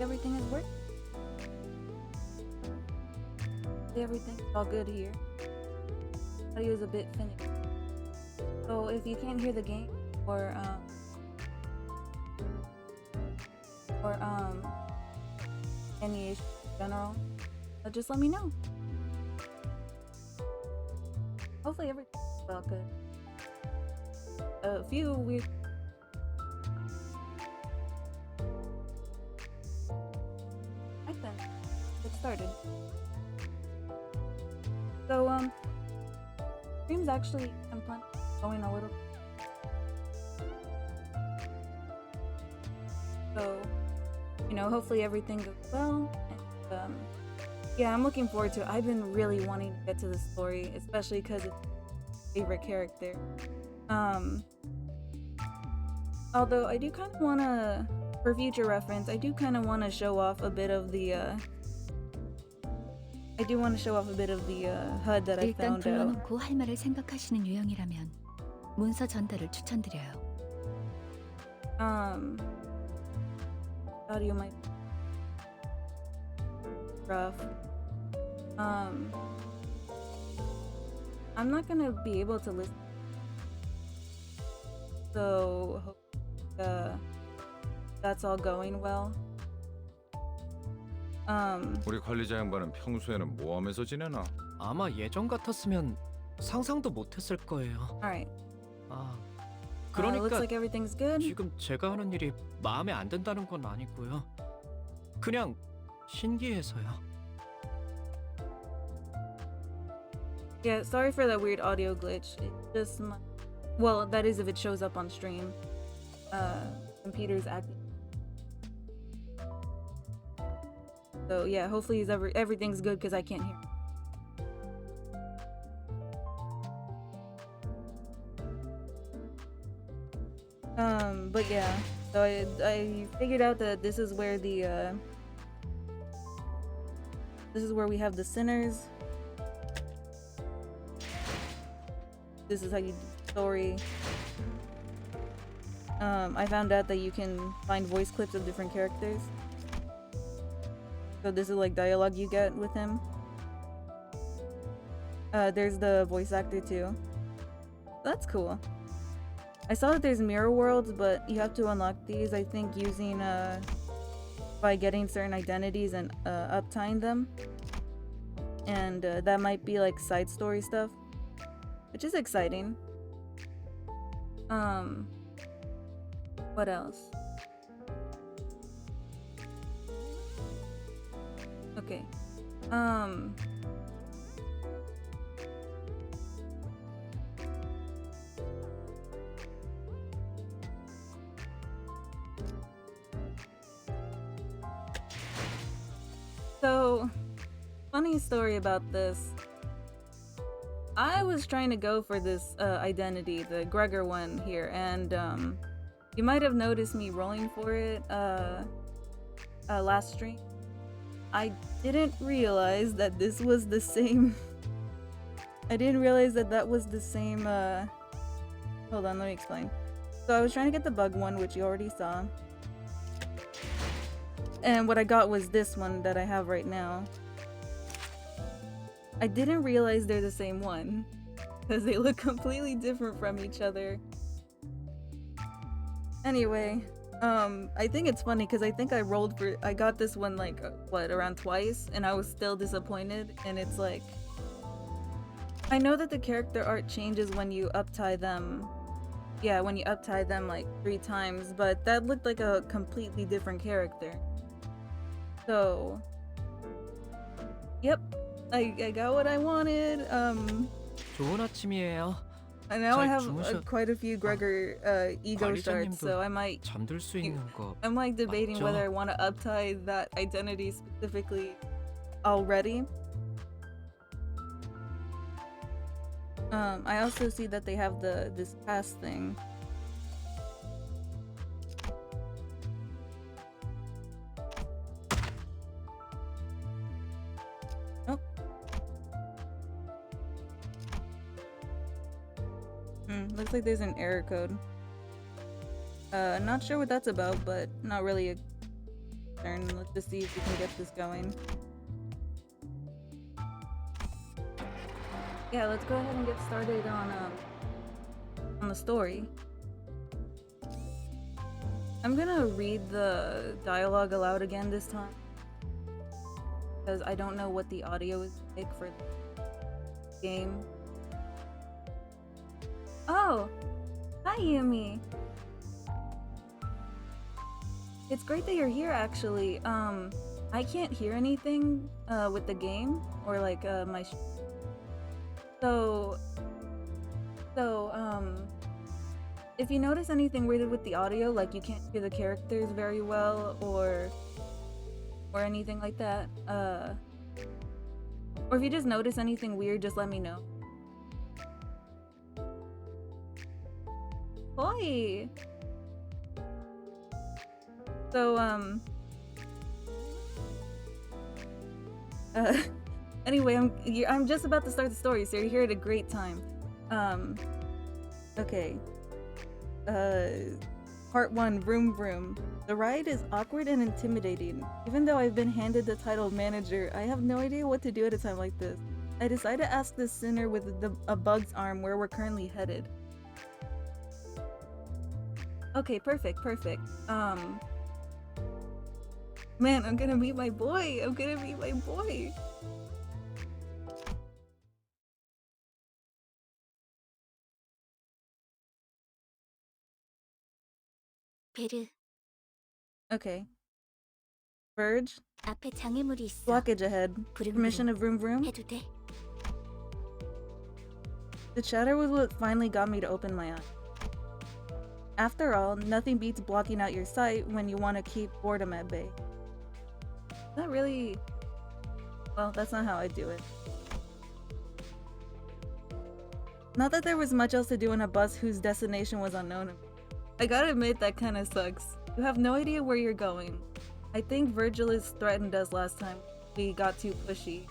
Everything is working. Everything's all good here. Audio is a bit finished. So if you can't hear the game or any issue in general, just let me know. Hopefully everything's well, good. A few weird. Right then, get started. So streams actually I'm planning going a little. So, hopefully everything goes well. And yeah, I'm looking forward to it. I've been really wanting to get to the story, especially because it's my favorite character. Although I do kind of want to, for future reference, I do kind of want to show off a bit of the HUD that I 일단 found out. 불러놓고 할 말을 생각하시는 유형이라면 문서 전달을 추천드려요. Audio might be rough. I'm not gonna be able to listen. So hope that's all going well. 우리 관리자 양반은 평소에는 뭐 하면서 지내나? 아마 예전 같았으면 상상도 못했을 거예요. Alright. 그러니까 looks like everything's good. 지금 제가 하는 일이 마음에 안 든다는 건 아니고요. 그냥 신기해서요. Yeah, sorry for that weird audio glitch. It just well, that is if it shows up on stream. Computer's acting. So yeah, hopefully everything's good because I can't hear. But yeah, so I figured out that this is where we have the sinners. This is how you do the story. I found out that you can find voice clips of different characters. So this is like dialogue you get with him. There's the voice actor too. That's cool. I saw that there's mirror worlds, but you have to unlock these, I think, using by getting certain identities and uptying them. And that might be like side story stuff, which is exciting. What else? Okay. So, funny story about this. I was trying to go for this identity, the Gregor one here, and you might have noticed me rolling for it last stream. I didn't realize that this was the same. I didn't realize that that was the same. Hold on, let me explain. So I was trying to get the bug one, which you already saw. And what I got was this one that I have right now. I didn't realize they're the same one because they look completely different from each other. Anyway, I think it's funny because I think I got this one like around twice, and I was still disappointed. And it's like, I know that the character art changes when you uptie them. Yeah, when you uptie them like 3 times, but that looked like a completely different character. So, yep, I got what I wanted. 좋은 아침이에요. And now I 잘 have 주무셔- quite a few Gregor ego shards, so I might. 잠들 수 있는 거 I'm like debating 맞죠? whether I want to uptie that identity specifically already. I also see that they have this pass thing. Oh. Looks like there's an error code. Not sure what that's about, but not really a concern. Let's just see if we can get this going. Yeah, let's go ahead and get started on the story. I'm gonna read the dialogue aloud again this time, because I don't know what the audio is like for the game. Oh! Hi, Yumi! It's great that you're here, actually. I can't hear anything with the game, or like my so if you notice anything weird with the audio, like you can't hear the characters very well, or anything like that, or if you just notice anything weird, just let me know. Oi! So, anyway, I'm just about to start the story, so you're here at a great time. Okay. Part 1, Vroom Vroom. The ride is awkward and intimidating. Even though I've been handed the title of manager, I have no idea what to do at a time like this. I decided to ask this sinner with a bug's arm where we're currently headed. Okay, perfect. Man, I'm gonna meet my boy! 베르, Okay. Verge, 앞에 장애물이 있어. blockage ahead. Permission of Vroom Vroom? 해도 돼? The chatter was what finally got me to open my eyes. After all, nothing beats blocking out your sight when you want to keep boredom at bay. Not really... Well, that's not how I do it. Not that there was much else to do on a bus whose destination was unknown. I gotta admit, that kinda sucks. You have no idea where you're going. I think Virgilus threatened us last time we got too pushy.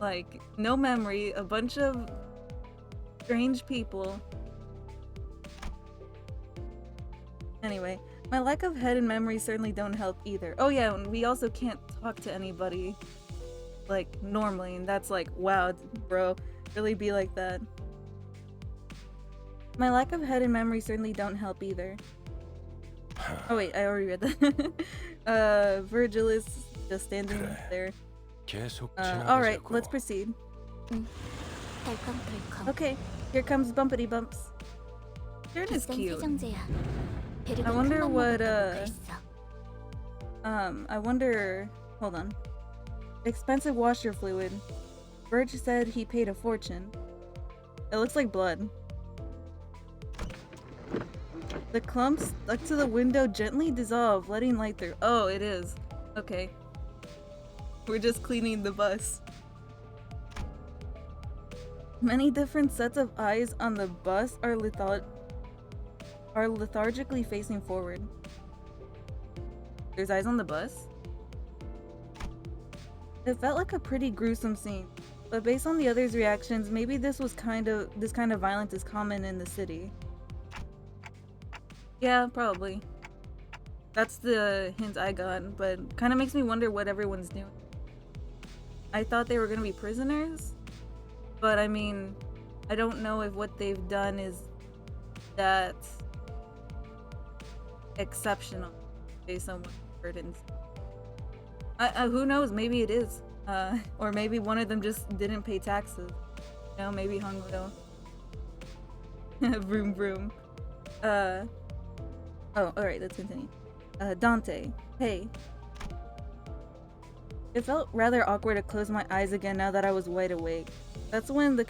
Like, no memory, a bunch of strange people. Anyway, my lack of head and memory certainly don't help either. Oh yeah, and we also can't talk to anybody like normally, and that's like, wow, bro, really be like that. My lack of head and memory certainly don't help either. Oh wait, I already read that. Virgil is just standing there. Alright, let's proceed. 덜컹덜컹. Okay, here comes Bumpity Bumps. Sharon is 비싼 cute. 세정제야. 베르가 I wonder 큰맘 what, 먹었다고 그랬어. I wonder... Hold on. Expensive washer fluid. Verge said he paid a fortune. It looks like blood. The clumps stuck to the window gently dissolve, letting light through. Oh, it is. Okay. We're just cleaning the bus. Many different sets of eyes on the bus are lethargically facing forward. There's eyes on the bus? It felt like a pretty gruesome scene, but based on the others' reactions, maybe this kind of violence is common in the city. Yeah, probably. That's the hint I got, but kind of makes me wonder what everyone's doing. I thought they were gonna be prisoners, but I mean, I don't know if what they've done is that exceptional based on what I've heard. Who knows? Maybe it is. Or maybe one of them just didn't pay taxes. You know, maybe hung low. Vroom vroom. Oh, alright, let's continue. Dante. Hey. It felt rather awkward to close my eyes again now that I was wide awake. That's when the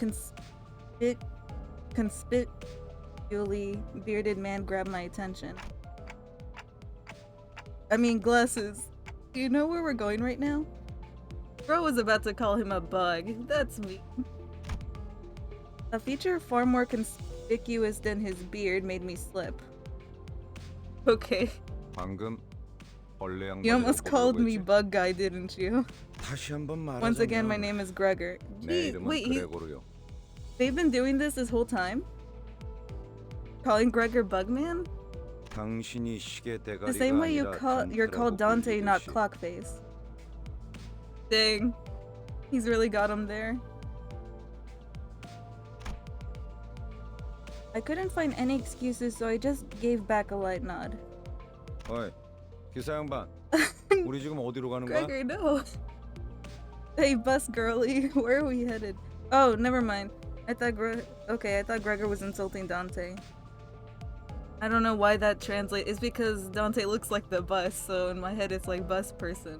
conspicuously bearded man grabbed my attention. I mean, glasses. Do you know where we're going right now? Bro was about to call him a bug. That's me. A feature far more conspicuous than his beard made me slip. Okay. You almost called me bug guy, didn't you? Once again, my name is Gregor. Wait, they've been doing this whole time? Calling Gregor Bugman? 당신이 시계 The 대가리가 same way 아니라 you're called Dante, not 불리듯이. Clockface. Dang. He's really got him there. I couldn't find any excuses, so I just gave back a light nod. 어이, 기사 양반. 우리 지금 어디로 가는 거야? Gregor, no. Hey, bus girly, where are we headed? Oh, never mind. I thought I thought Gregor was insulting Dante. I don't know why that translates. It's because Dante looks like the bus, so in my head it's like bus person.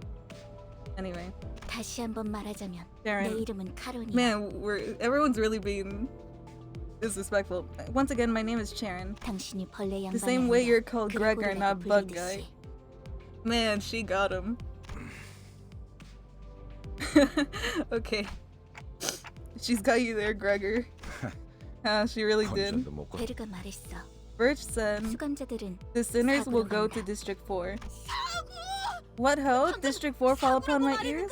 Anyway, 다시 한번 말하자면 내 Sharon. 이름은 카론이야. Man, everyone's really being disrespectful. Once again, my name is Sharon. 당신이 벌레 양반이 The same way 아니라 you're called Gregor, 그레고르라고 not Bug Guy. 불리듯이. Man, she got him. Okay. She's got you there, Gregor. She really did. 건전도 먹고. 베르가 말했어. Birch said, 수감자들은 the sinners will go to District 4. What ho? District 4 fall upon my ears?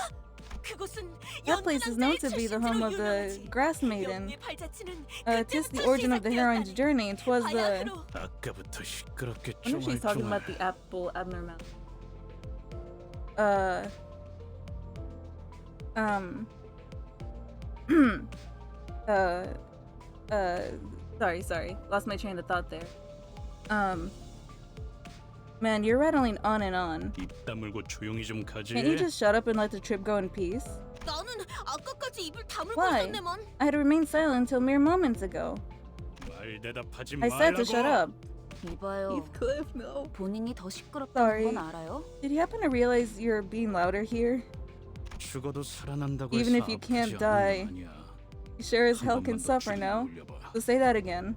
That place is known to be the home of the Grass Maiden. 'Tis the origin of the heroine's journey. 'Twas the... 아까부터 시끄럽게 I wonder if she's talking about the apple abnormality. Sorry. Lost my train of thought there. Man, you're rattling on and on. 입 다물고 조용히 좀 가지. Can't you just shut up and let the trip go in peace? 나는 아까까지 입을 다물고 Why? 있었네만. I had remained silent until mere moments ago. 말 대답하지 I said to shut 말라고. up. 이봐요. Heathcliff, no. 본인이 더 시끄럽다는 Sorry. 건 알아요? Did you happen to realize you're being louder here? 죽어도 살아난다고 Even 해서 if you 아프지 can't 않은 die, 건 아니야. You sure as 한 hell can 번만 더 suffer, 주먹을 no? 올려봐. So say that again.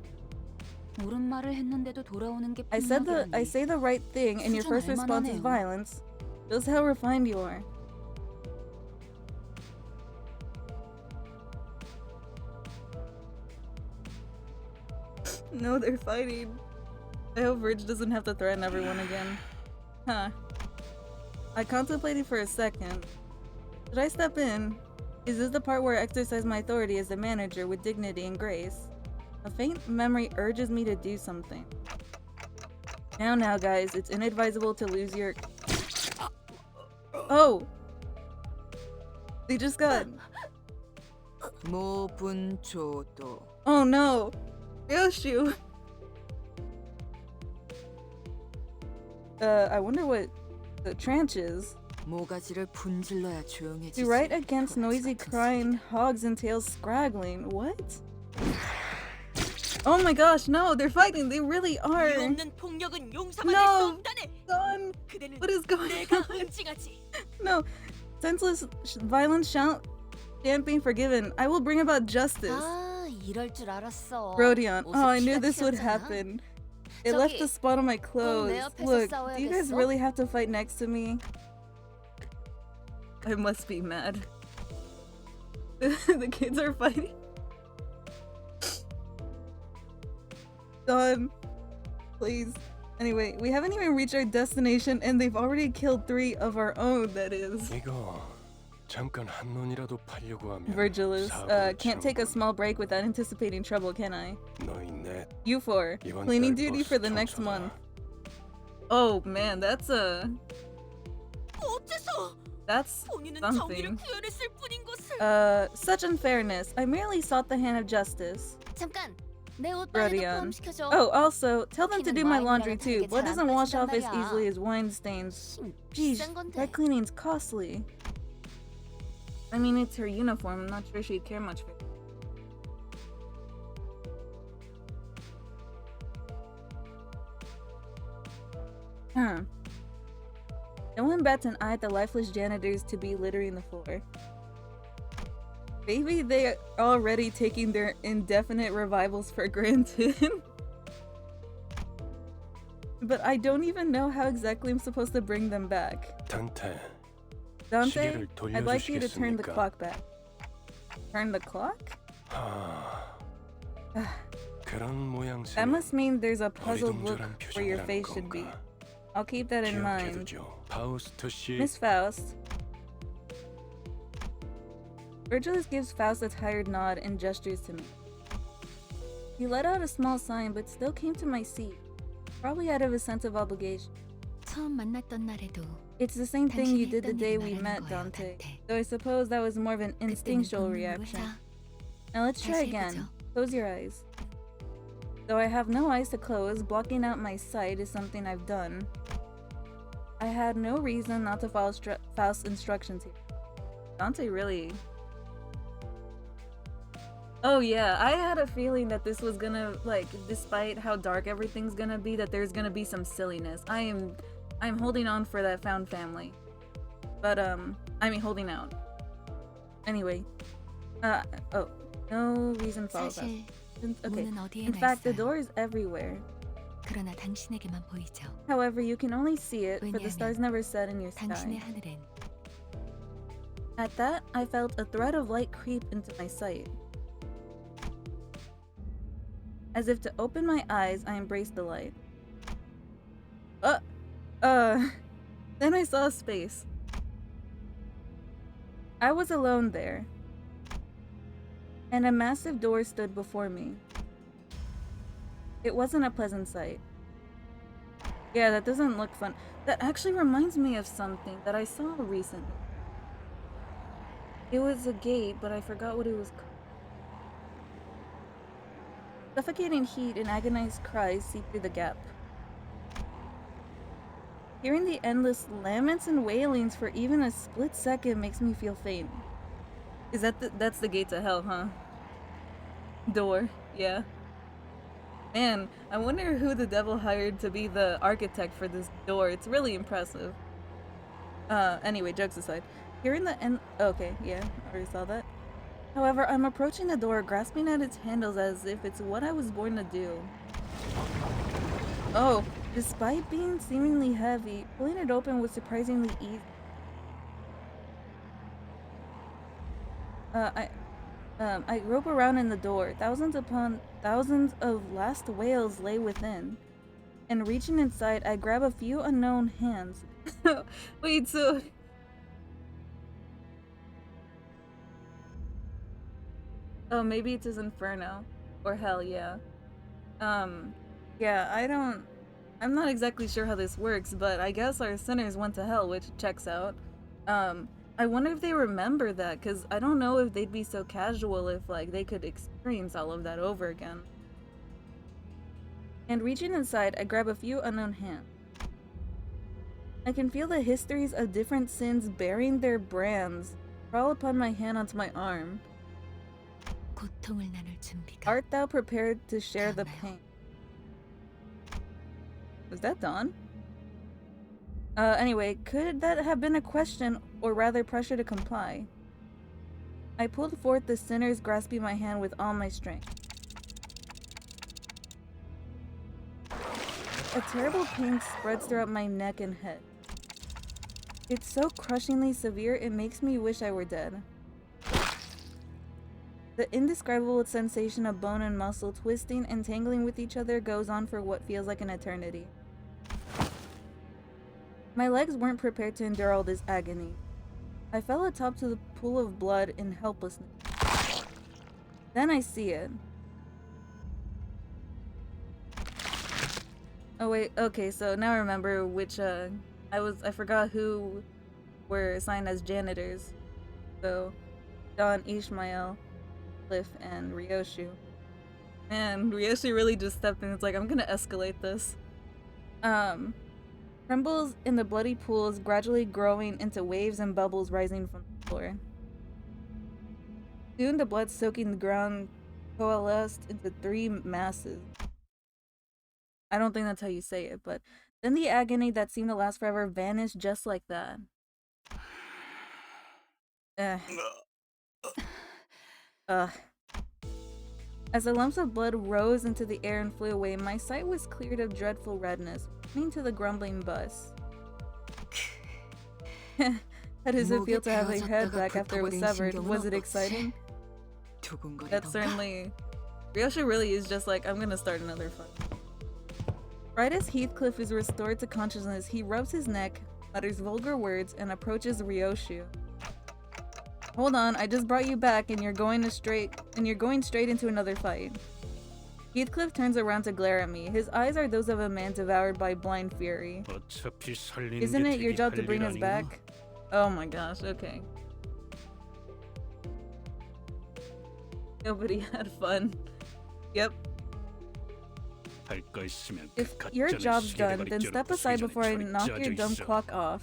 옳은 말을 했는데도 돌아오는 게 I 폭력이라니. say the right thing and your first 수준 response is 알만하네요. violence. Shows how refined you are. No, they're fighting. I hope Ridge doesn't have to threaten everyone again. Huh. I contemplated for a second. Should I step in? Is this the part where I exercise my authority as the manager with dignity and grace? A faint memory urges me to do something. Now, guys, it's inadvisable to lose your... Oh! They just got... 모분초도 Oh no! Ryoshu! I wonder what the tranche is. 모가지를 분질러야 조용해지지. To write against noisy crying hogs entails scraggling. What? Oh my gosh, no, they're fighting. They really are. 이유 없는 폭력은 용서받을 수 No! 없다네. Son, 그대는 what is going 내가 on? 응징하지. No, senseless violence shan't be forgiven. I will bring about justice. 아, 이럴 줄 알았어. Rodion. 옷에 Oh, I 피가 knew this would 튀었잖아. happen. It 저기, left a spot on my clothes. 내 앞에서 Look, do you guys 싸워야겠어? really have to fight next to me? I must be mad. The kids are fighting. Done. Please. Anyway, we haven't even reached our destination and they've already killed 3 of our own, that is. 이거 잠깐 한눈이라도 팔려고 하면 Virgilus. 사고를 Can't take a 치러보고. small break without anticipating trouble, can I? 너희 넷 You 4. 이번 Cleaning 달 duty 버스 for the next 청소다. month. Oh man, that's 어째서 본인은 something. 정의를 구현했을 뿐인 것을. Such unfairness. I merely sought the hand of justice. 잠깐, 내 옷방에도 Rodion. 포함시켜줘. Oh, also, tell them to do my laundry too. 와인이랑 What doesn't 다르게 wash 잘안 off as 뺏긴단 easily 말이야. as wine stains? 힘 Geez, 비싼 건데. that cleaning's costly. I mean, it's her uniform. I'm not sure she'd care much for it. Huh. No one bats an eye at the lifeless janitors to be littering the floor. Maybe they're already taking their indefinite revivals for granted. But I don't even know how exactly I'm supposed to bring them back. 단테 Dante, 시계를 I'd like you to turn the 돌려주시겠습니까? clock back. Turn the clock? 하... 그런 모양새 That must mean there's a puzzled look 어리둥절한 where your 표정이라는 face should be. 건가? I'll keep that in mind. 기억해두죠. 파우스트 씨 Miss Faust. Virgilus gives Faust a tired nod and gestures to me. He let out a small sign but still came to my seat, probably out of a sense of obligation. 처음 만났던 날에도 It's the same thing you 당신이 did the 했던 day 일을 we 말하는 met, 거예요, Dante. Dante. Though I suppose that was more of an 그때는 instinctual 본능으로 reaction. 해라. Now let's try 다시 again. 해보죠. Close your eyes. Though I have no eyes to close, blocking out my sight is something I've done. I had no reason not to follow Faust's instructions here. Dante really... Oh yeah, I had a feeling that this was gonna, like, despite how dark everything's gonna be, that there's gonna be some silliness. I'm holding on for that found family. But, I mean holding out. Anyway. Oh. No reason to follow that. 사실 Okay. 문은 어디에나 In fact, the 있어요. door is everywhere. 그러나 당신에게만 보이죠. However, you can only see it, for the 왜냐하면 stars never set in your 당신의 sky. 하늘엔 At that, I felt a thread of light creep into my sight. As if to open my eyes, I embraced the light. Then I saw a space. I was alone there. And a massive door stood before me. It wasn't a pleasant sight. Yeah, that doesn't look fun. That actually reminds me of something that I saw recently. It was a gate, but I forgot what it was called. Suffocating heat and agonized cries seep through the gap. Hearing the endless laments and wailings for even a split second makes me feel faint. Is that that's the gate to hell, huh? Door, yeah. Man, I wonder who the devil hired to be the architect for this door. It's really impressive. Anyway, jokes aside. Hearing the end. Okay, yeah, I already saw that. However, I'm approaching the door, grasping at its handles as if it's what I was born to do. Oh, despite being seemingly heavy, pulling it open was surprisingly easy. I grope around in the door. Thousands upon thousands of last wails lay within. And reaching inside, I grab a few unknown hands. Wait, so... Oh, maybe it's his inferno. Or hell, yeah. Yeah, I'm not exactly sure how this works, but I guess our sinners went to hell, which checks out. I wonder if they remember that, because I don't know if they'd be so casual if, like, they could experience all of that over again. And reaching inside, I grab a few unknown hands. I can feel the histories of different sins bearing their brands crawl upon my hand onto my arm. 고통을 나눌 준비가 Art thou prepared to share the 되었나요? pain? Was that Dawn? Anyway, could that have been a question, or rather pressure to comply? I pulled forth the sinners grasping my hand with all my strength. A terrible pain spreads throughout my neck and head. It's so crushingly severe it makes me wish I were dead. The indescribable sensation of bone and muscle twisting and tangling with each other goes on for what feels like an eternity. My legs weren't prepared to endure all this agony. I fell atop to the pool of blood in helplessness. Then I see it. Oh wait, okay, so now I remember which, I forgot who were assigned as janitors. So, Dawn, Ishmael, Cliff, and Ryoshu. Man, Ryoshu really just stepped in. It's like, I'm gonna escalate this. Trembles in the bloody pools, gradually growing into waves and bubbles rising from the floor. Soon the blood soaking the ground coalesced into three masses. I don't think that's how you say it, but then the agony that seemed to last forever vanished just like that. As the lumps of blood rose into the air and flew away, my sight was cleared of dreadful redness, pointing to the grumbling bus. How does it feel to have your head back after it was severed? Was it exciting? That's certainly... Ryoshu really is just like, I'm gonna start another fight. Right as Heathcliff is restored to consciousness, he rubs his neck, utters vulgar words, and approaches Ryoshu. Hold on, I just brought you back and you're going straight into another fight. Heathcliff turns around to glare at me. His eyes are those of a man devoured by blind fury. 어차피 살리는 Isn't 게 it your 되게 job to 할 bring 일 us 아닌가? back? Oh my gosh, okay. Nobody had fun. Yep. 할 거 있으면 If 그 your 가짜는 job's done, 시계대가리 then 째놓고 step aside 쓰기 전에 before I 저리 knock your 짜져 dumb 있어. clock off.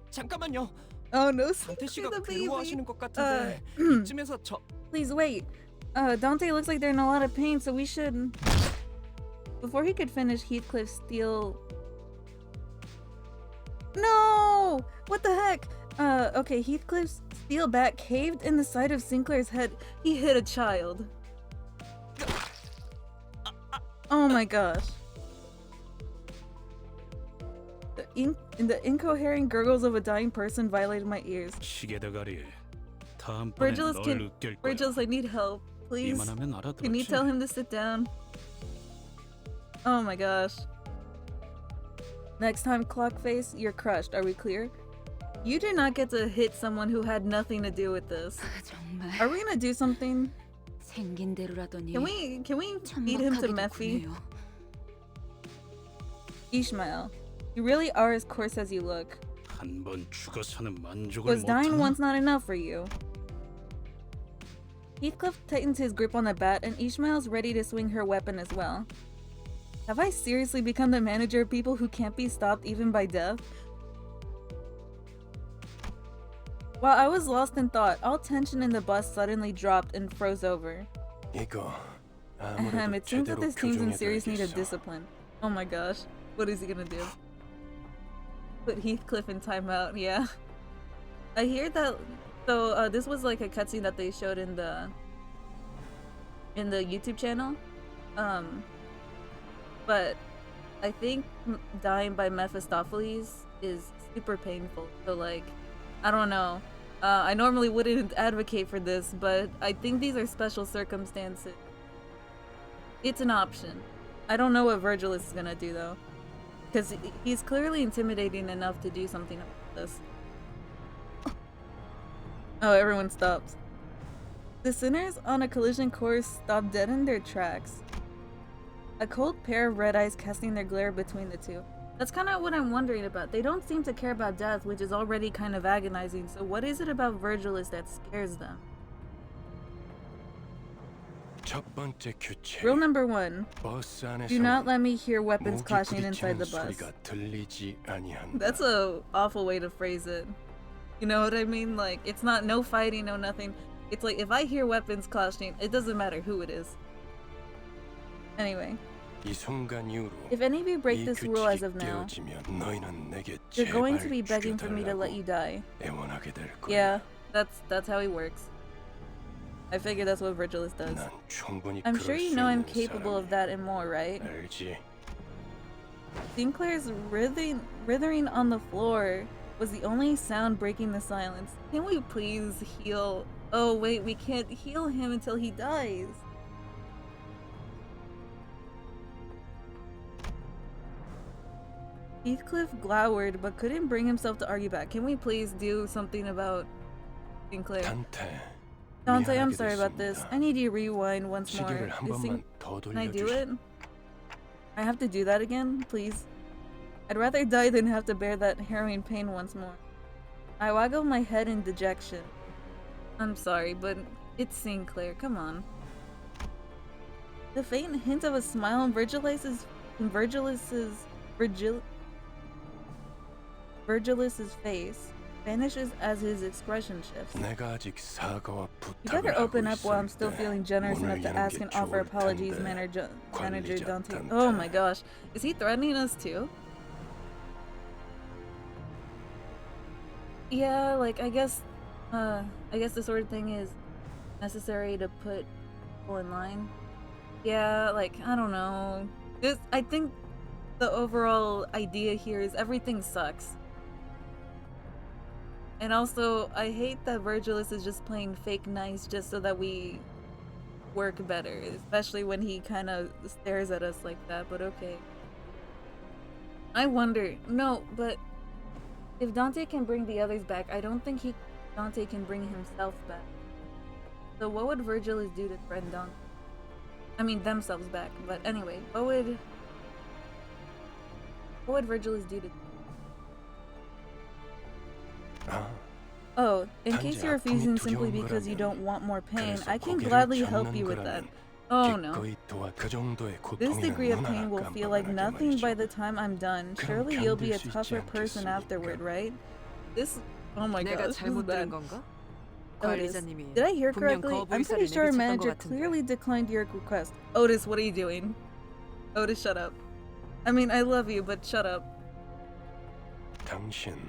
잠깐만요. Oh no, 단테 see 씨가 the baby. 괴로워하시는 것 같은데 Uh, 이쯤에서 저 Please wait. Dante looks like they're in a lot of pain, so we should... Before he could finish, Heathcliff steal... No! What the heck? Okay, Heathcliff's steel bat caved in the side of Sinclair's head. He hit a child. Oh my gosh. The incoherent gurgles of a dying person violated my ears. 시계대가리. 다음번엔 Virgilus, 널 으깰 거야. Virgilus, I need help. Please. 이만하면 Can you 알아들었지? tell him to sit down? Oh my gosh. Next time, Clockface, you're crushed. Are we clear? You do not get to hit someone who had nothing to do with this. 정말 Are we gonna do something? 생긴 대로라더니 Can we beat him to 천박하기도 Mephi? 구네요. Ishmael, you really are as coarse as you look. 한 번 죽어서는 만족을 Was dying 못하나? once not enough for you? Heathcliff tightens his grip on the bat, and Ishmael's ready to swing her weapon as well. Have I seriously become the manager of people who can't be stopped even by death? While I was lost in thought, all tension in the bus suddenly dropped and froze over. 이거 Ahem, 아무래도 it seems that 제대로 this team's in serious need of 교정해둬야겠어. discipline. Oh my gosh, what is he gonna do? Put Heathcliff in timeout, yeah. I hear that, so this was like a cutscene that they showed in the YouTube channel. But I think dying by Mephistopheles is super painful, so like, I don't know. I normally wouldn't advocate for this, but I think these are special circumstances. It's an option. I don't know what Virgilus is gonna do though, because he's clearly intimidating enough to do something about this. Oh, everyone stops. The sinners on a collision course stop dead in their tracks. A cold pair of red eyes casting their glare between the two. That's kind of what I'm wondering about. They don't seem to care about death, which is already kind of agonizing, so what is it about Virgilus that scares them? 첫 번째 규칙. Rule number 1. 버스 안에서 Do not let me hear weapons 무기 clashing inside 부딪히는 the bus. 소리가 들리지 아니한다. That's a awful way to phrase it. You know what I mean? Like, it's not no fighting, no nothing. It's like, if I hear weapons clashing, it doesn't matter who it is. Anyway, 이 순간 이후로 if any of you break 이 this rule as 규칙이 of now, 깨어지면 너희는 내게 you're going 제발 to be begging for me to let 죽여달라고 you die. 애원하게 될 거야. Yeah, that's how he works. I figure that's what Virgilus does. 난 충분히 I'm 그럴 sure you 수 know I'm 있는 capable of 사람이야. that and more, right? 알지? Sinclair's writhing on the floor was the only sound breaking the silence. Can we please heal? Oh wait, we can't heal him until he dies. Heathcliff glowered but couldn't bring himself to argue back. Can we please do something about Sinclair? 단테. Dante, I'm 미안하게 sorry about this. 됐습니다. I need you to rewind once more. 시계를 한 Is 번만 더 Can I do 돌려주시. it? I have to do that again, please. I'd rather die than have to bear that harrowing pain once more. I waggle my head in dejection. I'm sorry, but it's Sinclair. Come on. The faint hint of a smile on Virgilus's face vanishes as his expression shifts. 내가 아직 사과와 You 부탁을 better open 하고 up while I'm 있을 still 때 feeling generous enough 문을 to 여는 ask 게 and offer 좋을 apologies, 텐데. manager 관리자 Dante. 단테. Oh my gosh. Is he threatening us too? Yeah, like I guess the sort of thing is necessary to put people in line. Yeah, like I don't know. I think the overall idea here is everything sucks. And also, I hate that Virgilus is just playing fake nice just so that we work better, especially when he kind of stares at us like that, but okay. I wonder, no, but if Dante can bring the others back, I don't think Dante can bring himself back. So what would Virgilus do to threaten Dante? I mean themselves back. But anyway, what would Virgilus do to? 아, Oh, in case 단지 you're refusing 아픔이 simply 두려운 because you 거라면, don't want more pain, 그래서 I can 고개를 gladly help 젓는 you with that. 거라면 Oh no. 기꺼이 도와 그 정도의 This 고통이면 degree of 누나라 pain will feel like 깜빡하게 nothing by 말이죠. the time I'm done. 그럼 Surely you'll be a 견딜 수 있지 tougher person 않겠습니까? afterward, right? This. Oh my 내가 gosh, this is 잘못 bad. 들은 건가? Otis, 관리자님이 did I hear 분명 correctly? 거부 I'm 의사를 pretty sure 내비쳤던 것 manager 같은데. clearly declined your request. Otis, what are you doing? Otis, shut up. I mean, I love you, but shut up. 당신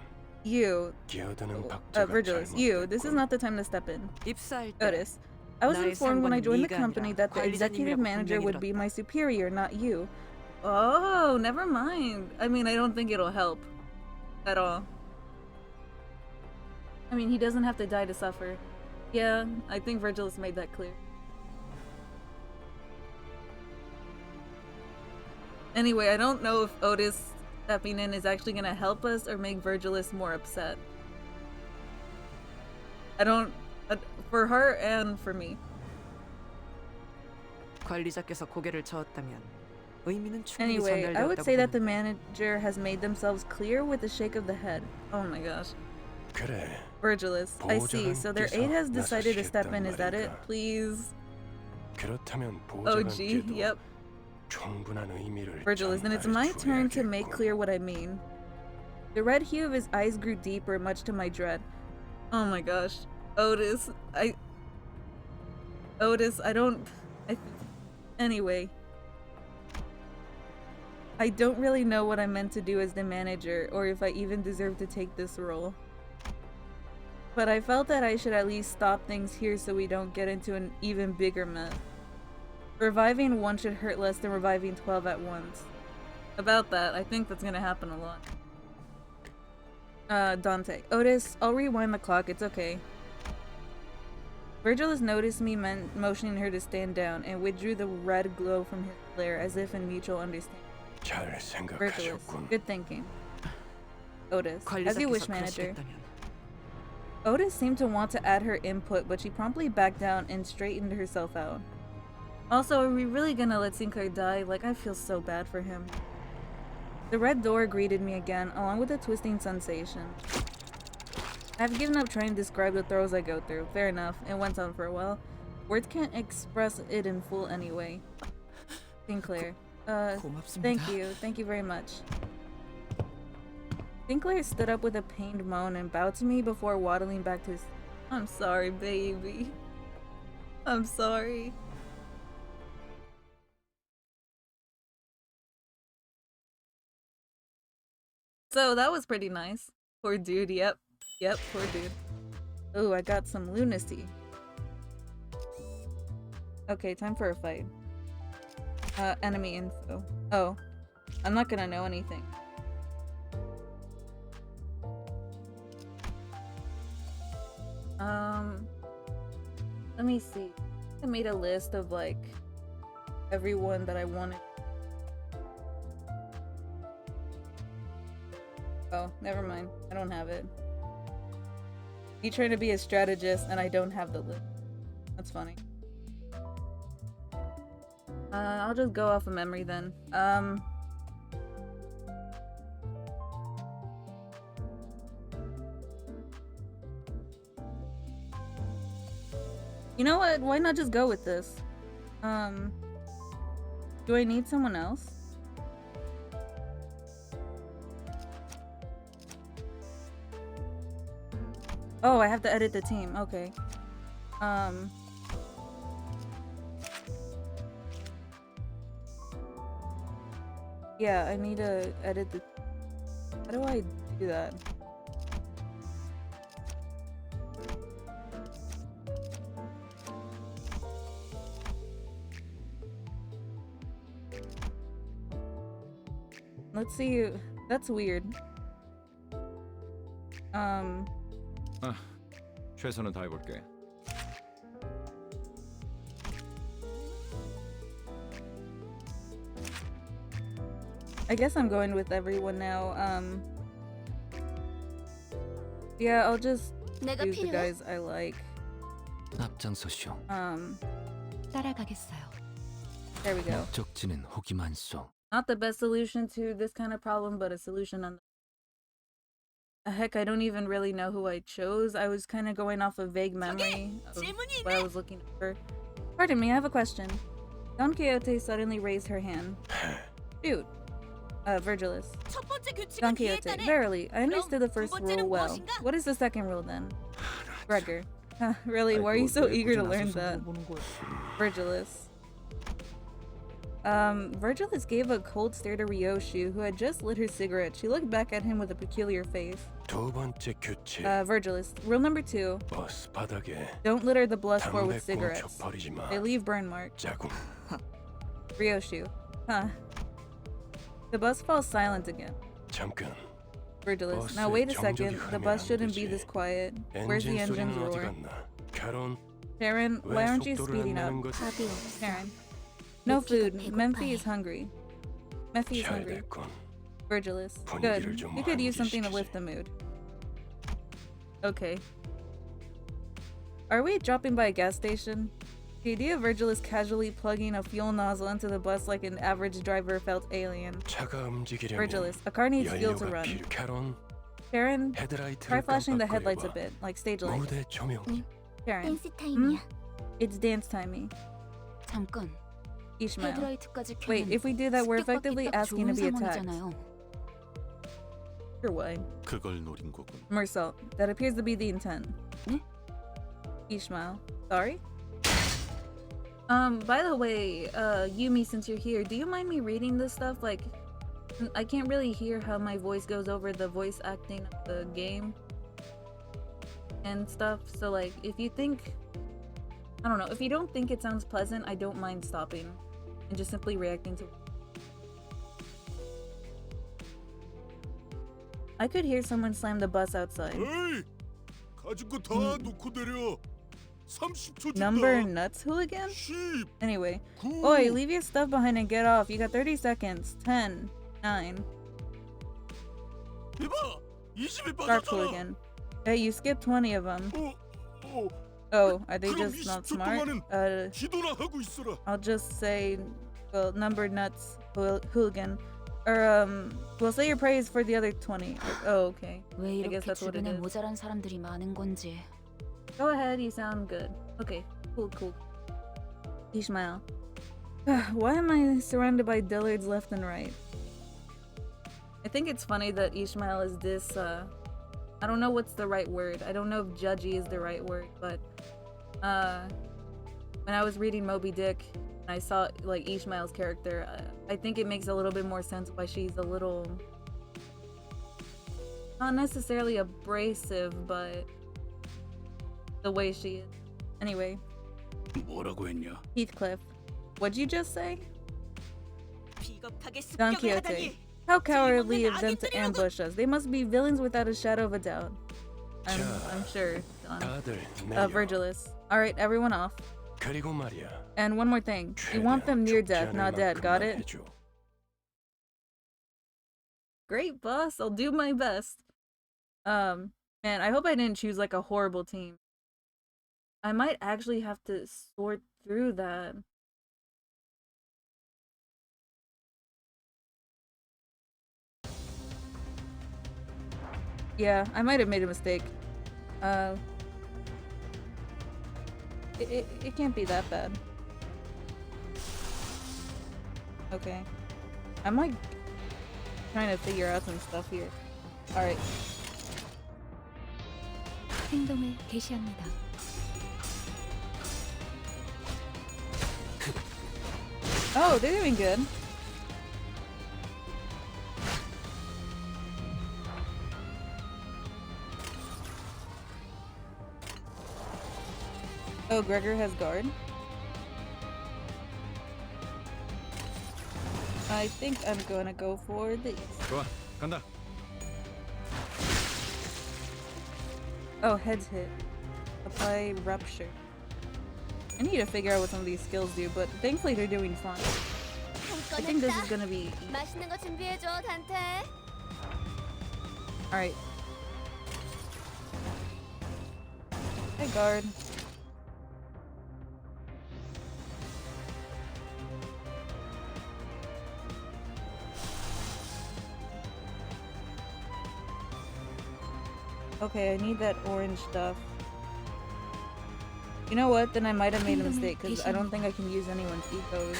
You, 기어드는 박자가 Virgilus, you. This is 잘못됐군. not the time to step in. 입사할 때 Otis, I was 나의 informed when I 상관은 joined the 네가 company 아니라 that the executive 관리자님이라고 manager 분명히 would be 들었다. my superior, not you. Oh, never mind. I mean, I don't think it'll help at all. I mean, he doesn't have to die to suffer. Yeah, I think Virgilus made that clear. Anyway, I don't know if Otis stepping in is actually gonna help us or make Virgilus more upset. I don't... for her and for me. 관리자께서 고개를 저었다면 의미는 충분히 Anyway, I would 전달되었다고 say that the 보는데. manager has made themselves clear with a shake of the head. Oh my gosh. 그래. Virgilus, I see. So their aide has decided to step in, is that it? Please. 그렇다면 Oh gee, 보좌관께도 yep. 충분한 의미를 Virgilus, then it's my turn to 전달해줘야겠군. make clear what I mean. The red hue of his eyes grew deeper, much to my dread. Oh my gosh. Otis, anyway. I don't really know what I'm meant to do as the manager, or if I even deserve to take this role. But I felt that I should at least stop things here so we don't get into an even bigger mess. Reviving one should hurt less than reviving 12 at once. About that, I think that's gonna happen a lot. Dante. Otis, I'll rewind the clock, it's okay. Virgilus noticed me motioning her to stand down and withdrew the red glow from his glare as if in mutual understanding. 잘 Virgilus, 생각하셨군. good thinking. Otis, as you wish, 관리자께서 manager. 그러시겠다면 Otis seemed to want to add her input, but she promptly backed down and straightened herself out. Also, are we really gonna let Sinclair die? Like, I feel so bad for him. The red door greeted me again, along with a twisting sensation. I've given up trying to describe the throes I go through. Fair enough, it went on for a while. Words can't express it in full anyway. Sinclair. 고맙습니다. Thank you very much. Sinclair stood up with a pained moan and bowed to me before waddling back to his... I'm sorry, baby. I'm sorry. So that was pretty nice. Poor dude, yep. Yep, poor dude. Ooh, I got some lunacy. Okay, time for a fight. Enemy info. Oh. I'm not gonna know anything. Let me see. I made a list of like everyone that I wanted. Oh, never mind. I don't have it. You trying to be a strategist and I don't have the list. That's funny. I'll just go off of memory then. You know what? Why not just go with this? Do I need someone else? Oh, I have to edit the team. Okay. Yeah, I need to edit the... How do I do that? Let's see. That's weird. 최선을 다해볼게. I guess I'm going with everyone now. Yeah, I'll just 내가 use the 필요해? guys I like. 앞장서시오. 따라가겠어요. There we go. 목적지는 호기만소. Not the best solution to this kind of problem, but a solution on. Heck, I don't even really know who I chose. I was kind of going off a vague memory of what I was looking for. Pardon me, I have a question. Don Quixote suddenly raised her hand. Shoot. Virgilus. 첫 번째 규칙은 Don Quixote. 이해했다네. Verily, I understood the first 두 rule 번째는 well. 무엇인가? What is the second rule then? Gregor. Really, why are you so eager to learn that? Virgilus. Virgilus gave a cold stare to Ryoshu, who had just lit her cigarette. She looked back at him with a peculiar face. 두 번째 규칙. Virgilus. Rule number 2. 버스 바닥에 Don't litter the bus floor with 담배꽁초 cigarettes. 버리지 마. They leave burn marks. 자궁. Ryoshu. Huh. The bus falls silent again. 잠깐. Virgilus. Now 버스에 wait a 정적이 second. The 흐르면 bus 안 shouldn't be 되지. this quiet. Where's the 엔진 engine's 소리는 어디 roar? 갔나? 캐론. Sharon, 왜 why aren't you 속도를 안 speeding up? 내는 거지? 밥이 없어. Sharon. No food. 배고파해. Memphi is hungry. Memphi is 잘 hungry. 됐군. Virgilus. 분위기를 Good. 좀 You could use something to 환기시키지. lift the mood. Okay. Are we dropping by a gas station? The idea of Virgilus casually plugging a fuel nozzle into the bus like an average driver felt alien. 차가 움직이려면 Virgilus. A car needs fuel to 연료가 run. 캐론. Sharon, 헤드라이트를 try flashing the 깜빡거려봐. headlights a bit, like stage lights. 무대 조명. Sharon, 댄스 타임이야. it's dance timey. 잠깐. Ishmael. 헤드라이트까지 켜면 Wait, if we do that, we're effectively 습격받기 딱 asking to 좋은 be attacked. 상황이잖아요. Sure way. 그걸 노린 거군. Mersault. That appears to be the intent. 네? Ishmael. Sorry? By the way, Yumi, since you're here, do you mind me reading this stuff? Like, I can't really hear how my voice goes over the voice acting of the game and stuff. So, like, if you think, I don't know, if you don't think it sounds pleasant, I don't mind stopping and just simply reacting to. I could hear someone slam the bus outside. 에이, 가진 거 다 놓고 내려. 30초 준다. Number nuts hooligan? 10, Anyway. 9. Oi, leave your stuff behind and get off. You got 30 seconds. 10, 9. 이봐, 20이 Dark 빠졌잖아. hooligan. Hey, you skipped 20 of them. 어, Oh, are they 그럼 just not 20초 smart? 동안은 기도나 하고 있어라. I'll just say, well, number nuts hooligan. Or, we'll say your praise for the other 20. Oh, okay. 왜 I guess 이렇게 that's what it 주변에 is. 모자란 사람들이 많은 건지. Go ahead, you sound good. Okay, cool. Ishmael. Why am I surrounded by Dillards left and right? I think it's funny that Ishmael is this, I don't know what's the right word. I don't know if judgy is the right word, but, when I was reading Moby Dick, and I saw, like, Ishmael's character, I think it makes a little bit more sense why she's a little, not necessarily abrasive, but the way she is. Anyway, 뭐라고 했냐? Heathcliff. What'd you just say? 비겁하게 Don 습격을 Quixote. 하다니. How cowardly of them to 악인들이라고. ambush us. They must be villains without a shadow of a doubt. I'm 자, sure. Don. 다들 내려. Virgilus. Alright, everyone off. 그리고 말이야. And one more thing. You want them near 죽지 death, 않을 not dead. Got 만큼만 it? 해줘. Great, boss. I'll do my best. Man, I hope I didn't choose like a horrible team. I might actually have to sort through that. Yeah, I might have made a mistake. It can't be that bad. Okay. I'm like trying to figure out some stuff here. Alright. 행동을 개시합니다. Oh, they're doing good. Oh, Gregor has guard. I think I'm gonna go for the east. 좋아, 간다. Oh, heads hit. Apply rupture. I need to figure out what some of these skills do, but thankfully they're doing fine. I think this is gonna be 맛있는 거 준비해줘, 단테. alright. Hey, guard. Okay, I need that orange stuff. You know what? Then I might have made a mistake because I don't think I can use anyone's egos.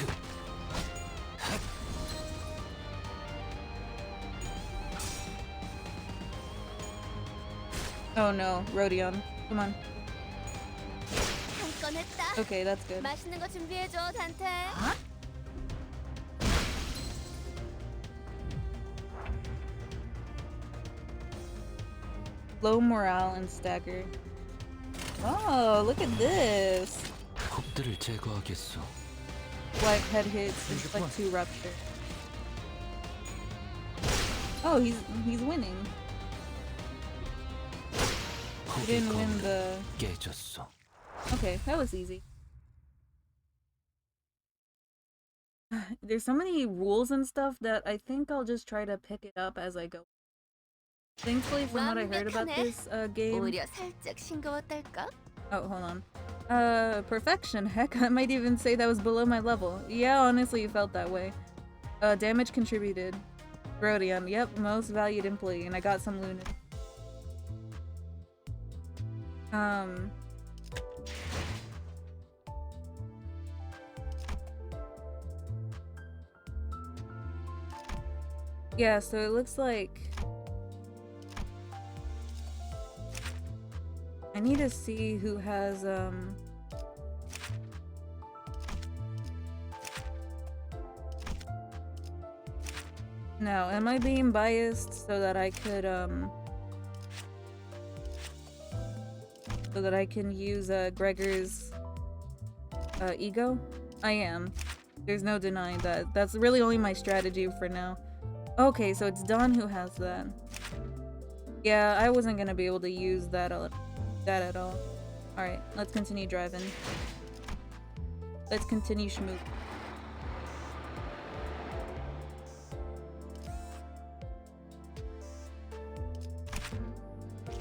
Oh no, Rodion. Come on. 한 건 했다. Okay, that's good. 맛있는 거 준비해줘, 단테. Low morale and stagger. Oh, look at this. 컵들을 제거하겠소. Like head hits, inflict 2 rupture. Oh, he's winning. He didn't win the... 깨졌어. Okay, that was easy. There's so many rules and stuff that I think I'll just try to pick it up as I go. Thankfully, from what I heard about this game... 오히려 살짝 싱거웠달까? Oh, hold on. Perfection. Heck, I might even say that was below my level. Yeah, honestly, it felt that way. Damage contributed. Rodion. Yep, most valued employee, and I got some lunas. Yeah, so it looks like I need to see who has Now, am I being biased so that I could so that I can use Gregor's ego? I am. There's no denying that. That's really only my strategy for now. Okay, so it's Dawn who has that. Yeah, I wasn't gonna be able to use that at all. Alright, let's continue driving. Let's continue schmoop.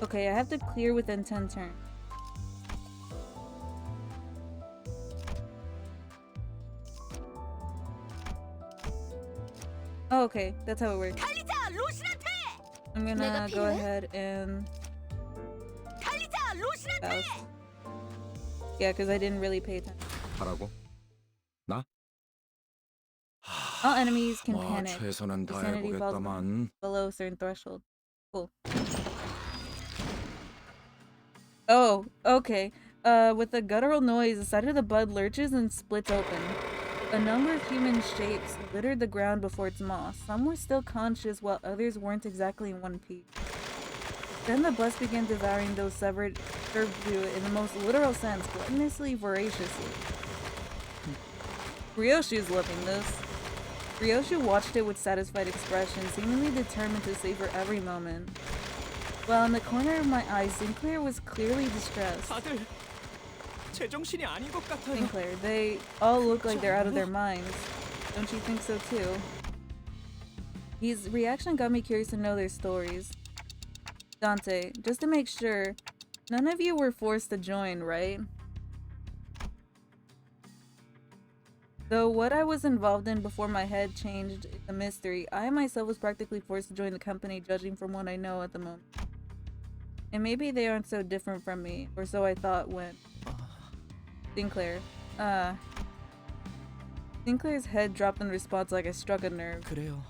Okay, I have to clear within 10 turns. Oh, okay, that's how it works. 달리자, 로신한테! I'm gonna 내가 go 필요해? ahead and 달리자, 로신한테! spouse. Yeah, because I didn't really pay attention. 하라고? 나? All enemies can 뭐 panic. 최선은 The sanity falls 다해보겠다만. below a certain threshold. Cool. Oh, okay. With a guttural noise, the side of the bud lurches and splits open. A number of human shapes littered the ground before its maw. Some were still conscious, while others weren't exactly in one piece. Then the bus began devouring those served to it in the most literal sense, gluttonously, voraciously. Ryoshu's loving this. Ryoshu watched it with satisfied expression, seemingly determined to savor every moment. While in the corner of my eye, Sinclair was clearly distressed. 다들 제정신이 아닌 것 같아요. Sinclair, they all look like they're out of their minds. Don't you think so too? His reaction got me curious to know their stories. Dante, just to make sure, none of you were forced to join, right? Though what I was involved in before my head changed is a mystery, I myself was practically forced to join the company, judging from what I know at the moment. And maybe they aren't so different from me, or so I thought when... Sinclair. Sinclair's head dropped in response like I struck a nerve. 그래요.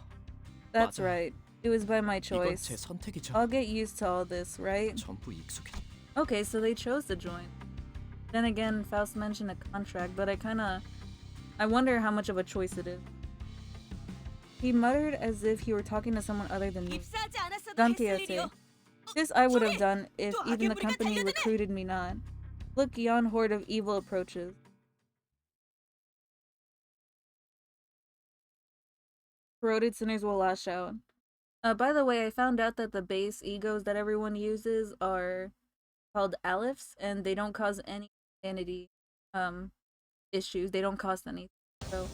That's 맞아요. right. It was by my 이건 제 choice. 선택이죠. I'll get used to all this, right? 전부 익숙해. Okay, so they chose to join. Then again, Faust mentioned a contract, but I wonder how much of a choice it is. He muttered as if he were talking to someone other than me. 입사하지 않았어도 Don 했을 Quixote. 일이요. This I would have 저기! done if 또 even the 악의 무리가 company 달려드네! recruited me not. Look, yon horde of evil approaches. Corroded sinners will lash out. By the way, I found out that the base egos that everyone uses are called Alephs, and they don't cause any sanity issues. They don't cost anything. So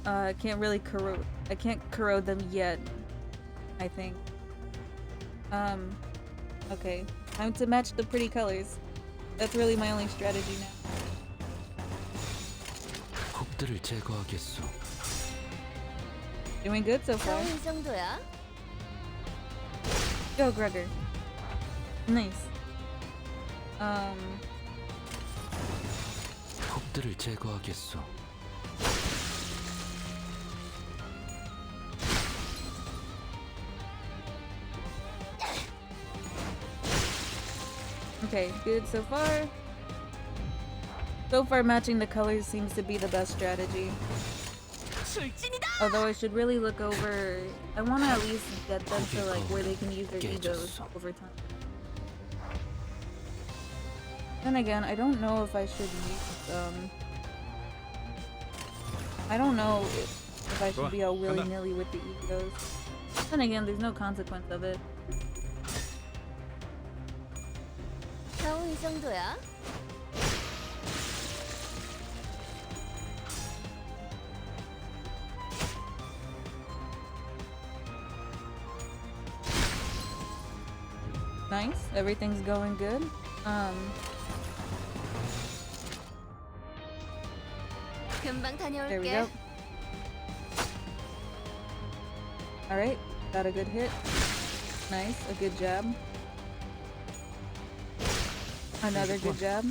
I can't really corrode. I can't corrode them yet, I think. Okay. Time to match the pretty colors. That's really my only strategy now. 컵들을 제거하겠소. Doing good so far. 겨우 이 정도야? Go, Gregor. Nice. 톱들을 제거하겠소. Okay, good so far. So far, matching the colors seems to be the best strategy. Although I should really look over. I want to at least get them to like where they can use their egos over time. Then again, I don't know if I should use I don't know if I should be all willy-nilly with the egos. Then again, there's no consequence of it. 겨우 이 정도야? Nice, everything's going good. 금방 There we 다녀올게. go. Alright, got a good hit. Nice, a good jab. Another good jab.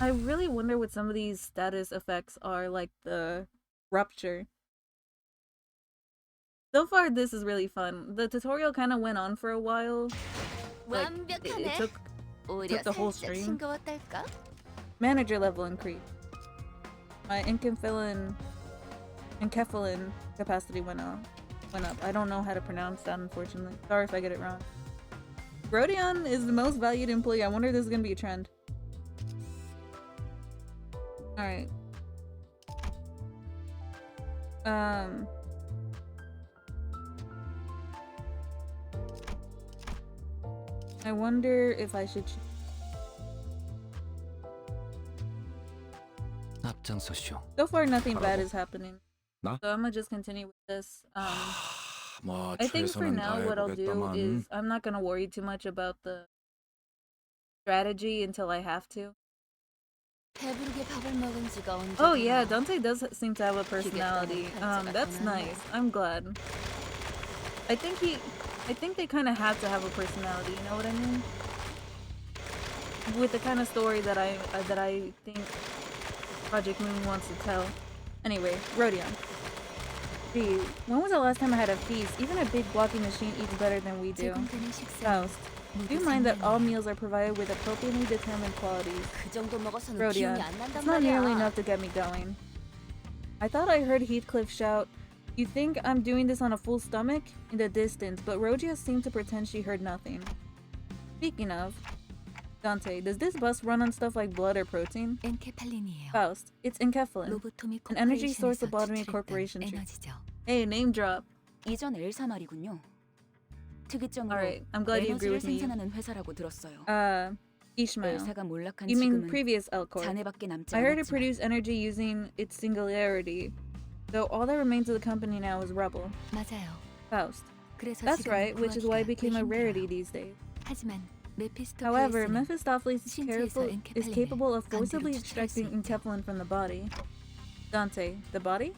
I really wonder what some of these status effects are, like the rupture. So far, this is really fun. The tutorial kind of went on for a while. Like, it 완벽하네. took 오히려 the whole 살짝 stream. 싱거웠달까? Manager level increase. My enkephalin capacity went up. I don't know how to pronounce that, unfortunately. Sorry if I get it wrong. Rodion is the most valued employee. I wonder if this is gonna be a trend. Alright. I wonder if I should 앞장서시오. so far nothing bad is happening. 나? So I'm gonna just continue with this. 뭐 I think for 최선은 now what I'll do 다해보겠다만. is I'm not gonna worry too much about the strategy until I have to. 배부르게 밥을 먹은 지가 언제? Oh yeah, Dante does seem to have a personality. That's nice. I'm glad. I think they kind of have to have a personality. You know what I mean? With the kind of story that I think Project Moon wants to tell. Anyway, Rodion. Gee, when was the last time I had a feast? Even a big walking machine eats better than we do. 제공되는 식사. Faust. Do you mind that all meals are provided with appropriately determined qualities? 그 정도 먹어서는 Rodion, 기운이 안 난단 it's not nearly 말이야. enough to get me going. I thought I heard Heathcliff shout, "You think I'm doing this on a full stomach?" in the distance, but Rogia seemed to pretend she heard nothing. Speaking of, Dante, does this bus run on stuff like blood or protein? 엔케팔린이에요. Faust, it's enkephalin. 로보토미 An energy source 코퍼레이션에서 lobotomy 추출했던 corporation tree. 에너지죠. Hey, name drop. 이전 엘사 말이군요. 특이점으로 Alright, I'm glad you agree 에너지를 with me. 생산하는 회사라고 들었어요. Ishmael. 엘사가 몰락한 You mean 지금은 previous Elcor? 잔해밖에 남지 I heard it 않았지만 produced energy using its singularity, though all that remains of the company now is rubble. 맞아요. Faust. 그래서 That's 지금은 right, which is why it 구하기가 became a 꽤 rarity 힘들어요. these days. 하지만 However, 메피스토펠레스는 Mephistopheles 신체에서 is 엔케팔린을 capable of 강제로 forcibly 추출할 수 extracting 있죠. enkephalin from the body. Dante, the body?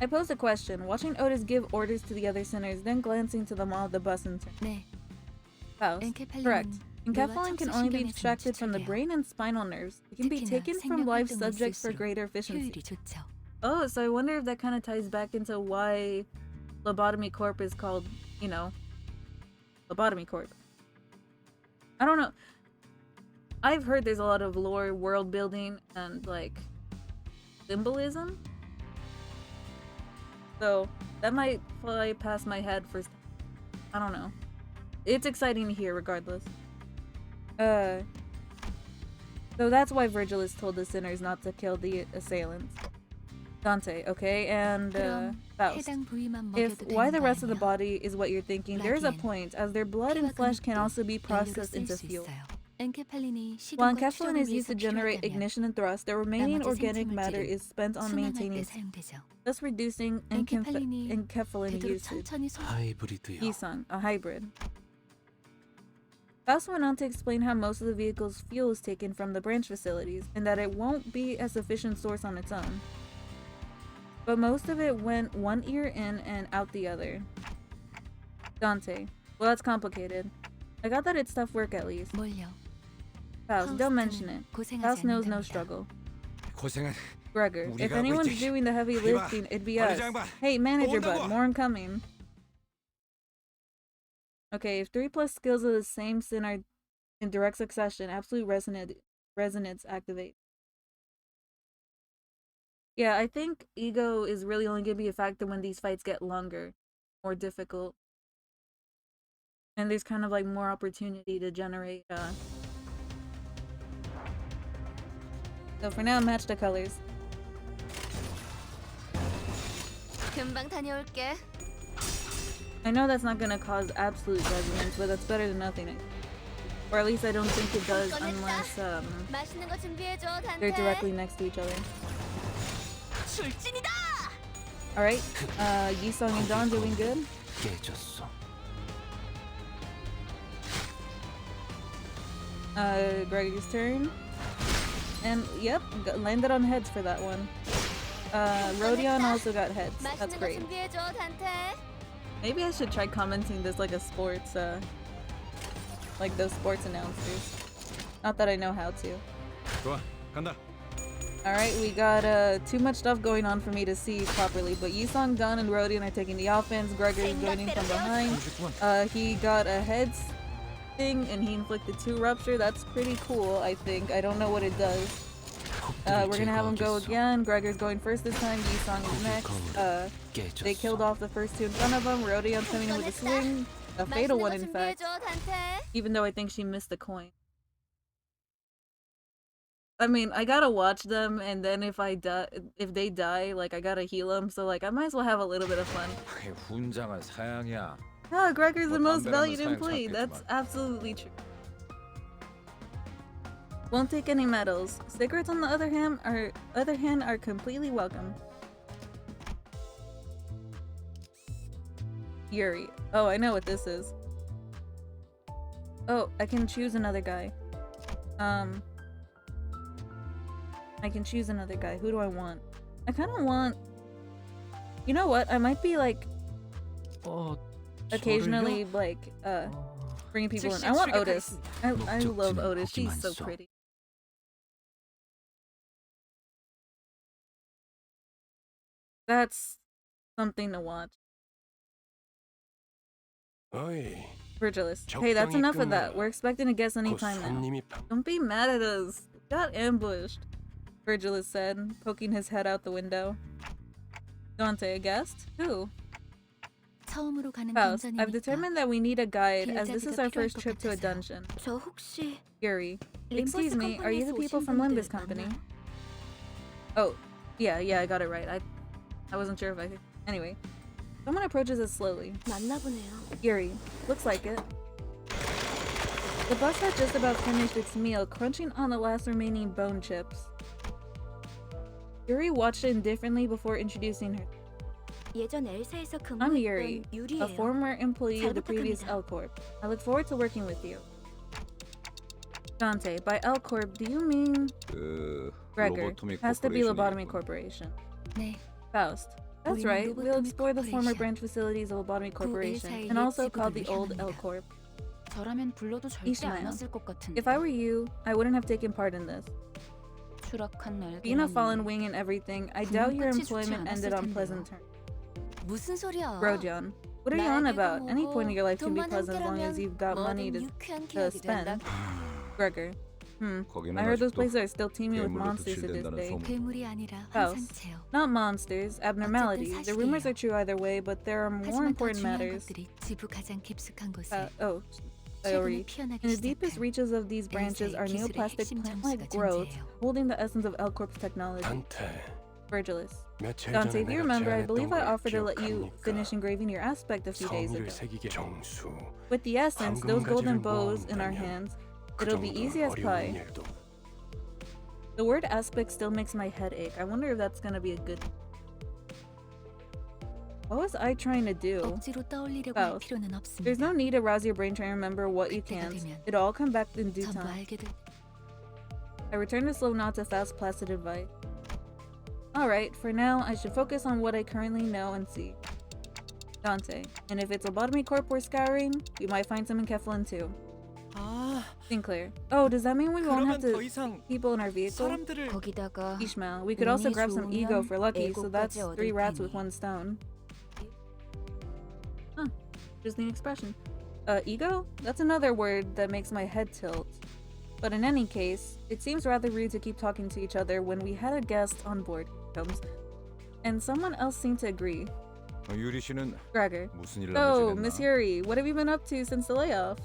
I posed a question, watching Otis give orders to the other sinners, then glancing to them all at the bus in turn. 네, Faust. 엔케팔린은 Correct. 뇌와 Enkephalin can only be 척수신경에서 extracted from the 추출돼요. brain and spinal nerves. It can be 특히나 taken from 생명 live 활동이 subjects for 있을수록 greater efficiency. 효율이 좋죠. Oh, so I wonder if that kind of ties back into why Lobotomy Corp is called, you know, Lobotomy Corp. I don't know. I've heard there's a lot of lore, world building, and like symbolism. So that might fly past my head for. I don't know. It's exciting to hear, regardless. So that's why Virgil is told the sinners not to kill the assailants. Dante, okay, and 그럼 Faust. 해당 부위만 If 먹여도 why 되는 the 거 rest of the 아니야? body is what you're thinking, there's a 라기엔 point, as their blood and 피와 flesh can 근육도 also be 연료로 processed 쓸 into 수 fuel. 있어요. 엔케팔린이 While 식용과 enkephalin 출혈을 is used 위해서 to generate 필요하다면 ignition and thrust, the remaining 나머지 organic matter 생체물질은 is spent on 순환할 때 maintaining, 사용되죠. thus reducing 엔케팔린이 enkephalin 되도록 usage. 천천히 소 하이브리드요. Isang, a hybrid. Faust went on to explain how most of the vehicle's fuel is taken from the branch facilities, and that it won't be a sufficient source on its own. But most of it went one ear in and out the other. Dante. Well, that's complicated. I got that it's tough work at least. 뭘요? Faust, don't mention it. 고생하지 Faust knows no 않는답니다. struggle. 고생한 Gregor, if 우리가 하고 anyone's 있지. doing the heavy 이봐, lifting, it'd be 어리 us. 장관, Hey, manager 온다고. bud, more incoming. Okay, if 3 plus skills of the same sin are in direct succession, absolute resonance activate. Yeah, I think ego is really only going to be a factor when these fights get longer, more difficult. And there's kind of like more opportunity to generate, So for now, match the colors. 금방 다녀올게. I know that's not going to cause absolute resonance, but that's better than nothing. Or at least I don't think it does unless 맛있는 거 준비해줘, they're 단테. directly next to each other. 출진이다. Alright, Yisung and Dawn doing good. 깨졌어. Greg's turn. And yep, landed on heads for that one. Rodion also got heads. That's 맛있는 거 great. 준비해줘, 단테. Maybe I should try commenting this like a sports, like those sports announcers. Not that I know how to. 좋아, 간다. Alright, we got too much stuff going on for me to see properly, but Yisung, Dawn, and Rodion are taking the offense. Gregor is joining from behind. 30분. He got a heads thing and he inflicted 2 rupture. That's pretty cool, I think. I don't know what it does. We're gonna have him go again. Gregor's going first this time. Yisung is next. They killed off the first 2 in front of him. Rodion's coming in with a swing. A fatal 맛있는 one, 거 in fact. 준비해줘, 단테. Even though I think she missed the coin. I mean, I gotta watch them, and then if they die, like, I gotta heal them. So, like, I might as well have a little bit of fun. 그게 훈장은 사양이야. Ah, Gregor's the 뭐 most 딴 데라면 valued 사양 employee. 찾겠지만. That's absolutely true. Won't take any medals. Cigarettes, on the other hand, are completely welcome. Yuri. Oh, I know what this is. Oh, I can choose another guy. I can choose another guy. Who do I want? I kind of want... You know what? I might be, like, occasionally, like, bringing people in. I want Otis. I love Otis. She's so pretty. That's something to watch. 어이, Virgilus. Hey, that's enough of that. We're expecting a guest 곧 anytime now. 손님이 Don't be mad at us. We got ambushed, Virgilus said, poking his head out the window. Dante, a guest? Who? 처음으로 가는 Faust, I've 던전이니까. determined that we need a guide, as this is our first trip to a dungeon. 저 혹시 Yuri. Limbus Excuse me, are you the 컴퍼니에서 people 오신 from Limbus 분들 Company? 맞나요? Oh, yeah, I got it right. I wasn't sure if I could. Anyway, someone approaches us slowly. 맞나 보네요. Yuri, looks like it. The bus had just about finished its meal, crunching on the last remaining bone chips. Yuri watched it indifferently before introducing her. 예전 엘사에서 I'm Yuri, 근무했던 a 유리예요. former employee of the previous 부탁합니다. L Corp. I look forward to working with you. Dante, by L Corp, do you mean 그 Gregor? 로보토미 Has to be Lobotomy 코퍼레이션이겠군. Corporation. 네, Faust. That's 우리는 right. We'll 로보토미 explore the former 코퍼레이션. branch facilities of Lobotomy Corporation, 일사의 and also 옛 called the 지구를 old L 향합니다. Corp. 저라면 불러도 절대 Ishmael. 안 왔을 것 같은데. If I were you, I wouldn't have taken part in this. 추락한 날개. Being a fallen wing and everything, I doubt your 끝이 좋지 employment ended 않았을 on 텐데요. pleasant terms. 무슨 소리야? Rojan, what are you on 날개도 about? Any 뭐고, point in your life can be 돈만 pleasant as long as 함께라면 you've got money 뭐든 to 유쾌한 기억이 된다. spend. Gregor. 거기는 I heard those 아직도 places are still teeming with 괴물로 monsters to this 도출된다는 day. 소문. 괴물이 아니라 Faust. 환상체요. Not monsters, abnormalities. The rumors 사실이에요. are true either way, but there are more 하지만 더 important 중요한 matters. 것들이 지부 가장 깊숙한 곳에 I 최근에 already. 피어나기 In the deepest 시작한 reaches of these branches are 기술의 neoplastic 핵심 plant-like 장수가 growths, 존재해요. holding the essence of L Corp's technology. 단테, Virgilus. 며칠 Dante, 전에 if you 내가 remember, I 제안했던 believe I 걸 offered to let you 기억합니까? finish engraving your aspect a few days 성의를 ago. 새기게 정수. With the essence, those golden bows in our 모은다면 hands, 그 it'll be 정도는 easy as 어려운 pie. 일도. The word aspect still makes my head ache. I wonder if that's gonna be a good... What was I trying to do? 억지로 떠올리려고 할 Faust. 필요는 There's 없습니다. no need to rouse your brain trying to remember what you 그때가 can't. 되면 It'll all come back in due 전부 time. 알게 될 I returned the slow nod to Faust's placid advice. Alright, for now, I should focus on what I currently know and see. Dante. And if it's lobotomy corp we're scouring, we might find some in Keflin too. 아, Sinclair. Oh, does that mean we won't have 그러면 더 to 이상 people in our vehicle? 사람들을 거기다가 Ishmael. We could also 운이 grab some ego 좋으면 for Lucky, so that's 에고까지 3 얻을 rats with 테니. 1 stone. Huh. Interesting expression. Ego? That's another word that makes my head tilt. But in any case, it seems rather rude to keep talking to each other when we had a guest on board comes. And someone else seemed to agree. 유리 씨는 Gregor. 무슨 일 So, 하며 Miss 지냈나? Yuri, what have you been up to since the layoff?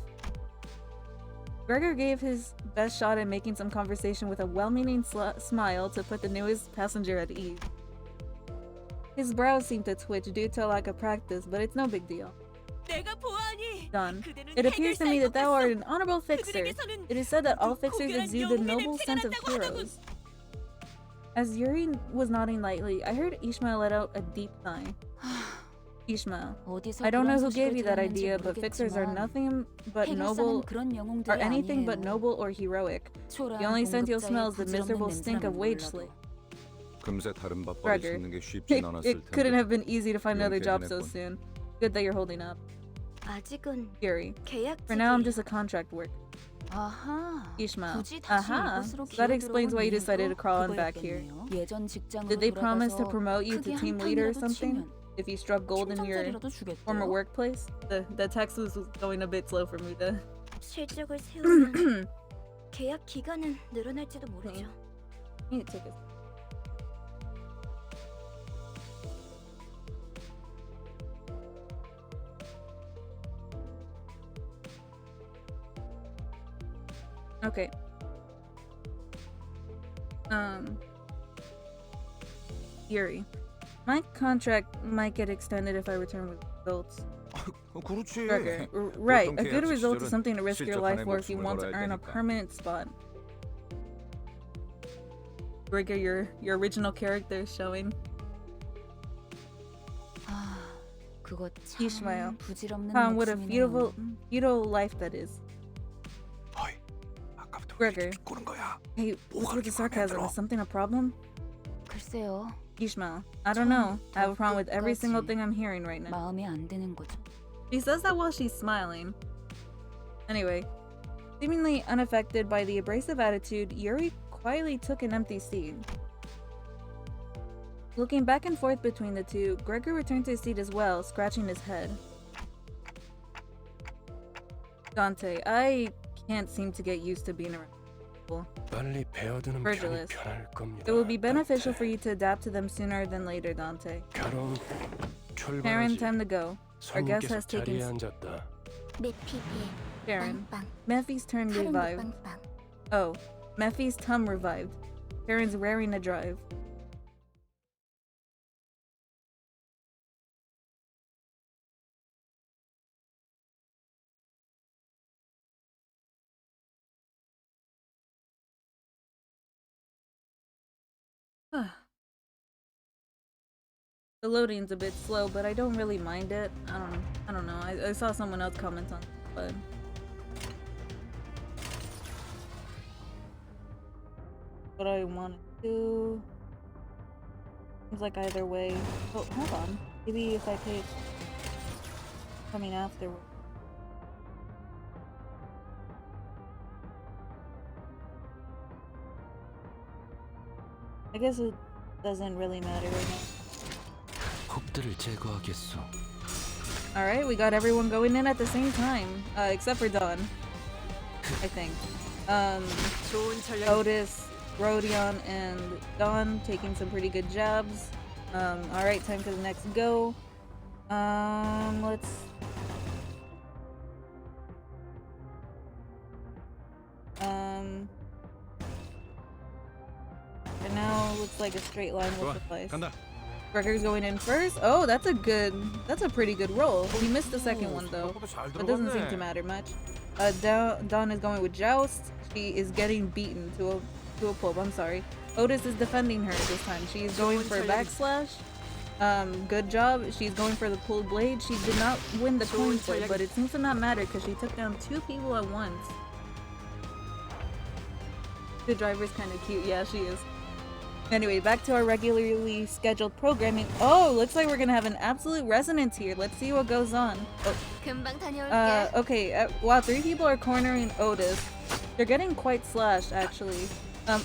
Gregor gave his best shot at making some conversation with a well-meaning smile to put the newest passenger at ease. His brows seemed to twitch due to a lack of practice, but it's no big deal. 내가 보아하니 Done. 그대는 It appears to me that thou art an honorable fixer. 그들에게서는 It is said that all fixers 고결한 exude the 영웅의 noble 냄새가 sense of 난다고 하더군. heroes. As Yuri was nodding lightly, I heard Ishmael let out a deep sigh. Ishmael. 어디서 I don't know 그런 who gave 소식을 you that 들었는지 idea, but fixers are 모르겠지만 nothing but 해결사는 noble, 그런 영웅들이 are anything but 아니에요. noble or heroic. 초라한 The only scent you'll 공급자의 smell is the 부질없는 miserable stink of 냄새라면 wage 몰라도. slave. 금세 다른 밥벌이 Gregor. 찾는 게 쉽진 않았을 It couldn't 텐데. have been easy to find another job so 용케 soon. Good that you're holding up. 아직은 Yuri. 계약직이. For now, I'm just a contract work. 아하. Ishmael. 굳이 다시 Aha. 이곳으로 So that explains why you 기어들어온 decided to 이유도 crawl on back here. 그거였겠네요. 예전 직장으로 Did they promise to 돌아가서 promote you to 크게 team leader or 한탕이라도 something? 치면 If you struck gold in your 칭찬자리라도 주겠대요. former workplace? The text was going a bit slow for me to... 실적을 세우면 계약 기간은 늘어날지도 모르죠. I need to take a... Okay. Yuri. My contract might get extended if I return with results. 그렇지. Gregor. Right. 보통 A good 계약직 result is 시절은 something to risk your life 실적하는 for if you 목숨을 want to 걸어야 earn a 되니까. permanent spot. Gregor, your original character is showing. 아, 그거 참 Ishmael. 부질없는 What a 목숨이네요. futile life that is. 어이, 아까부터 왜 Gregor. 이렇게 비꼬는 거야? Hey, what's with the sarcasm? Is something a problem? 글쎄요. Ishmael. I don't know. I have a problem with every single thing I'm hearing right now. 마음에 안 드는 거죠. She says that while she's smiling. Anyway, seemingly unaffected by the abrasive attitude, Yuri quietly took an empty seat. Looking back and forth between the two, Gregor returned to his seat as well, scratching his head. Dante, I can't seem to get used to being around people. 빨리 배워두는 편이 Virgilus. 편할 겁니다. It will be beneficial for you to adapt to them sooner than later, Dante. 가론 Karen, 출발하지. time to go. Our guest 손님께서 has taken... 자리에 앉았다. 메피비에 Karen. 빵빵. Mephi's turn 카른도 revived. 빵빵. Oh, Mephi's tum revived. Karen's raring to drive. The loading's a bit slow, but I don't really mind it. I don't know. I saw someone else comment on it, but what I want to do seems like either way. Oh, hold on. Maybe if I take coming after. I guess it doesn't really matter right now. 혹들을 제거하겠소. Alright, we got everyone going in at the same time. Except for Dawn. I think. 좋은 전략. Otis, Rodion, and Dawn taking some pretty good jabs. Alright, time for the next go. Let's... For now, looks like a straight line will 좋아, suffice. 간다. Gregor's going in first. Oh, that's a pretty good roll. He missed the second one though. 생각보다 잘 That doesn't seem to 들어갔네. matter much. Dawn is going with Joust. She is getting beaten to a pulp. I'm sorry. Otis is defending her this time. She is going for a backslash. Good job. She's going for the pulled blade. She did not win the coin flip, but it seems to not matter because she took down 2 people at once. The driver's kind of cute. Yeah, she is. Anyway, back to our regularly scheduled programming. Oh, looks like we're gonna have an absolute resonance here. Let's see what goes on. Oh. 금방 다녀올게. Okay. Wow, 3 people are cornering Otis. They're getting quite slashed, actually. Dawn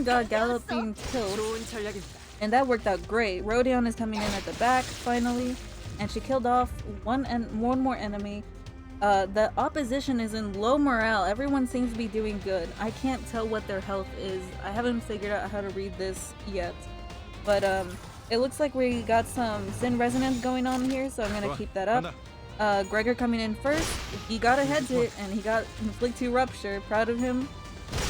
got galloping killed, 좋은 전략입니다. and that worked out great. Rodion is coming in at the back, finally, and she killed off one more enemy. The opposition is in low morale. Everyone seems to be doing good. I can't tell what their health is. I haven't figured out how to read this yet. But it looks like we got some Sin Resonance going on here, so I'm gonna keep that up. Gregor coming in first. He got a head hit, and he got Inflict 2 Rupture. Proud of him.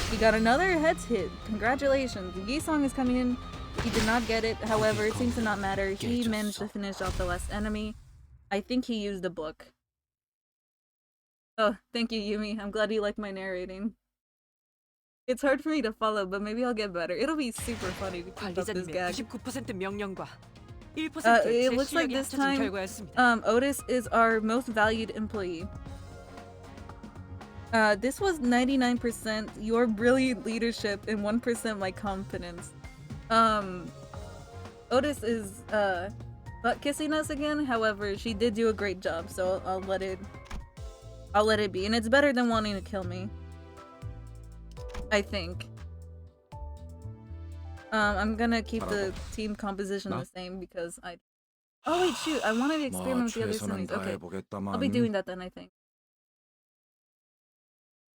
He got another head hit. Congratulations. Yisong is coming in. He did not get it. However, it seems to not matter. He managed to finish off the last enemy. I think he used a book. Oh, thank you, Yumi. I'm glad you like my narrating. It's hard for me to follow, but maybe I'll get better. It'll be super funny to keep up this 관리자님의 gag. 99% 명령과 1% It 제 looks like 실력이 this 합쳐진 time, 결과였습니다. Otis is our most valued employee. This was 99% your brilliant leadership and 1% my confidence. Otis is butt kissing us again. However, she did do a great job, so I'll let it be. And it's better than wanting to kill me, I think. I'm gonna keep the team composition the same because oh wait, shoot, I wanted to experiment with the other series. Okay, I'll be doing that then, I think.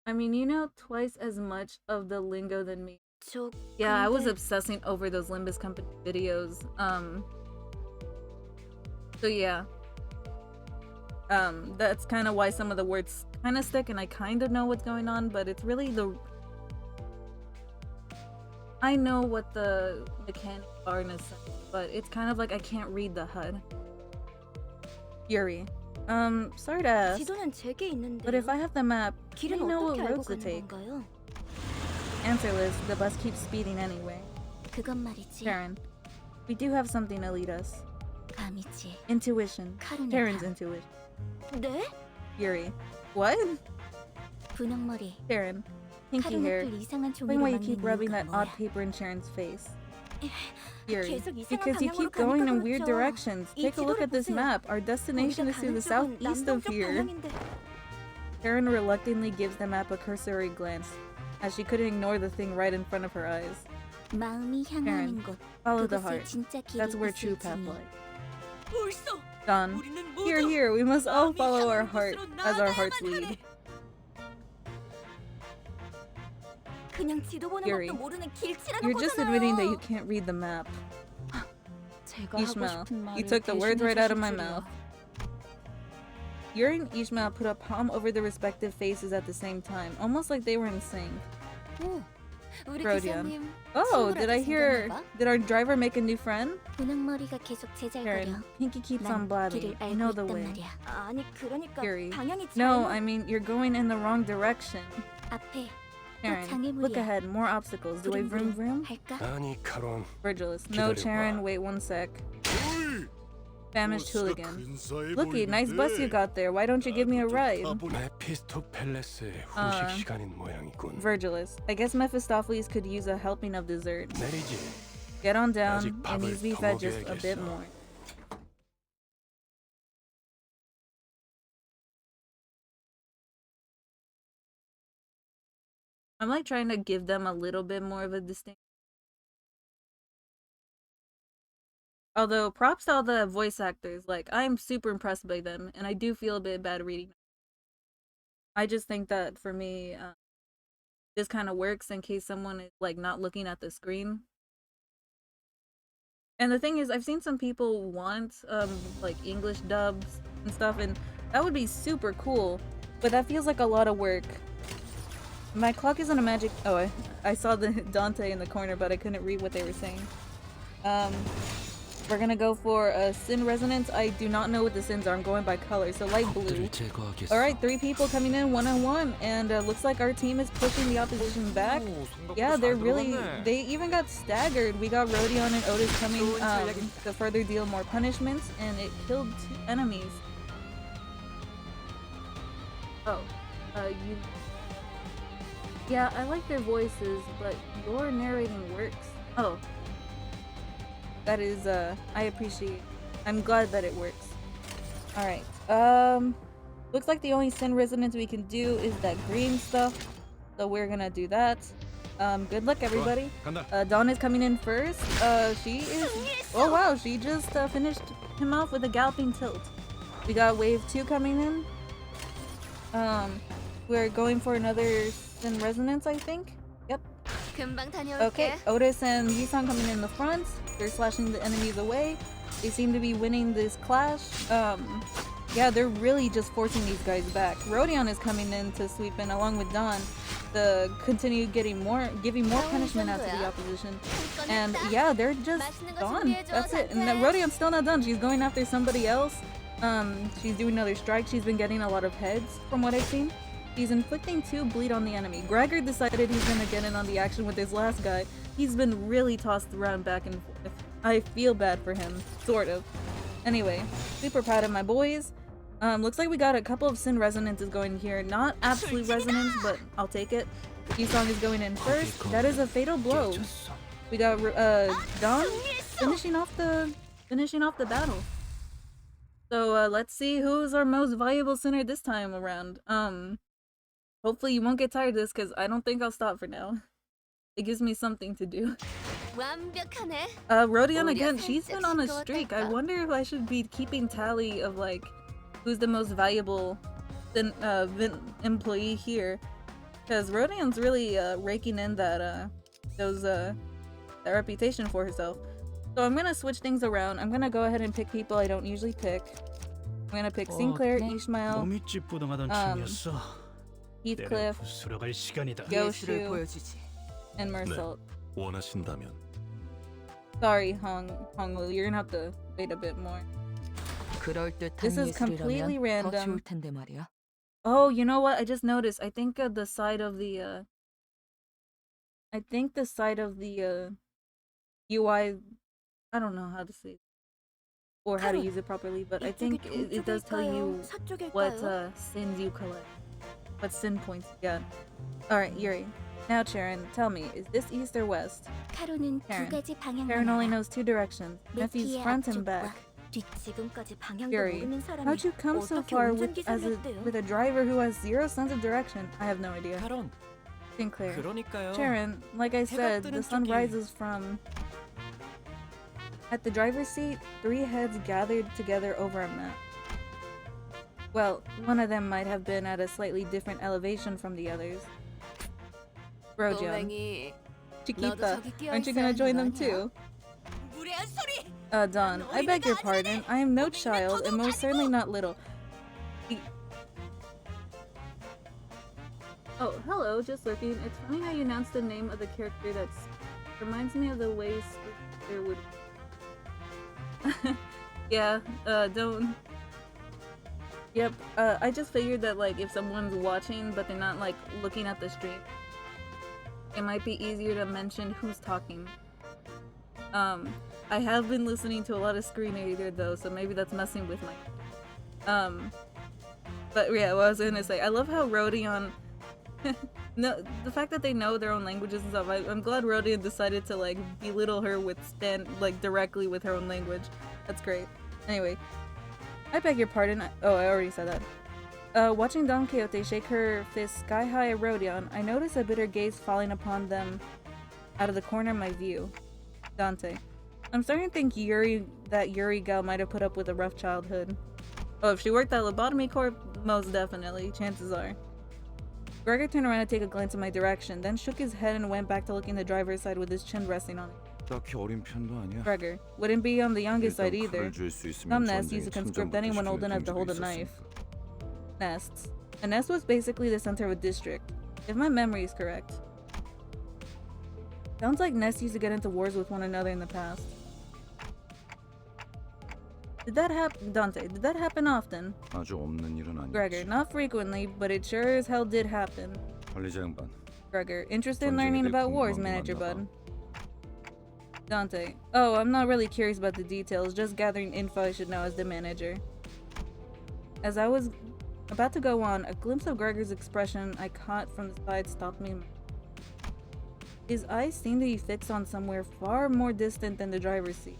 I mean, you know twice as much of the lingo than me. Yeah, I was obsessing over those Limbus company videos. So yeah. That's kind of why some of the words kind of stick and I kind of know what's going on, but it's really I know what the mechanics are in a sense, but it's kind of like I can't read the HUD. Yuri. Sorry to ask, 지도는 제게 있는데. but if I have the map, do 길은 you know what 어떻게 알고 roads to 가는 take? 건가요? Answerless, the bus keeps speeding anyway. 그건 말이지. Karen, we do have something to lead us. 감이지. Intuition. 카르네가. Karen's intuition. 네? Yuri. What? 분홍머리. Karen. Pinky hair. 카르네를 이상한 Explain 종이로 why you 막는 keep rubbing that 이유가 odd 뭐야? paper in Sharon's face. Yuri. 계속 이상한 Because you 방향으로 keep going in 가니까 weird 그렇죠. directions. 이 Take a look 지도를 at this 보세요. map. Our destination 우리가 is to the 가는 쪽은 southeast of 남동쪽 here. 방향인데. Karen reluctantly gives the map a cursory glance, as she couldn't ignore the thing right in front of her eyes. 마음이 향하는 곳. Follow the 그곳에 heart. 진짜 길이 That's where true path 있을지니. lies. 옳소. Done. 우리는 모두 Here, here, we must all 마음이 follow our 향하는 heart 곳으로 as our 나아가야만 hearts 하네. lead. 그냥 지도 보는 Yuri, 것도 모르는 길치라는 You're just admitting that you 거잖아요. can't read the map. 제가 하고 Ishmael, 싶은 말을 you took the words right out of my 대신해 mouth. 주실 Yuri and Ishmael put a palm over their respective faces at the same time, almost like they were in sync. 줄이야. 오, 우리 Rodion. 기사님 Oh, did I 친구라도 hear? 생겼나 봐? Did our driver make a new friend? 분홍머리가 계속 제잘거려. Karen, Pinky keeps on 난 blabbing. 길을 I 알고 know the 있단 way. 말이야. 아니 그러니까 Yuri. 방향이 No, 잘못. I mean, you're going in the wrong direction. 앞에 Karen, 장애물이야. look ahead, more obstacles. Do I vroom vroom? 할까? 아니 카론, Virgilus, no, 기다려봐. Charon, wait one sec. 어이, Famished 버스가 hooligan. 근사해 Looky, nice bus you 보이는데. got there. Why don't you give me a ride? 메피스토 팰레스의 후식 시간인 모양이군. Virgilus, I guess Mephistopheles could use a helping of dessert. 내리지. Get on down 아직 and 밥을 needs to be 더 fed just a bit 먹여야겠어. more. I'm like trying to give them a little bit more of a distinct. Although props to all the voice actors, like I'm super impressed by them, and I do feel a bit bad reading. I just think that for me, this kind of works in case someone is like not looking at the screen. And the thing is, I've seen some people want like English dubs and stuff, and that would be super cool, but that feels like a lot of work. My clock isn't a magic. Oh, I saw the Dante in the corner, but I couldn't read what they were saying. We're gonna go for a Sin Resonance. I do not know what the sins are. I'm going by color, so light blue. 적들을 제거하겠어. Alright, 3 people coming in one-on-one, and looks like our team is pushing the opposition back. Yeah, they're really... They even got staggered. We got Rodion and Otis coming to further deal more punishments, and it killed 2 enemies. Oh. You... Yeah, I like their voices, but your narrating works. Oh. That is, I appreciate. I'm glad that it works. Alright, looks like the only sin resonance we can do is that green stuff. So we're gonna do that. Good luck, everybody. 간다. Dawn is coming in first. She is... Oh, wow, she just finished him off with a galloping tilt. We got wave 2 coming in. We're going for another sin resonance, I think. Yep. 금방 다녀올게. Okay, Otis and Yusong coming in the front. They're slashing the enemies away. They seem to be winning this clash. Yeah, they're really just forcing these guys back. Rodion is coming in to sweep in along with Dawn to continue giving more punishment out to the opposition. And yeah, they're just gone. That's it. And Rodion's still not done. She's going after somebody else. She's doing another strike. She's been getting a lot of heads from what I've seen. He's inflicting 2 bleed on the enemy. Gregor decided he's gonna get in on the action with this last guy. He's been really tossed around back and forth. I feel bad for him, sort of. Anyway, super proud of my boys. Looks like we got a couple of sin resonances going here. Not absolute resonance, but I'll take it. Yusong is going in first. That is a fatal blow. We got Dawn finishing off the battle. So let's see who's our most valuable sinner this time around. Hopefully you won't get tired of this because I don't think I'll stop for now. It gives me something to do. Rodion again, she's been on a streak. I wonder if I should be keeping tally of like who's the most valuable employee here. Because Rodion's really raking in that that reputation for herself. So I'm gonna switch things around. I'm gonna go ahead and pick people I don't usually pick. I'm gonna pick Sinclair, Ishmael, Heathcliff, 예술을 Yoshu, 보여주지. and Mersault. 원하신다면 Sorry, Honglu, you're gonna have to wait a bit more. 그럴듯한 This is completely 예술이라면 더 random. 좋을 텐데 말이야. Oh, you know what? I just noticed. I think the side of the UI, I don't know how to say it, or how to use it properly, but I think it does tell you what sins you collect, what sin points you get. Alright, Yuri. Now, Charon, tell me, is this east or west? 카로는 두 Karen. 가지 방향만 Charon only 알아. knows 2 directions. 내 Nephew's 뒤에 front and 앞쪽과 back. 뒷지금까지 방향도 Yuri, 모르는 사람이 how'd you come so 어떻게 far with 운전기사를 with a driver who has 0 sense of direction? I have no idea. 카론, Sinclair. 그러니까요. Charon, like I said, 뜨는 the sun 쪽이- rises from... At the driver's seat, 3 heads gathered together over a map. Well, one of them might have been at a slightly different elevation from the others. Rodion. 동맹이 Chiquita, aren't you gonna join them too? 무례한 소리. Dawn, I beg your pardon. I am no child, and most certainly not little. Oh, hello, just lurking. It's funny how you announced the name of the character that's... Reminds me of the way there would... Yeah, don't... Yep, I just figured that, like, if someone's watching, but they're not, like, looking at the stream, it might be easier to mention who's talking. I have been listening to a lot of screen reader, though, so maybe that's messing with my... But yeah, what I was gonna say, I love how Rodion... No, the fact that they know their own languages and stuff, I'm glad Rodion decided to, like, belittle her with directly with her own language. That's great. Anyway, I beg your pardon. Oh, I already said that. Watching Don Quixote shake her fist sky high at Rodion, I notice a bitter gaze falling upon them out of the corner of my view. Dante. I'm starting to think that Yuri gal might have put up with a rough childhood. Oh, if she worked at Lobotomy Corp, most definitely, chances are. Gregor turned around to take a glance in my direction, then shook his head and went back to looking the driver's side with his chin resting on it. 딱히 어린 편도 아니야. Gregor wouldn't be on the youngest side 일단 either. 칼을 쥘 수 있으면 Some nests 전쟁에 used to conscript 천장부터 anyone old 시키는 enough to 경지도 hold a knife. 있었으니까. Nests. A nest was basically the center of a district, if my memory is correct. Sounds like nests used to get into wars with one another in the past. Did that happen, Dante? Did that happen often? 아주 없는 일은 아니지. Gregor, not frequently, but it sure as hell did happen. 관리자 양반. Gregor, interested in 전쟁에 learning 대해 about wars, 궁금한 게 Manager 많나 Bud. 봐. Dante. Oh, I'm not really curious about the details, just gathering info I should know as the manager. As I was about to go on, a glimpse of Gregor's expression I caught from the side stopped me. His eyes seem to be fixed on somewhere far more distant than the driver's seat.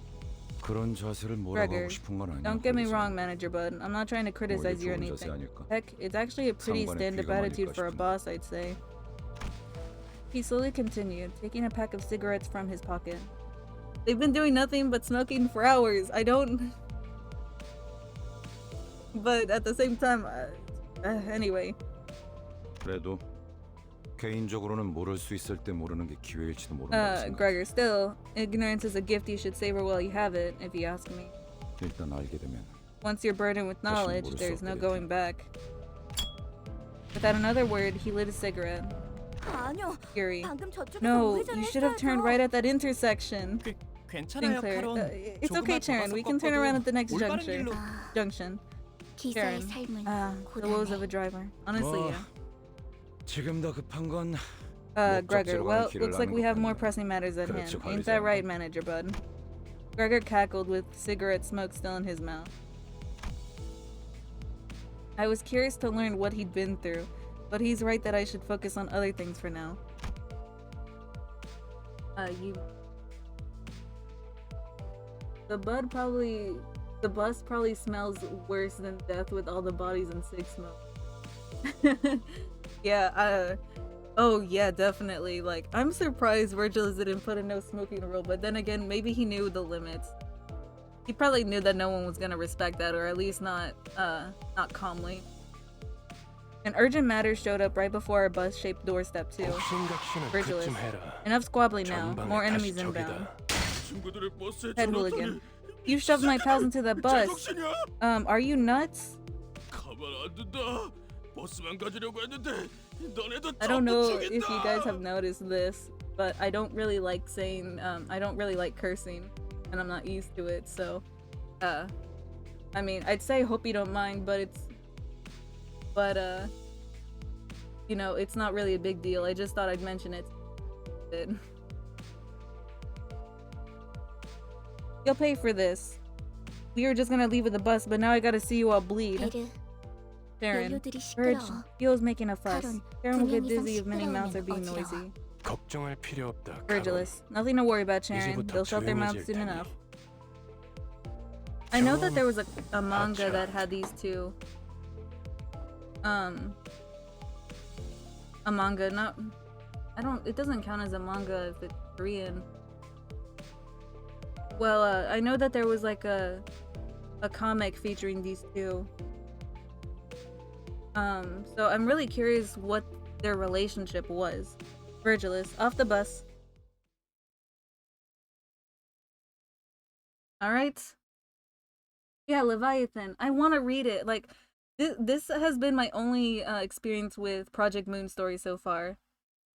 그런 자세를 뭐라고 Gregor, 하고 싶은 건 아니야. don't get me 그래서 wrong, manager bud. I'm not trying to criticize you or 좋은 자세 anything. 아닐까? Heck, it's actually a pretty 상관의 stand-up 귀가 attitude 말릴까 for a 싶은데. boss, I'd say. He slowly continued, taking a pack of cigarettes from his pocket. They've been doing nothing but smoking for hours. I don't... But at the same time, anyway. 그래도 개인적으로는 모를 수 있을 때 모르는 게 기회일지도 모른다. Gregor, still, ignorance is a gift you should savor while you have it, if you ask me. 일단 알게 되면 Once you're burdened with knowledge, 모를 수 there's no 없게 going back. Without another word, he lit a cigarette. 아니요. Fury. 방금 저쪽에서 No, 우회전을 you should have turned 했어야죠. right at that intersection. 괜찮아요, Sinclair, 카론. it's okay, Charon. We can turn around at the next 올바른 junction. 길로. Junction. 기사의 Sharon. 삶은 The woes of a driver. Honestly, 뭐, yeah. 지금 더 급한 건 Gregor, 목적지로 well, 가는 길을 looks like 아는 we have 것뿐이야. more pressing matters at 그렇지, hand. Ain't that 관리자 right, 양반. manager bud? Gregor cackled with cigarette smoke still in his mouth. I was curious to learn what he'd been through, but he's right that I should focus on other things for now. The bus probably smells worse than death with all the bodies and sick smoke. Yeah, oh yeah, definitely. Like, I'm surprised Virgil didn't put a no smoking rule, but then again, maybe he knew the limits. He probably knew that no one was gonna respect that, or at least not calmly. An urgent matter showed up right before our bus-shaped doorstep too. 옥신각신은 Virgilus. 그쯤 해라. Enough squabbling now. 전방에 More enemies 가시 inbound. 적이다. 친구들의 버스에 Head 줄었더니 hooligan. You shoved my pals into that bus. 제정신이야? Are you nuts? 가만 안 둔다. 버스만 가지려고 했는데 너네도 I don't know 전부 if you guys 죽인다. have noticed this, but I don't really like saying, I don't really like cursing, and I'm not used to it, so, I mean, I'd say hope you don't mind, but you know, it's not really a big deal. I just thought I'd mention it. You'll pay for this. We were just gonna leave with the bus, but now I gotta see you all bleed. 베르, Sharon. 연료들이 Urge. 시끄러워. Theo's making a fuss. Sharon, Sharon will get 두 명이서 dizzy if many mouths are being 시끄러우면 noisy. 걱정할 필요 없다. 카론. Virgilus. Nothing to worry about, Sharon. 이제부터 They'll shut their mouths 조용해질 soon 테니. enough. I know that there was a manga Gotcha. that had these two. A manga, not... it doesn't count as a manga if it's Korean. Well, I know that there was like a comic featuring these two. So I'm really curious what their relationship was. Virgilus, off the bus. Alright. Yeah, Leviathan. I want to read it. Like, this has been my only experience with Project Moon Story so far.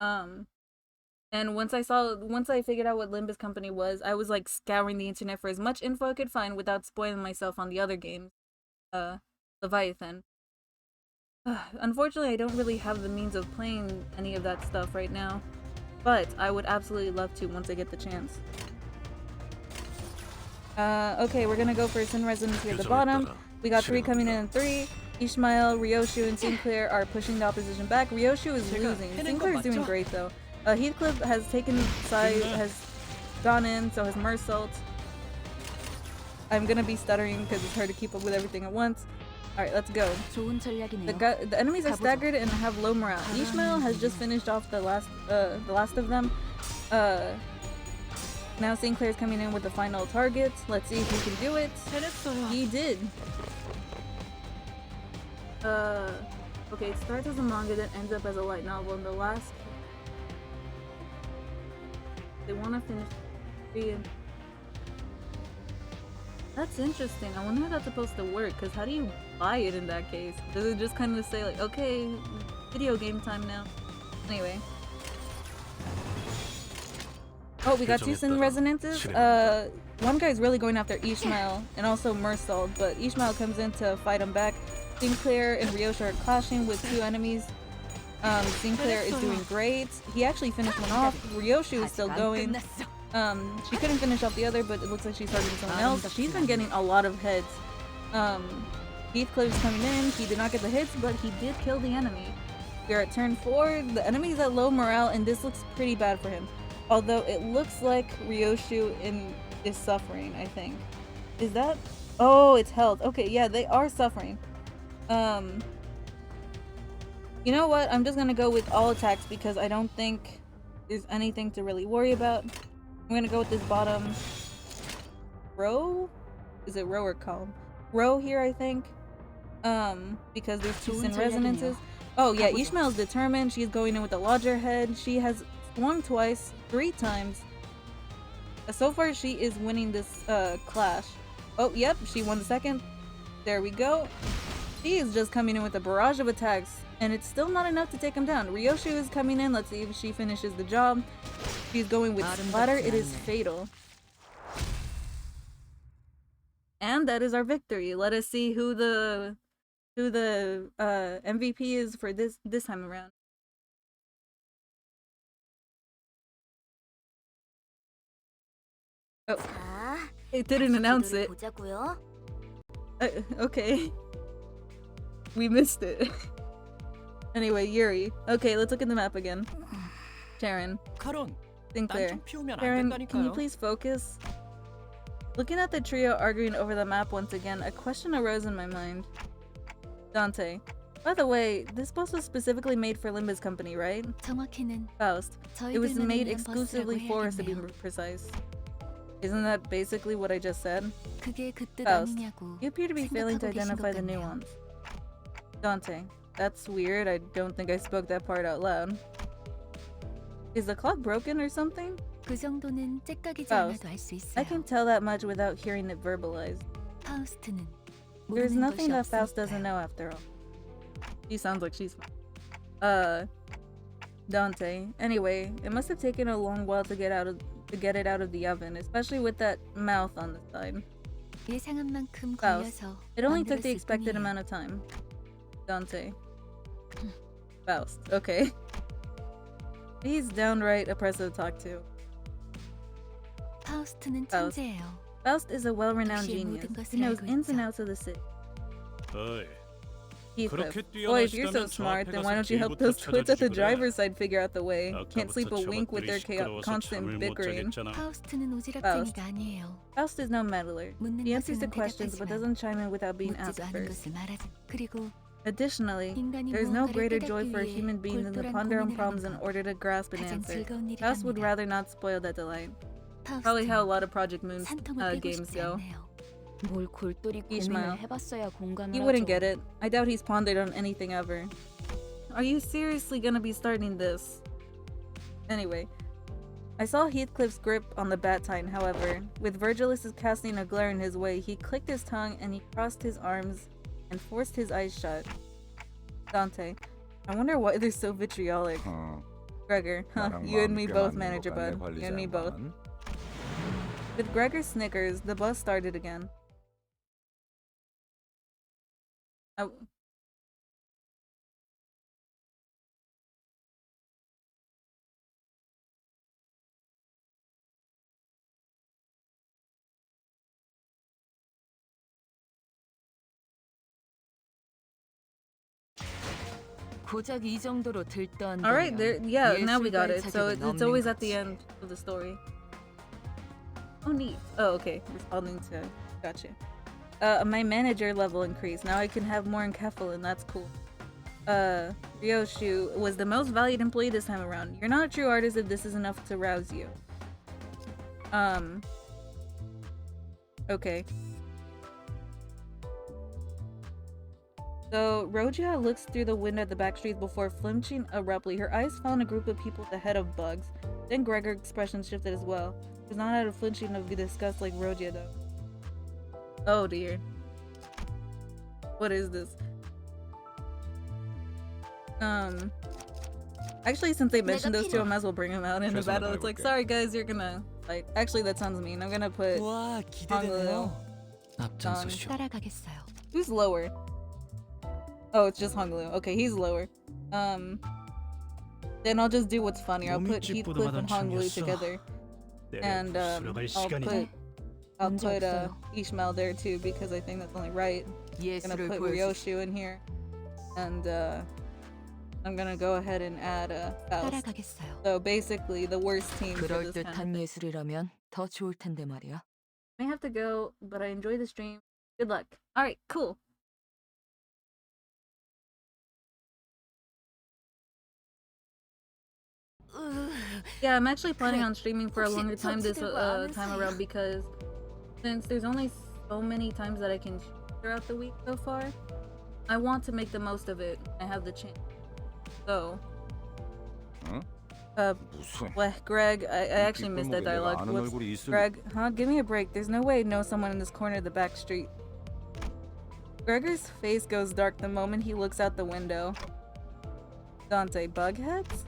And once I figured out what Limbus Company was, I was like scouring the internet for as much info I could find without spoiling myself on the other games. Leviathan. Unfortunately, I don't really have the means of playing any of that stuff right now, but I would absolutely love to once I get the chance. Okay, we're gonna go for Sin Residency at the bottom. We got 3 coming in 3. Ishmael, Ryoshu, and Sinclair are pushing the opposition back. Ryoshu is losing. Sinclair is doing great though. Heathcliff has taken side, has gone in, so has Mersault. I'm gonna be stuttering because it's hard to keep up with everything at once. Alright, let's go. 좋은 전략이네요. The enemies are staggered and have low morale. Ishmael has just finished off the last of them. Now Sinclair's coming in with the final target. Let's see if he can do it. He did. Okay, it starts as a manga, then ends up as a light novel, and the last... They want to finish reading. That's interesting. I wonder how that's supposed to work, because how do you buy it in that case? Does it just kind of say like, okay, video game time now? Anyway. Oh, we got 2 Sin Resonances. One guy's really going after Ishmael and also Mersault, but Ishmael comes in to fight him back. Sinclair and Ryosha are clashing with 2 enemies. Sinclair is doing great. He actually finished one off. Ryoshu is still going. She couldn't finish off the other, but it looks like she's targeting someone else. She's been getting a lot of hits. Heathcliff's coming in. He did not get the hits, but he did kill the enemy. We're at turn 4. The enemy's at low morale, and this looks pretty bad for him. Although it looks like Ryoshu is suffering, I think. Is that? Oh, it's health. Okay, yeah, they are suffering. You know what? I'm just gonna go with all attacks because I don't think there's anything to really worry about. I'm gonna go with this bottom row? Is it row or column? Row here, I think. Because there's two sin resonances. Oh yeah, Ishmael's determined. She's going in with the lodger head. She has swung twice, 3 times. So far, she is winning this clash. Oh, yep, she won the second. There we go. She is just coming in with a barrage of attacks, and it's still not enough to take him down. Ryoshu is coming in. Let's see if she finishes the job. She's going with Splatter. It is fatal. And that is our victory. Let us see who the MVP is for this time around. Oh, 자, it didn't announce it. 보자고요. Okay. We missed it. Anyway, Yuri. Okay, let's look at the map again. Sharon. 카론, Sinclair. 딴좀 피우면 안 Sharon, can you 된다니까요. please focus? Looking at the trio arguing over the map once again, a question arose in my mind. Dante. By the way, this boss was specifically made for Limbus company, right? 정확히는 Faust. It was 저희들만을 made 위한 exclusively 버스라고 for us to be 해야겠네요. precise. Isn't that basically what I just said? 그게 그 뜻 Faust. 아니냐고 You appear to be failing to 생각하고 계신 identify 것 the 같네요. nuance. Dante. That's weird. I don't think I spoke that part out loud. Is the clock broken or something? 그 정도는 째깍이지 Faust. 않아도 알 수 I 있어요. can tell that much without hearing it verbalized. 파우스트는 There's 모르는 nothing 것이 that Faust doesn't 없으니까요. know after all. She sounds like she's Dante. Anyway, it must have taken a long while to get it out of the oven, especially with that mouth on the side. 예상한 만큼 Faust. 걸려서 It only took the 만들었을 expected 뿐이에요. amount of time. Dante. Faust. Okay. He's downright oppressive to talk to. 파우스트는 Faust. 천재예요. Faust is a well-renowned 역시 genius. 모든 것을 He knows 알고 ins and 있죠. outs of the city. 어이, Heathcliff. 그렇게 Boy, if you're so 뛰어나시다면 저 smart, 앞에 then 가서 why don't you help those 길부터 twits at the 찾아주지 그래. driver's side figure out the way? Can't sleep a 아까부터 wink with their 저것들이 시끄러워서 constant 잠을 못 bickering. 자겠잖아. 파우스트는 오지랖쟁이가 아니에요. Faust is no meddler. 묻는 He answers the 것에는 questions but 대답하지만 doesn't chime in without being asked 묻지도 않은 first. 것을 말하지. 그리고 Additionally, 인간이 there is no 무언가를 greater joy 깨닫기 for a 위해 human being than to 골똘한 ponder on 고민을 problems 하는 in 것. order to grasp an 가장 answer. 즐거운 Faust would 일이랍니다. rather not spoil that delight. Probably how a 파우스트는 lot of Project Moon 산통을 깨고 games 싶지 go. 않네요. 뭘 골똘히 Ishmael. 고민을 해봤어야 공감을 He 하죠. wouldn't get it. I doubt he's pondered on anything ever. Are you seriously gonna be starting this? Anyway, I saw Heathcliff's grip on the bat-tine, however. With Virgilus casting a glare in his way, he clicked his tongue and he crossed his arms and forced his eyes shut. Dante. I wonder why they're so vitriolic. Gregor. Huh, you and me both, Manager Bud. You and me both. With Gregor's snickers, the bus started again. Oh. 고작 이 정도로 들떠한다면 Alright, there. Yeah, now we got 예술가의 it. So 자격은 it's always 없는 at the 거지. end of the story. Oh, neat. Oh, okay. Responding to. Gotcha. My manager level increased. Now I can have more enkephalin. That's cool. Ryoshu was the most valued employee this time around. You're not a true artist if this is enough to rouse you. Okay. So, Roja looks through the window at the back streets before flinching abruptly. Her eyes fell on a group of people at the head of Bugs. Then Gregor's expression shifted as well. He was not out of flinching of disgust like Roja though. Oh dear. What is this? Actually, since they mentioned those two, I might as well bring them out in the battle. It's like, sorry guys, you're gonna fight. Actually, that sounds mean. I'm gonna put 와, Hangul. 앞장서시오. 따라가겠어요. Who's lower? Oh, it's just Honglu. Okay, he's lower. Then I'll just do what's funny. I'll put Heathcliff and Honglu together, and I'll put Ishmael there too because I think that's only right. I'm gonna 예술을 put 보여주시. Ryoshu in here, and I'm gonna go ahead and add Faust. 따라가겠어요. So basically, the worst team for this kind of 그럴듯한 thing. 예술이라면 더 좋을 텐데 말이야. May have to go, but I enjoy the stream. Good luck. All right, cool. Yeah, I'm actually planning on streaming for a longer time this time around because since there's only so many times that I can shoot throughout the week so far, I want to make the most of it. I have the chance. So, 응? 무슨 what, Greg? I actually missed that dialogue. 아는 What's, 얼굴이 있을 Greg, huh? Give me a break. There's no way I know someone in this corner of the back street. Gregor's face goes dark the moment he looks out the window. Dante, bugheads?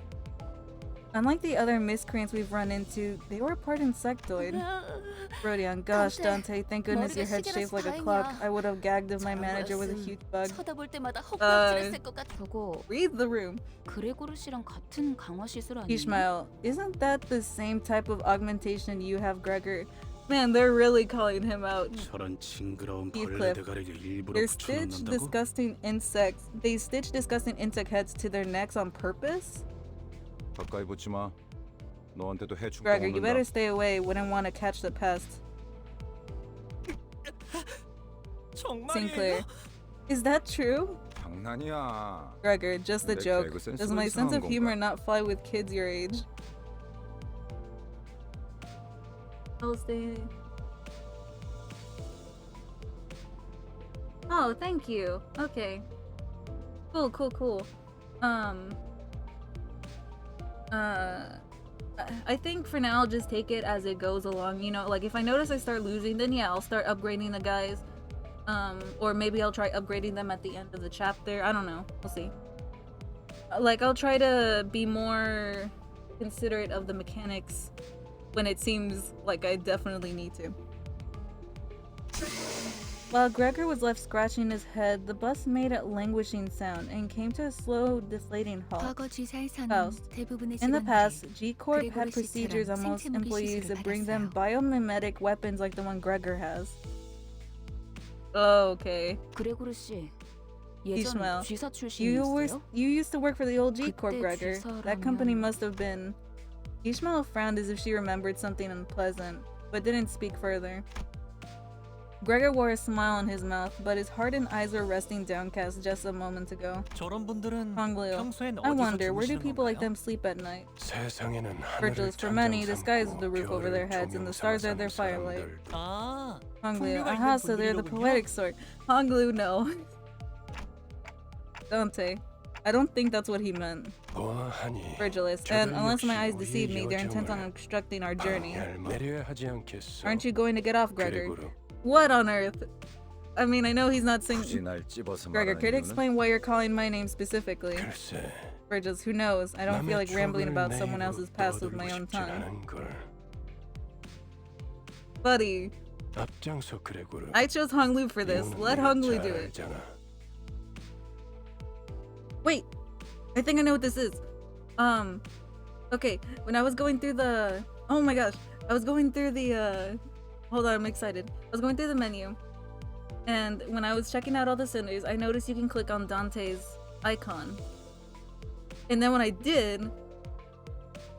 Unlike the other miscreants we've run into, they were part insectoid. Rodion, gosh, Dante, thank goodness your head's shaped like a clock. I would have gagged if my manager was a huge bug. 쳐다볼 때마다 헛발질했을 것 같아. 저거 Read the room. 그레고르 씨랑 같은 강화 시술 아니야? Ishmael, isn't that the same type of augmentation you have, Gregor? Man, they're really calling him out. 저런 징그러운 Heathcliff. 벌레 대가리를 일부러 They stitch 붙여놓는다고? disgusting insect heads to their necks on purpose? 가까이 붙지 마. 너한테도 해충 Gregor, you better 오는다. stay away. Wouldn't want to catch the pest. Sinclair, is that true? 장난이야. Gregor, just a 내 joke. 개그 센스가 Does my sense of 이상한 humor 건가? not fly with kids your age? I'll stay. Oh, thank you. Okay. Cool. I think for now I'll just take it as it goes along. You know, like if I notice I start losing, then yeah, I'll start upgrading the guys. Or maybe I'll try upgrading them at the end of the chapter. I don't know. We'll see. Like I'll try to be more considerate of the mechanics when it seems like I definitely need to. While Gregor was left scratching his head, the bus made a languishing sound and came to a slow, deflating halt. 과거 G사에서는 Faust. 대부분의 In the 직원들이 past, G-Corp 그리고 had procedures on most 생체 무기 employees to 시술을 bring them 받았어요. biomimetic weapons like the one Gregor has. Oh, okay. 그레고르 씨 Ishmael, 예전 쥐사 You 출신이었어요? used to work for the old G-Corp, 그때 Gregor. That company must have been... Ishmael frowned as if she remembered something unpleasant, but didn't speak further. Gregor wore a smile on his mouth, but his hardened eyes were resting downcast just a moment ago. 저런 분들은 Hongleo, 평소엔 I 어디서 wonder, where do 주무시는 people like 건가요? them sleep at night? 세상에는 하늘을 Virgilus, for many, the sky is 잠잠 the roof over their 삼고 heads, and the 별을 stars are their 조명 firelight. 삼는 사람들. 아, Hongleo, 풍류가 aha, 있는 so they're the 분들이로군요. poetic sort. Hongleo, no. Dante, I don't think that's what he meant. 보아하니 Virgilus, and unless my eyes deceive me, they're intent on 여정을 obstructing our journey. 내려야 하지 않겠어. Aren't you going to get off, Gregor? 그레고르, What on earth? I mean, I know he's not 굳이 saying. 날 찝어서 Gregor, 말하는 care to 이유는? explain why you're calling my name specifically? 글쎄, Virgilus, who knows? I don't feel like 남의 rambling 추억을 about 내 someone 입으로 else's past with my 떠들고 own 싶진 tongue. 않은걸. Buddy, 앞장서 그레고르. I chose Honglu for this. 이유는 Let 내가 Honglu 잘 do it. 알잖아. Wait, I think I know what this is. Okay, when I was going through the, oh my gosh, I was going through the, hold on, I'm excited. I was going through the menu, and when I was checking out all the cinders, I noticed you can click on Dante's icon. And then when I did,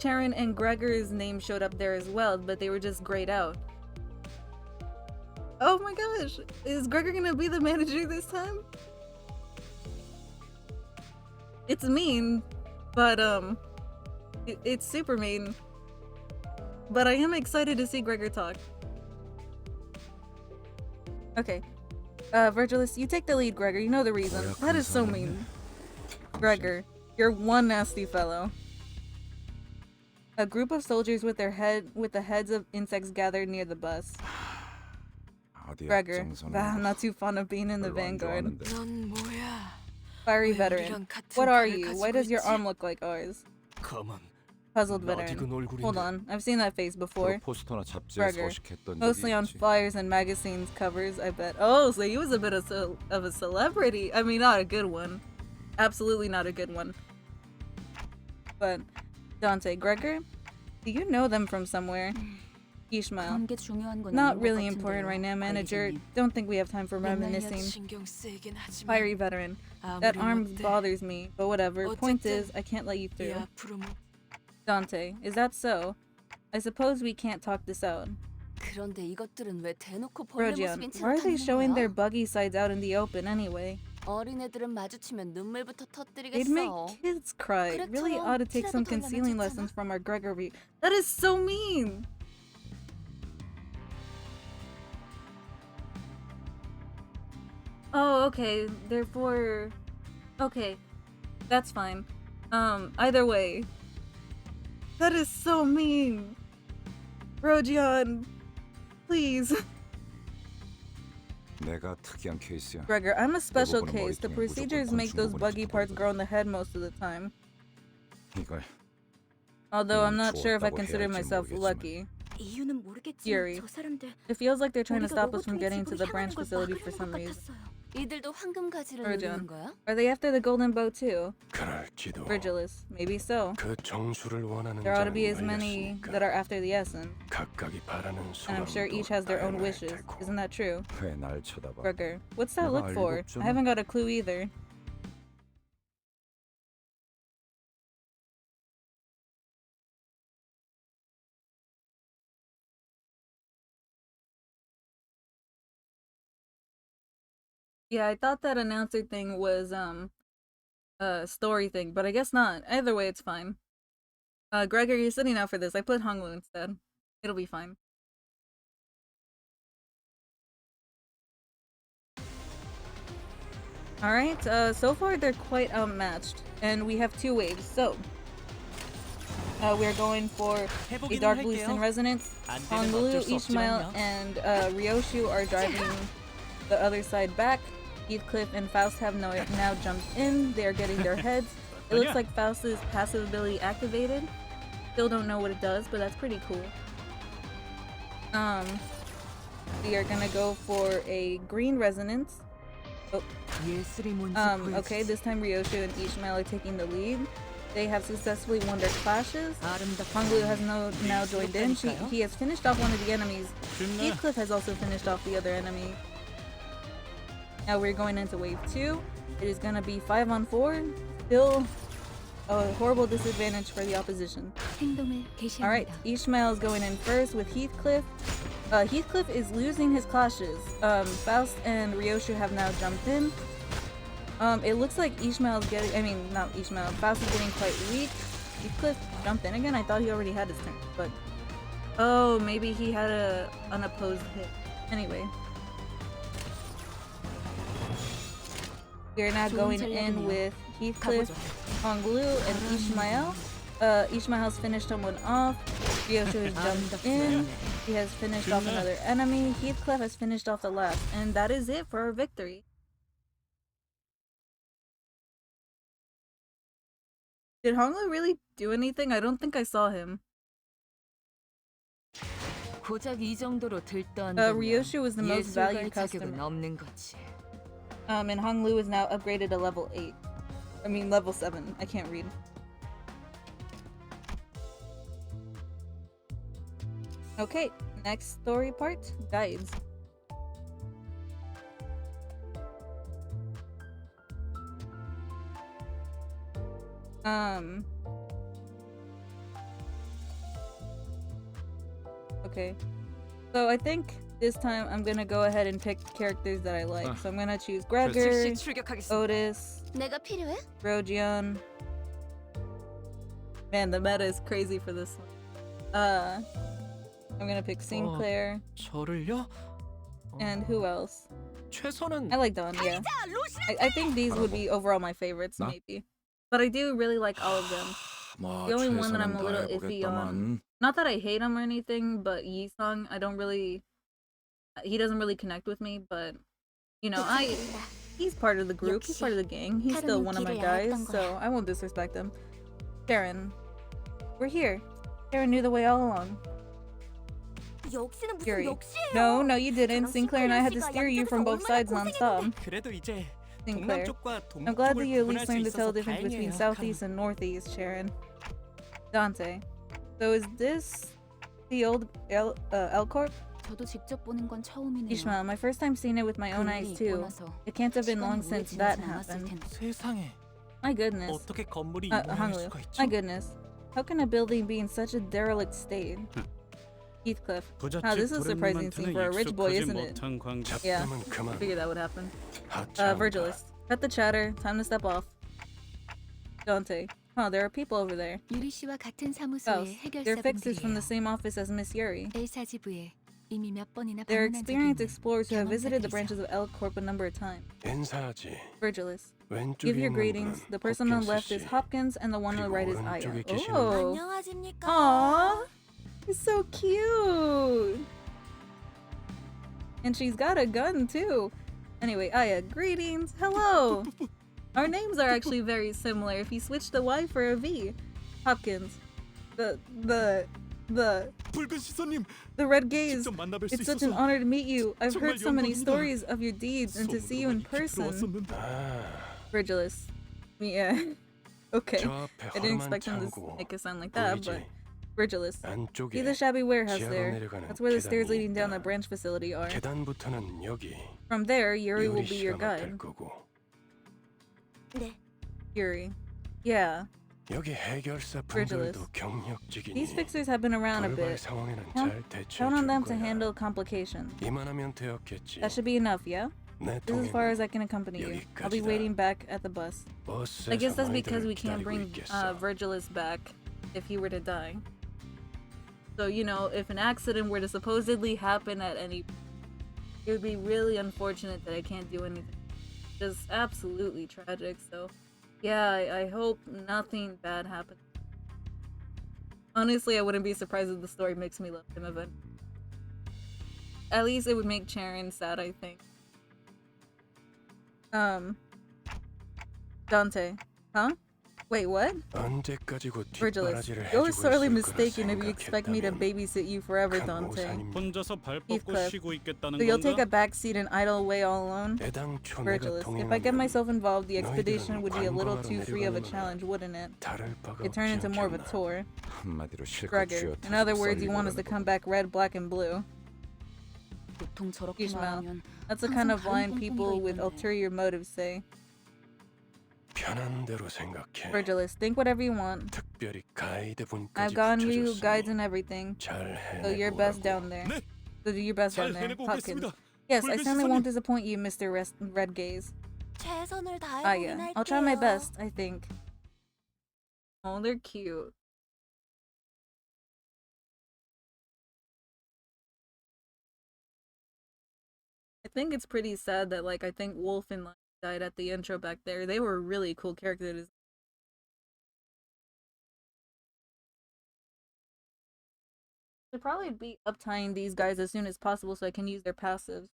Sharon and Gregor's name showed up there as well, but they were just grayed out. Oh my gosh, is Gregor gonna be the manager this time? It's mean, but it's super mean. But I am excited to see Gregor talk. Okay, Virgilus, you take the lead, Gregor. You know the reason. That is so mean. Gregor, you're one nasty fellow. A group of soldiers with the heads of insects gathered near the bus. 어디 Gregor, 앞장서는 I'm 거 not too fond of being in the 별로 안 vanguard. 좋아하는데. 넌 뭐야? Fiery 왜 veteran, 우리랑 같은 what are 팔을 you? 가지고 Why does your 있지? arm look like ours? 가만. Puzzled 낯익은 veteran. 얼굴인데. Hold on, I've seen that face before. 포스터나 잡지에 Gregor, 서식했던 적이 mostly on 있지. flyers and magazines covers, I bet. Oh, so he was a bit of a celebrity. I mean, not a good one. Absolutely not a good one. But, Dante, Gregor, do you know them from somewhere? Ishmael. 그런 게 중요한 건 Not 아닌 것 really 같은데요, important right now, manager. 관리자님. Don't think we have time for 옛날 reminiscing. 이야기 신경 쓰이긴 하지만 Fiery veteran. That 아무리 arm 못돼 bothers me, but whatever. Point 어쨌든 is, I can't let you 이 through. 앞으로 뭐 Dante, is that so? I suppose we can't talk this out. 그런데 이것들은 왜 대놓고 벌레 Rojian, 모습인 why are 채로 they 다니는 showing their 거야? buggy sides out in the open anyway? 어린애들은 마주치면 눈물부터 They'd make 터뜨리겠어. kids cry. Really 그렉처럼 ought to take some 티라도 덜 나면 concealing 좋잖아. lessons from our Gregory. That is so mean! Oh, okay. Therefore... Okay. That's fine. Either way. That is so mean! Rojian! Please! 내가 특이한 케이스야. Gregor, I'm a special 대부분은 case. The 머리통에 procedures 무조건 make those 곤충 buggy 부분이 parts 붙어버리거든. grow in the head most of the time. 이걸 Although I'm not sure if I 주웠다고 consider 해야 할지 myself 모르겠지만. lucky. 이유는 모르겠지만 Fury. 저 사람들 It feels like they're trying to 우리가 stop us from 로봇통에 getting to 집으로 the 향하는 branch 걸 facility for 막으려는 some 것 reason. 같았어요. 이들도 황금 가지를 Virgin. 노리는 거야? Are they after the golden bow too? 그럴지도. Virgilus. Maybe so. 그 정수를 원하는 There ought to 자는 be as many 열렸으니까 that are after the essence. 각각이 바라는 And I'm sure 소망도 each has their own 다양할 wishes. 테고. Isn't that true? 왜 날 쳐다봐? Gregor. What's that 내가 look 알 for? 리가 없잖아. I haven't got a clue either. Yeah, I thought that announcer thing was a story thing, but I guess not. Either way, it's fine. Gregor, you're sitting out for this. I put Honglu instead. It'll be fine. Alright, so far they're quite outmatched, and we have two waves, so we're going for a Dark Blue Sin Resonance. 안 되면 Honglu, 어쩔 수 Ishmael, 없지만요. and Ryoshu are driving the other side back. Heathcliff and Faust have now jumped in. They are getting their heads. It looks like Faust's passive ability activated. Still don't know what it does, but that's pretty cool. We are gonna go for a green resonance. Oh. 예술이 뭔지 Okay, this time Ryoshu and Ishmael are taking the lead. They have successfully won their clashes. Honglu has now joined in. He has finished off one of the enemies. Heathcliff has also finished off the other enemy. Now we're going into wave 2. It is gonna be 5-on-4. Still a horrible disadvantage for the opposition. 행동을 개시합니다. Alright, Ishmael is going in first with Heathcliff. Heathcliff is losing his clashes. Faust and Ryoshu have now jumped in. It looks like Ishmael's getting, not Ishmael, Faust is getting quite weak. Heathcliff jumped in again? I thought he already had his turn, but... Oh, maybe he had a unopposed hit. Anyway. We're now going in with Heathcliff, Honglu, and Ishmael. Ishmael has finished someone off. Ryoshu has jumped in. He has finished off another enemy. Heathcliff has finished off the last. And that is it for our victory. Did Honglu really do anything? I don't think I saw him. 고작 이 정도로 들떠한 Ryoshu was the most valued 자격은 customer. 없는 거지. And Honglu is now upgraded to level 8. Level 7. I can't read. Okay, next story part, guides. Okay. So I think this time I'm gonna go ahead and pick characters that I like. So I'm gonna choose Gregor, 즉시 출격하겠습니다. Otis, 내가 필요해? Rojian. Man, the meta is crazy for this one. I'm gonna pick Sinclair. 저를요? And who else? 최선은 I like Dawn, yeah. I think these would be overall my favorites, 나? maybe. But I do really like all of them. 뭐 The only one that I'm 최선은 a little iffy 다해보겠다만. Not that I hate him or anything, but Yisung, I don't really... He doesn't really connect with me, but... You know, he's part of the group, he's part of the gang. He's still one of my guys, so I won't disrespect him. Karen. We're here. Karen knew the way all along. 역시는 무슨 Fury. 역시예요. No, you didn't. Sinclair and I had to steer you from both sides non-stop. 그래도 이제 Sinclair. 동남 쪽과 I'm glad 동쪽을 that you at 구분할 least 수 learned to tell 있어서 the difference between 다행이에요. southeast and northeast, Sharon. Dante. So is this The old L Corp? 저도 직접 보는 건 처음이네요. Ishmael, my first time seeing it with my own 그 eyes 일이 있고 too. 나서 It can't have been 시간이 long 오래 since 지나진 that 않았을 happened. 텐데. 세상에 My goodness. 어떻게 건물이 이 모양일 Hangul. 수가 있죠? My goodness. How can a building be in such a derelict state? Heathcliff. Wow, this is a surprising scene for a rich boy, isn't it? Yeah, 잡담은 I 그만. figured that would happen. 하차한다. Virgilus. Cut the chatter. Time to step off. Dante. Huh, there are people over there. 유리 씨와 같은 Ghost. 사무소의 They're fixers from 해결사분들이에요. the same office as Miss Yuri. 엘사지부에 이미 몇 번이나 They're 방문한 적이 experienced 있는 explorers who have visited the 경험자들이죠. branches of L Corp a number of times. 인사하지. Virgilus. 왼쪽에 Give your 있는 greetings. 분은 The person on the 홉킨스 left is 씨. Hopkins and the one on the right is 그리고 Aya. 오른쪽에 계시는 Oh. 안녕하십니까? Aww. He's so cute. And she's got a gun too. Anyway, Aya, greetings. Hello. Our names are actually very similar if you switch the Y for a V. Hopkins. The 붉은 시선님, red gaze. 직접 만나뵐 수 It's such an 있어서 honor to meet you. I've 정말 heard so many 영광입니다. stories of your deeds and to see you in 소문으로만 익히 person. 들어왔었는데. 아, Virgilus. Yeah. Okay. 저 앞에 I didn't 허름한 expect him to 창고 make it sound like that, but 보이지? Virgilus. 안쪽에 See the shabby warehouse 지하로 there? 내려가는 That's where the stairs 계단이 leading down 있다. the branch facility are. 계단부터는 여기 From there, Yuri will 유리 be your 씨가 맡을 guide. 거고 네. Yuri. Yeah. 여기 해결사 Virgilus. 분들도 경력직이니 These fixers have been around a 돌발 bit. 상황에는 Count- 잘 대처해 Count on 줄 them to 거야. handle complications. 이만하면 되었겠지. That should be enough, yeah? 내 This is as far as 통행은 I can accompany you. I'll be 여기까지다. waiting back at the bus. I guess 버스에서 that's because we 너희들을 can't 기다리고 bring 있겠어. Virgilus back if he were to die. So, you know, if an accident were to supposedly happen at any... It would be really unfortunate that I can't do anything. Just absolutely tragic, so... Yeah, I hope nothing bad happens. Honestly, I wouldn't be surprised if the story makes me love him eventually. At least it would make Charon sad, I think. Dante. Huh? Wait, what? 언제까지 곧 Virgilus, 뒷바라지를 you're 해주고 sorely 있을 거라 mistaken if you expect me to 생각했다면 babysit you forever, 큰 Dante. 오산입니다. 혼자서 발 뻗고 Heathcliff. 쉬고 있겠다는 So you'll take a 건가? back seat and idle away all alone? 애당초 내가 Virgilus, if I get 동행하면 myself involved, the expedition 너희들은 would be a little 관광하러 too free of a 내려가는 challenge, wouldn't it? 다를 바가 It turned 없지 into more of a 않겠나. tour. 한마디로 실컷 Gregor, 쥐어짜서 in other words, you want us to 썰리고 come back red, black, and blue. 보통 저렇게 Ishmael. 말하면 That's the kind 항상 of line 다른 people 꿍꿍이가 with 있던데. ulterior motives say. 편한 대로 생각해. Virgilus, think whatever you want. 특별히 가이드 분까지 I've gotten you 붙여줬으니 guides and everything. 잘 So your 해내고 best 오라고. down there. 네, So do your best 잘 down there, 해내고 Hopkins. 오겠습니다. Yes, I 붉은 certainly 시선님. won't disappoint you, Mr. Red Gaze. 최선을 Ah, 다해보긴 yeah. 할게요. I'll try my best, I think. Oh, they're cute. I think it's pretty sad that, like, I think Wolf and Lion died at the intro back there. They were really cool characters. Should probably be uptying these guys as soon as possible so I can use their passives.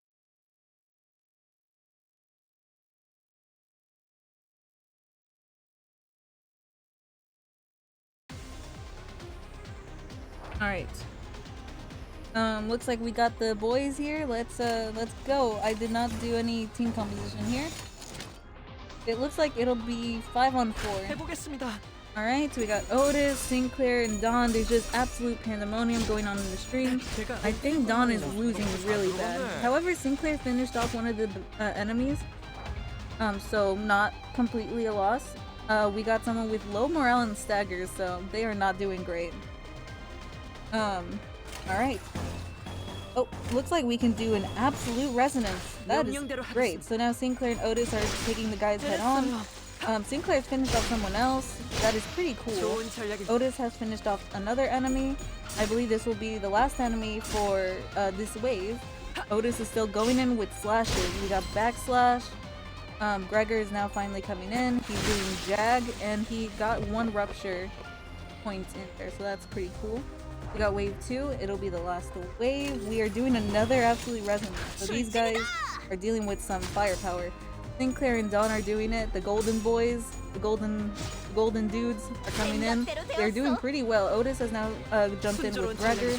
Alright. Looks like we got the boys here. Let's go. I did not do any team composition here. It looks like it'll be 5-on-4. 해보겠습니다. Alright, so we got Otis, Sinclair, and Dawn. There's just absolute pandemonium going on in the stream. 제가 I think Dawn is losing really bad. However, Sinclair finished off one of the enemies. So not completely a loss. We got someone with low morale and staggers, so they are not doing great. Alright. Oh, looks like we can do an absolute resonance. That is great. So now Sinclair and Otis are taking the guys head on. Sinclair's finished off someone else. That is pretty cool. 좋은 전략입니다. Otis has finished off another enemy. I believe this will be the last enemy for this wave. Otis is still going in with slashes. We got backslash. Gregor is now finally coming in. He's doing jag, and he got one rupture point in there, so that's pretty cool. We got wave 2. It'll be the last wave. We are doing another absolute resonance. So these guys are dealing with some firepower. Sinclair and Dawn are doing it. The golden boys, the golden dudes are coming in. They're doing pretty well. Otis has now jumped in with Gregor.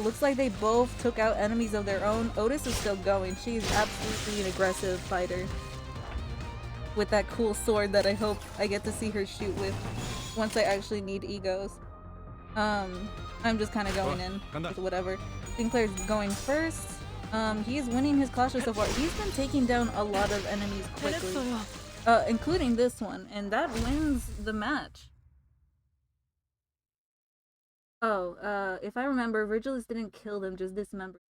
Looks like they both took out enemies of their own. Otis is still going. She's absolutely an aggressive fighter. With that cool sword that I hope I get to see her shoot with once I actually need egos. I'm just kind of going in 간다. with whatever. Sinclair's going first. He's winning his clashes so far. He's been taking down a lot of enemies quickly, including this one, and that wins the match. Oh, if I remember, Virgilus didn't kill them, just dismembered.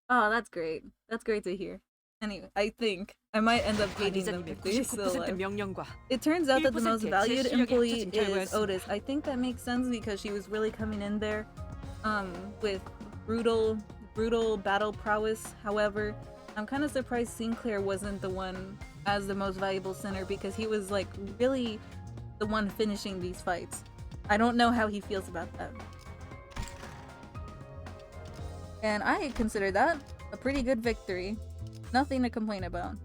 Oh, that's great. That's great to hear. Anyway, I think I might end up hating them if they're still alive. 명령과 It turns out that the most 1%의 valued 제 실력이 employee 합쳐진 is 결과였습니다. Otis. I think that makes sense because she was really coming in there with brutal battle prowess. However, I'm kind of surprised Sinclair wasn't the one as the most valuable center because he was like really the one finishing these fights. I don't know how he feels about that. And I consider that a pretty good victory. Nothing to complain about.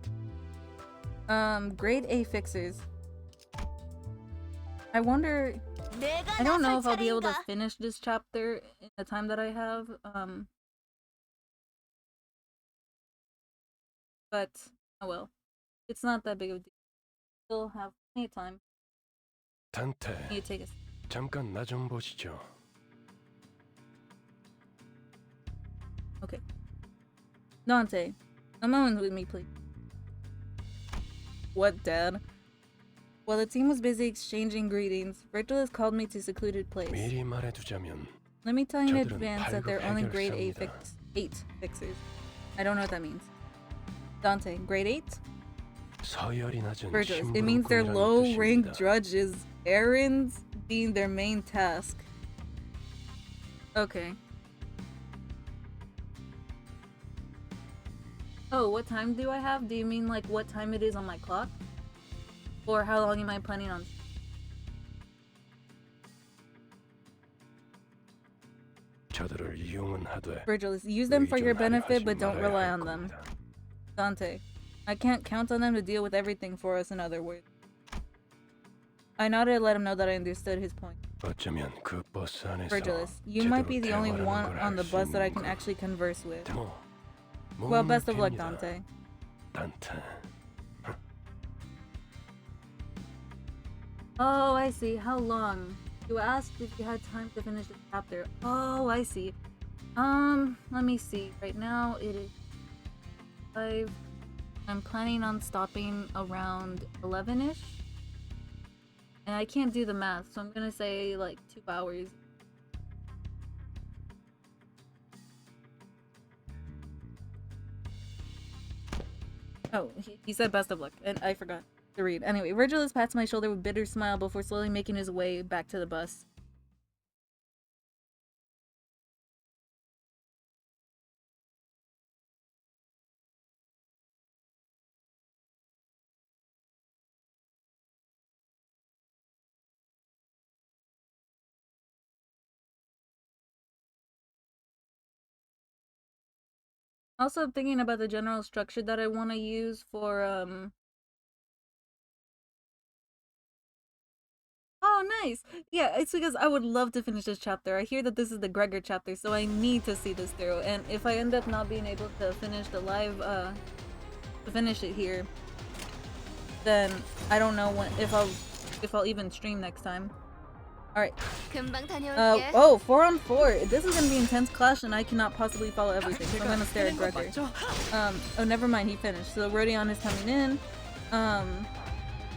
Grade A fixers. I wonder, I don't know if I'll be able to finish this chapter in the time that I have. But oh well. It's not that big of a deal. Still have plenty of time. 단테, Need to take a 잠깐 나 좀 보시죠. Okay. Dante, a moment with me, please. What, Dad? While the team was busy exchanging greetings, Virgilus called me to a secluded place. 미리 말해두자면 Let me tell you in 저들은 advance that 발급 they're only grade A 해결사입니다. 8 fixers. I don't know what that means. Dante, grade 8? 서열이 낮은 Virgilus, it means they're low-ranked 뜻입니다. drudges, errands being their main task. Okay. Oh, what time do I have? Do you mean like what time it is on my clock? Or how long am I planning on? 저들을 이용은 하되 Virgilus, use them for your 의존하려 benefit, 하지 but don't 말아야 rely 할 on them. 겁니다. Dante, I can't count on them to deal with everything for us, in other words. I nodded to let him know that I understood his point. 어쩌면 그 버스 안에서 Virgilus, you might be 제대로 the only 대화하는 one 걸 on 할 the 수 bus that I 있는 can 건 actually converse with. 뭐, Well, best of luck, 됩니다. Dante. 단테. Oh, I see. How long? You asked if you had time to finish the chapter. Oh, I see. Let me see. Right now it is 5. I'm planning on stopping around 11-ish. And I can't do the math, so I'm gonna say like 2 hours. Oh, he said best of luck, and I forgot to read. Anyway, Virgilus pats my shoulder with a bitter smile before slowly making his way back to the bus. Also, I'm thinking about the general structure that I want to use for, Oh, nice! Yeah, it's because I would love to finish this chapter. I hear that this is the Gregor chapter, so I need to see this through. And if I end up not being able to finish the live, to finish it here, then I don't know when, if I'll even stream next time. Alright. 금방 다녀올게. Oh, 4 on 4. This is gonna be intense clash and I cannot possibly follow everything, so I'm gonna stare at Gregor. Oh, never mind, he finished. So Rodion is coming in.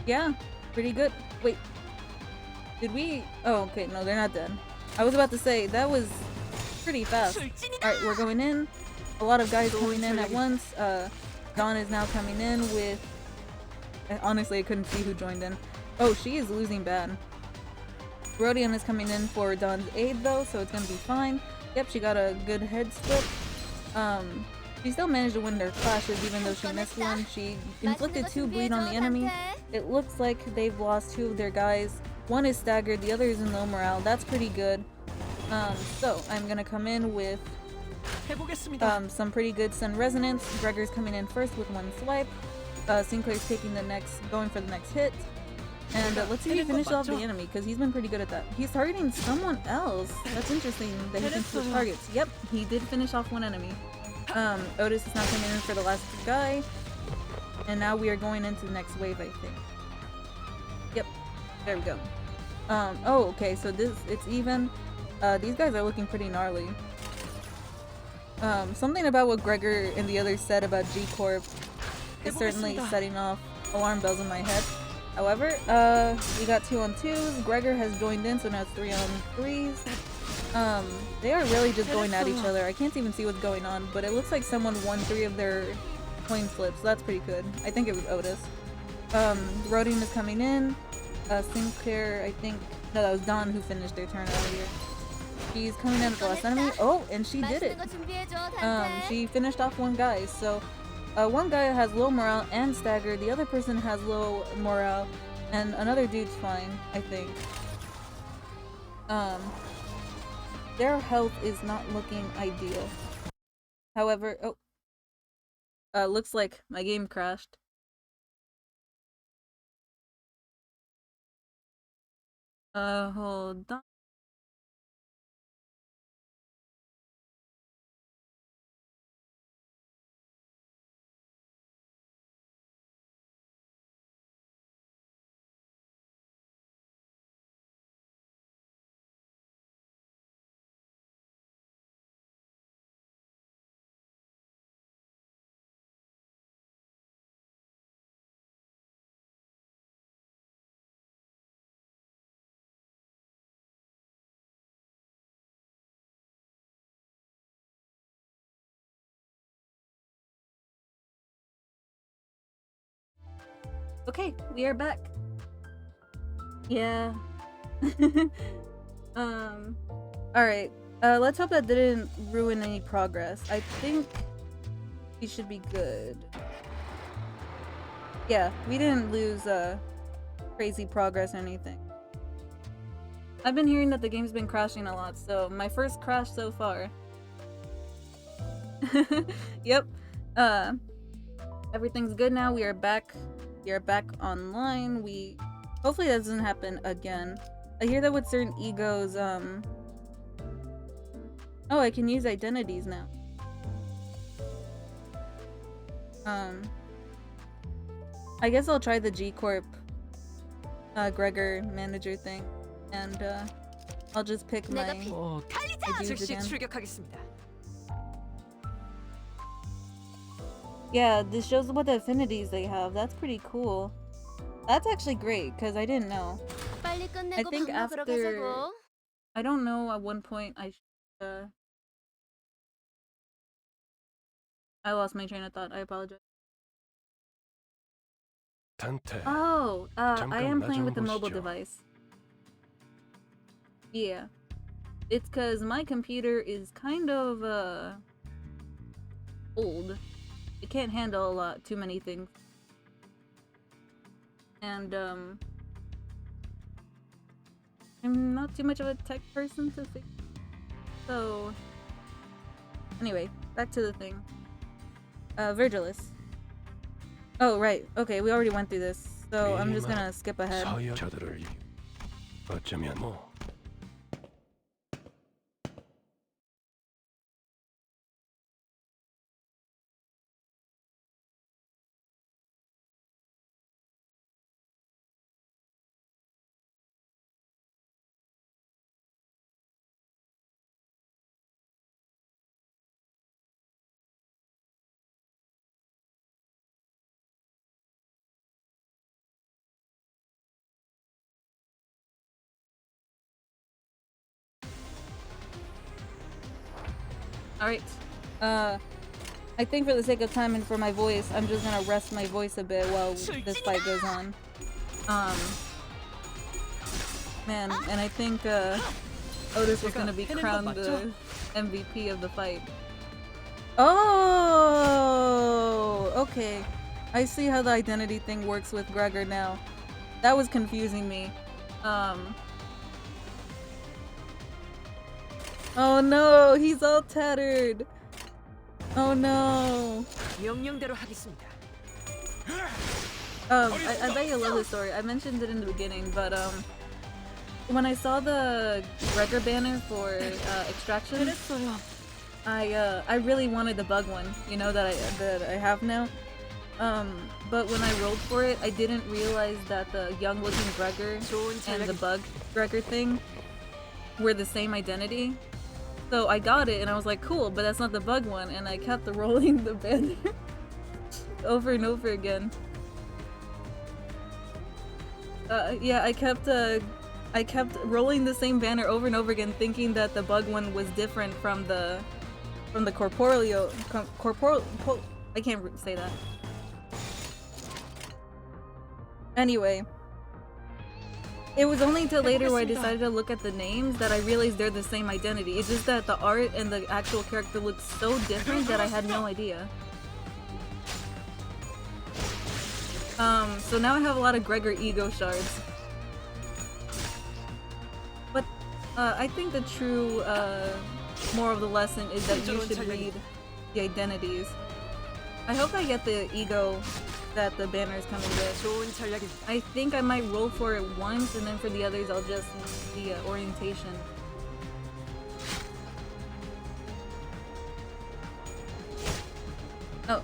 Yeah, pretty good. Wait, did we? Oh, okay, no, they're not dead. I was about to say, that was pretty fast. Alright, we're going in. A lot of guys coming in at once. Dawn is now coming in with... Honestly, I couldn't see who joined in. Oh, she is losing bad. Rodion is coming in for Dawn's aid though, so it's gonna be fine. Yep, she got a good head split. She still managed to win their clashes even though she missed one. She inflicted 2 bleed on the enemy. It looks like they've lost 2 of their guys. One is staggered, the other is in low morale. That's pretty good. So I'm gonna come in with some pretty good Sun Resonance. Gregor's coming in first with 1 swipe. Sinclair's taking the next, going for the next hit. And let's see if he finishes off the enemy, because he's been pretty good at that. He's targeting someone else. That's interesting that he can switch targets. Yep, he did finish off 1 enemy. Otis is now coming in for the last guy. And now we are going into the next wave, I think. Yep, there we go. Oh, okay, so it's even. these guys are looking pretty gnarly. Something about what Gregor and the others said about G-Corp is certainly setting off alarm bells in my head. However, we got 2-on-2s. Gregor has joined in, so now it's 3-on-3s. They are really just going at each other. I can't even see what's going on, but it looks like someone won 3 of their coin flips, so that's pretty good. I think it was Otis. Rodin is coming in. Sinclair, I think... No, that was Dawn who finished their turn earlier. She's coming in at the last enemy. Oh, and she did it! She finished off one guy, so... one guy has low morale and stagger, the other person has low morale, and another dude's fine, I think. Their health is not looking ideal. However, looks like my game crashed. Hold on. Okay, we are back. Yeah. Alright. Let's hope that didn't ruin any progress. I think we should be good. Yeah, we didn't lose crazy progress or anything. I've been hearing that the game's been crashing a lot, so my first crash so far. Yep. Everything's good now. We are back. We are back online. Hopefully that doesn't happen again. I hear that with certain egos, oh, I can use identities now. I guess I'll try the G-Corp Gregor manager thing, and I'll just pick my dudes 즉시 again. 출격하겠습니다. Yeah, this shows what the affinities they have. That's pretty cool. That's actually great, because I didn't know. I think after... I don't know, at one point I lost my train of thought. I apologize. 단테. Oh, I am 잠깐 playing 나 with the 좀 mobile 보시죠. device. Yeah. It's because my computer is kind of, old. It can't handle too many things. And, I'm not too much of a tech person to fix. So, anyway, back to the thing. Virgilis. Oh, right. Okay, we already went through this. So, I'm just gonna skip ahead. 서여자들을 어쩌면 뭐 Alright. I think for the sake of time and for my voice, I'm just gonna rest my voice a bit while this fight goes on. Man, and I think, Otis was gonna be crowned the MVP of the fight. Oh! Okay. I see how the identity thing works with Gregor now. That was confusing me. Oh no, he's all tattered. Oh no. 명령대로 하겠습니다. I bet you love this story. I mentioned it in the beginning, but when I saw the Gregor banner for Extraction, I really wanted the bug one, you know, that I have now. But when I rolled for it, I didn't realize that the young looking Gregor and the bug Gregor thing were the same identity. So I got it and I was like, cool, but that's not the bug one, and I kept rolling the banner over and over again. Yeah, I kept rolling the same banner over and over again, thinking that the bug one was different from the corporeal. I can't say that. Anyway, it was only until later where I decided to look at the names that I realized they're the same identity. It's just that the art and the actual character looks so different that I had no idea. So now I have a lot of Gregor ego shards. But I think the true moral of the lesson is that you should read the identities. I hope I get the ego that the banner is coming with. I think I might roll for it once, and then for the others I'll just use the orientation. Oh.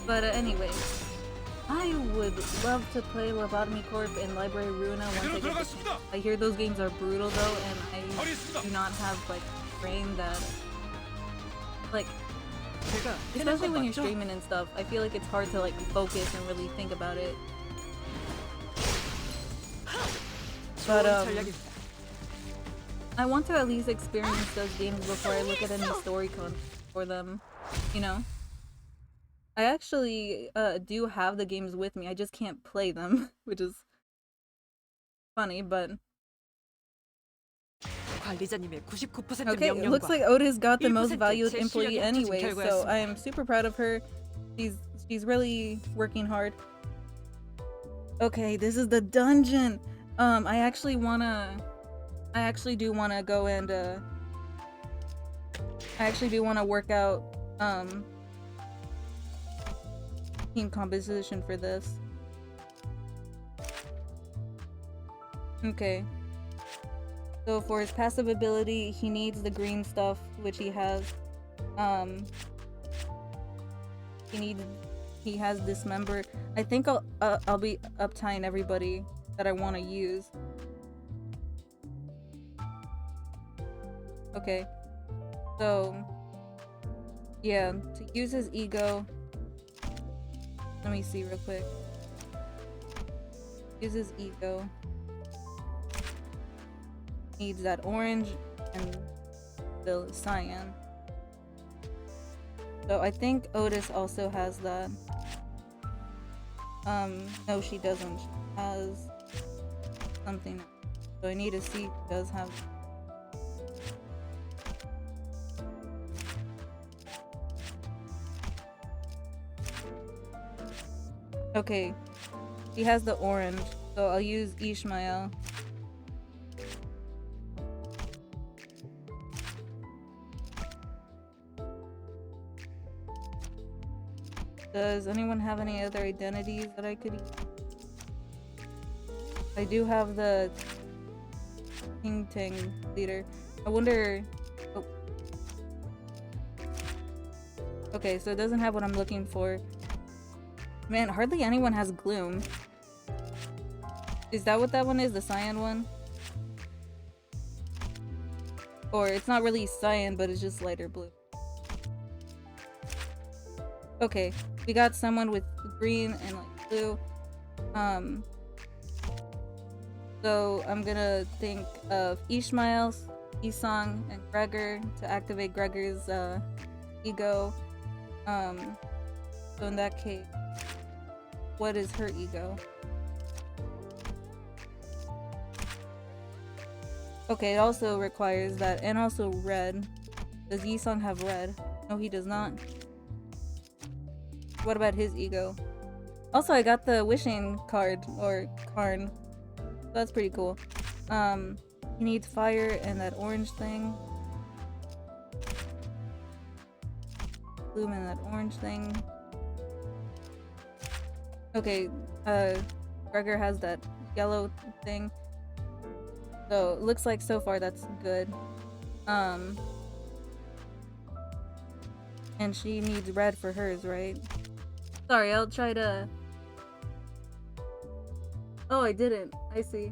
But anyway, I would love to play Lobotomy Corp and Library Ruina once I get the chance. I hear those games are brutal though, and I do not have like brain that like, especially when you're streaming and stuff, I feel like it's hard to like focus and really think about it. But I want to at least experience those games before I look at any story content for them, you know? I actually do have the games with me, I just can't play them, which is funny, but... Okay, it looks like Otis got the most valued employee anyway, so I am super proud of her. She's really working hard. Okay, this is the dungeon! I actually do wanna go and I actually do wanna work out team composition for this. Okay. So for his passive ability, he needs the green stuff, which he has. He has Dismember. I think I'll be uptying everybody that I want to use. Okay. So yeah, to use his ego. Let me see real quick. Use his ego. Needs that orange and the cyan. So I think Otis also has that. No, she doesn't. She has something. So I need to see if she does have. Okay, he has the orange, so I'll use Ishmael. Does anyone have any other identities that I could use? I do have the Ting Ting leader. I wonder... Oh. Okay, so it doesn't have what I'm looking for. Man, hardly anyone has Gloom. Is that what that one is? The cyan one? Or it's not really cyan, but it's just lighter blue. Okay, we got someone with green and like blue. So I'm gonna think of Ishmael, Isong, and Gregor to activate Gregor's ego. So in that case, what is her ego? Okay, it also requires that, and also red. Does Yisong have red? No, he does not. What about his ego? Also, I got the wishing card, or Karn. That's pretty cool. He needs fire and that orange thing. Bloom and that orange thing. Okay, Gregor has that yellow thing. So, it looks like so far that's good. And she needs red for hers, right? Sorry, I'll try to Oh, I didn't. I see.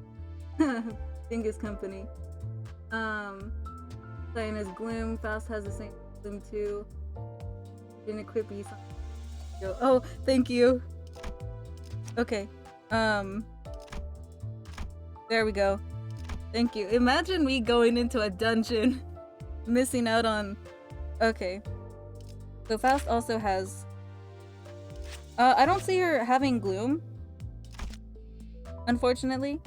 Dingus Company. Cyan is Gloom. Faust has the same Gloom too. Didn't equip you. Oh, thank you. Okay. There we go. Thank you. Imagine me going into a dungeon, missing out on. Okay. So Faust also has. I don't see her having Gloom. Unfortunately.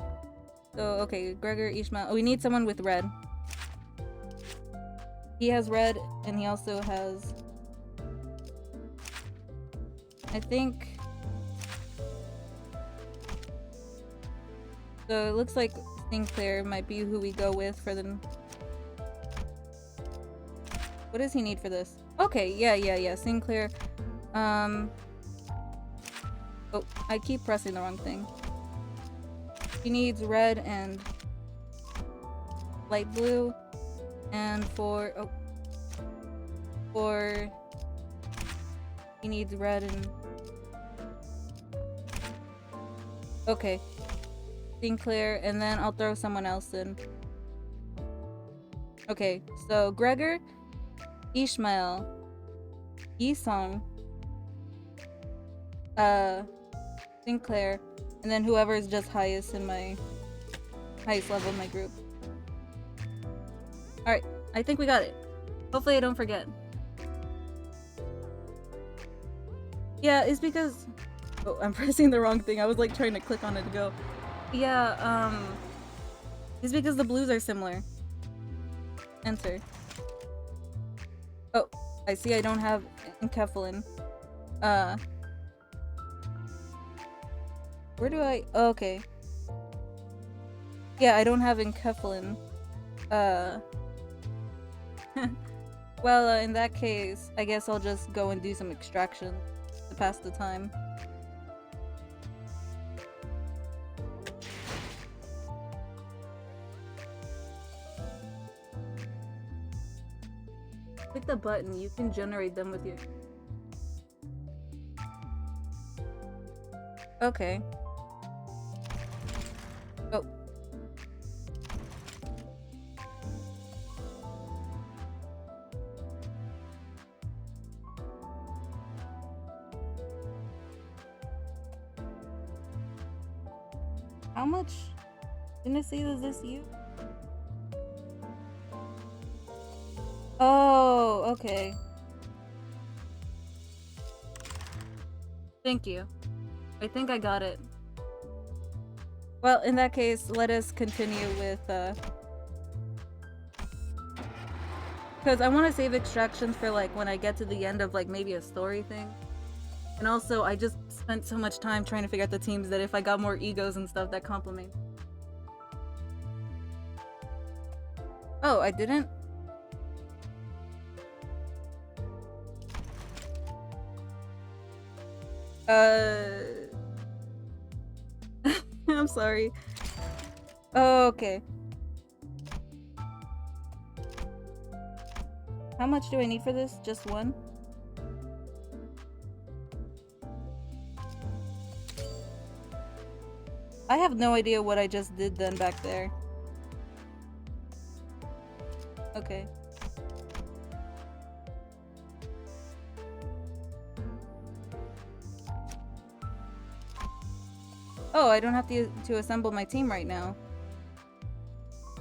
So okay, Gregor, Ishmael. Oh, we need someone with red. He has red, and he also has. I think. So it looks like Sinclair might be who we go with for the. What does he need for this? Okay, yeah. Sinclair. Oh, I keep pressing the wrong thing. He needs red and light blue, and for he needs red and okay. Sinclair, and then I'll throw someone else in. Okay, so Gregor, Ishmael, Yisong, Sinclair, and then whoever is just highest level in my group. Alright, I think we got it. Hopefully I don't forget. Yeah, it's because... Oh, I'm pressing the wrong thing. I was like trying to click on it to go. Yeah, it's because the blues are similar. Enter. Oh, I see I don't have Enkephalin. Where do I... Oh, okay. Yeah, I don't have Enkephalin. Well, in that case, I guess I'll just go and do some extraction to pass the time. Click the button, you can generate them with your... Okay. Oh. How much? Didn't see, is this you? Oh, okay. Thank you. I think I got it. Well, in that case, let us continue with, because I want to save extractions for, like, when I get to the end of, like, maybe a story thing. And also, I just spent so much time trying to figure out the teams that if I got more egos and stuff, that complement. Oh, I didn't? I'm sorry. Oh, okay. How much do I need for this? Just one? I have no idea what I just did then back there. Okay. Oh, I don't have to assemble my team right now.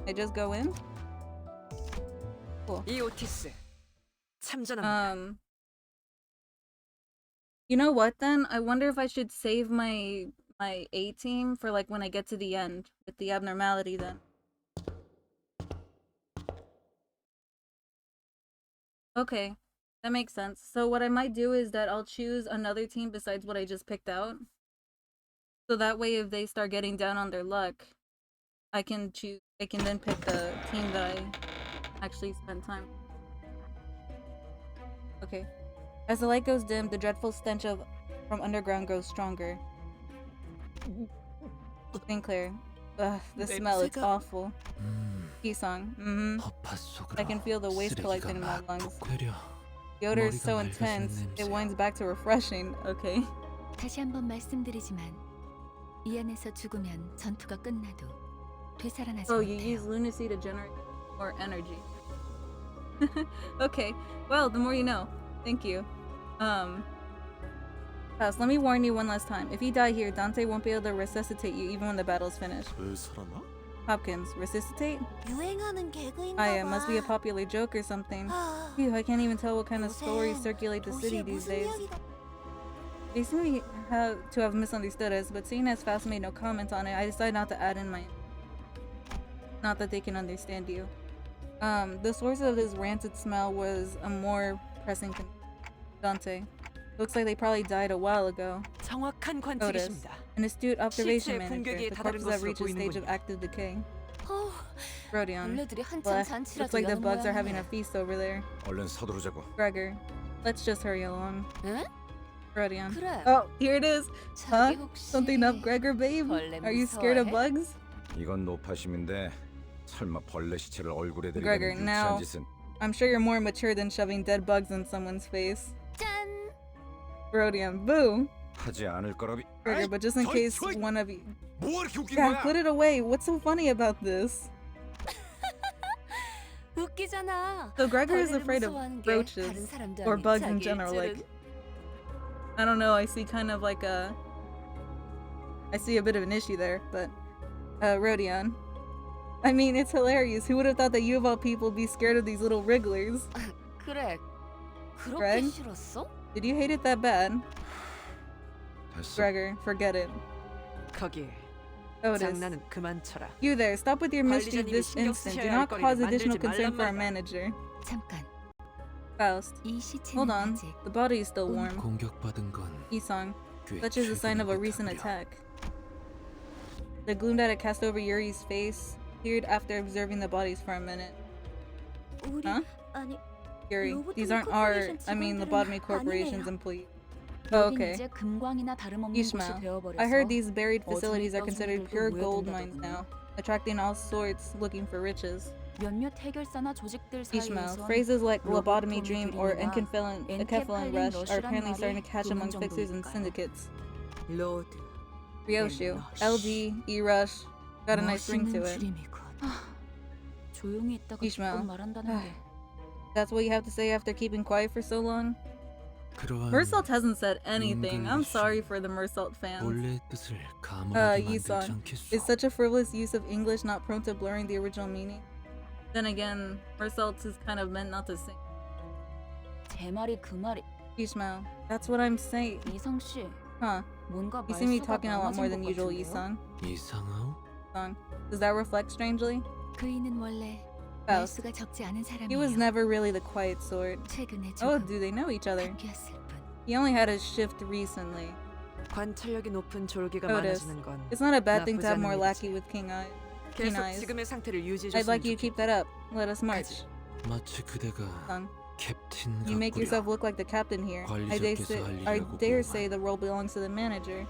I just go in? Cool. You know what then? I wonder if I should save my A team for like when I get to the end with the abnormality then. Okay, that makes sense. So what I might do is that I'll choose another team besides what I just picked out. So that way if they start getting down on their luck, I can then pick the team that I actually spent time. Okay. As the light goes dim, the dreadful stench from underground grows stronger. Sinclair. Ugh, the smell is awful. Kisong. I can feel the waste collecting in my lungs. The odor is so intense, it winds back to refreshing. Okay. 다시 한번 말씀드리지만 이 안에서 죽으면 전투가 끝나도 되살아나지 Oh, you use 못해요. lunacy to generate more energy. Okay. Well, the more you know. Thank you. Pass, let me warn you one last time. If you die here, Dante won't be able to resuscitate you even when the battle's finished. 왜 살았나? Hopkins, resuscitate? 유행하는 개그인가 I 봐. must be a popular joke or something. 아, Phew, I can't even tell what kind of stories 요새 circulate the city 도시에 these 무슨 days. 이야기가 They seem to have misunderstood us, but seeing as Faust made no comment on it, I decided not to add in my... Not that they can understand you. The source of this rancid smell was a more pressing Dante. Looks like they probably died a while ago. 정확한 Otis, 관측이십니다. an astute observation 시체의 manager. 붕괴기에 The 다다른 corpses have 것으로 reached a stage of 보이는군요. active decay. 어, Rodion. 벌레들이 한참 Well, 잔치라도 looks like the 여는 bugs are having a 모양이네. feast over there. 얼른 서두르자고. Gregor, let's just hurry along. 응? Rodion. 그래. Oh, here it is. 자기 혹시 Something up, Gregor, babe? 벌레 Are you scared of 무서워해? bugs? 이건 노파심인데 설마 벌레 시체를 얼굴에 Gregor, 들이대는 now- 유치한 짓은. I'm sure you're more mature than shoving dead bugs in someone's face. 짠. Rodion, boo. 하지 않을 거라비. Gregor, but just in 아이, case 저이- one of you... 뭐가 이렇게 웃긴 God, 거야? put it away. What's so funny about this? 웃기잖아. So Gregor is 벌레를 afraid of 무서워하는 게 roaches 다른 사람도 or 아닌 bugs in 자기일 general. 줄은. Like, I don't know. I see kind of like a... I see a bit of an issue there, but... Rodion. I mean, it's hilarious. Who would have thought that you of all people would be scared of these little wrigglers? 그래. 그렇게 Greg? 싫었어? Did you hate it that bad? 됐어. Gregor, forget it. 거기 Otis. 장난은 그만 쳐라. You there, stop with your mischief 관리자님이 this 신경 instant. Do 쓰셔야 할 not cause 거리를 additional 만들지 concern for our 말란 말이야. manager. 잠깐. Faust. 이 Hold 시체는 on. 아직 The body is still warm. 공격받은 건 Isong. 꽤 Such is a sign of a recent 최근의 attack. The gloom that had cast over Yuri's face cleared after observing the bodies for a minute. 우리 Huh? 아니 Yuri, Lobotomy these aren't our, Corporation I mean, 직원들은 Lobotomy Corporation's 아니네요. employees. Oh, 여긴 okay. 이제 금광이나 다름없는 곳이 Ishmael. 되어버려서 I heard these buried 어둠이 facilities are 떠주는 considered 일도 pure gold mines 모여든다더군요. now, attracting all sorts looking for riches. 몇몇 해결사나 조직들 Ishmael, 사이에선 phrases like lobotomy 로보토미 dream or 그림이나 enkephalin rush are apparently 러시란 starting to catch 말이 among 도는 fixers and 정도니까요. syndicates. 로드. Ryoshu, rush. LD, E-Rush, got a nice ring to 멋있는 it. 줄임이군. 조용히 있다가 Ishmael. 조금 말한다는 게 That's what you have to say after keeping quiet for so long? 그러한 Mersault hasn't said anything. I'm 인간의 sorry for the Mersault fans. 본래의 뜻을 가물하게 만들지 Yisan. 않겠소. Is such a frivolous use of English not prone to blurring the original meaning? Then again, Mersault is kind of meant not to sing. 제 말이 그 말이. Ishmael, that's what I'm saying. 이성 씨, Huh. 뭔가 You seem to be 말수가 talking a lot more than 많아진 것 usual, 같은데요? Yisung. 이상하오? Song. Does that reflect strangely? 그이는 원래 Faust. 말수가 적지 않은 He was 사람이에요. never really the quiet sort. 최근에 Oh, 조금 do they know each other? 바뀌었을 뿐. He only had a shift recently. 관찰력이 높은 졸개가 Otis. 많아지는 건 It's not a bad thing to have 나쁘지 more 않은 lackey 일이지. with keen 계속 eyes. 지금의 상태를 유지해 I'd 줬으면 like you to keep that up. Let us march. 마치 그대가 Song. 캡틴 You make 같구려. yourself look like the captain here. I dare 관리자께서 say, 할 I 일이라고 dare 보고만. say the role belongs to the manager.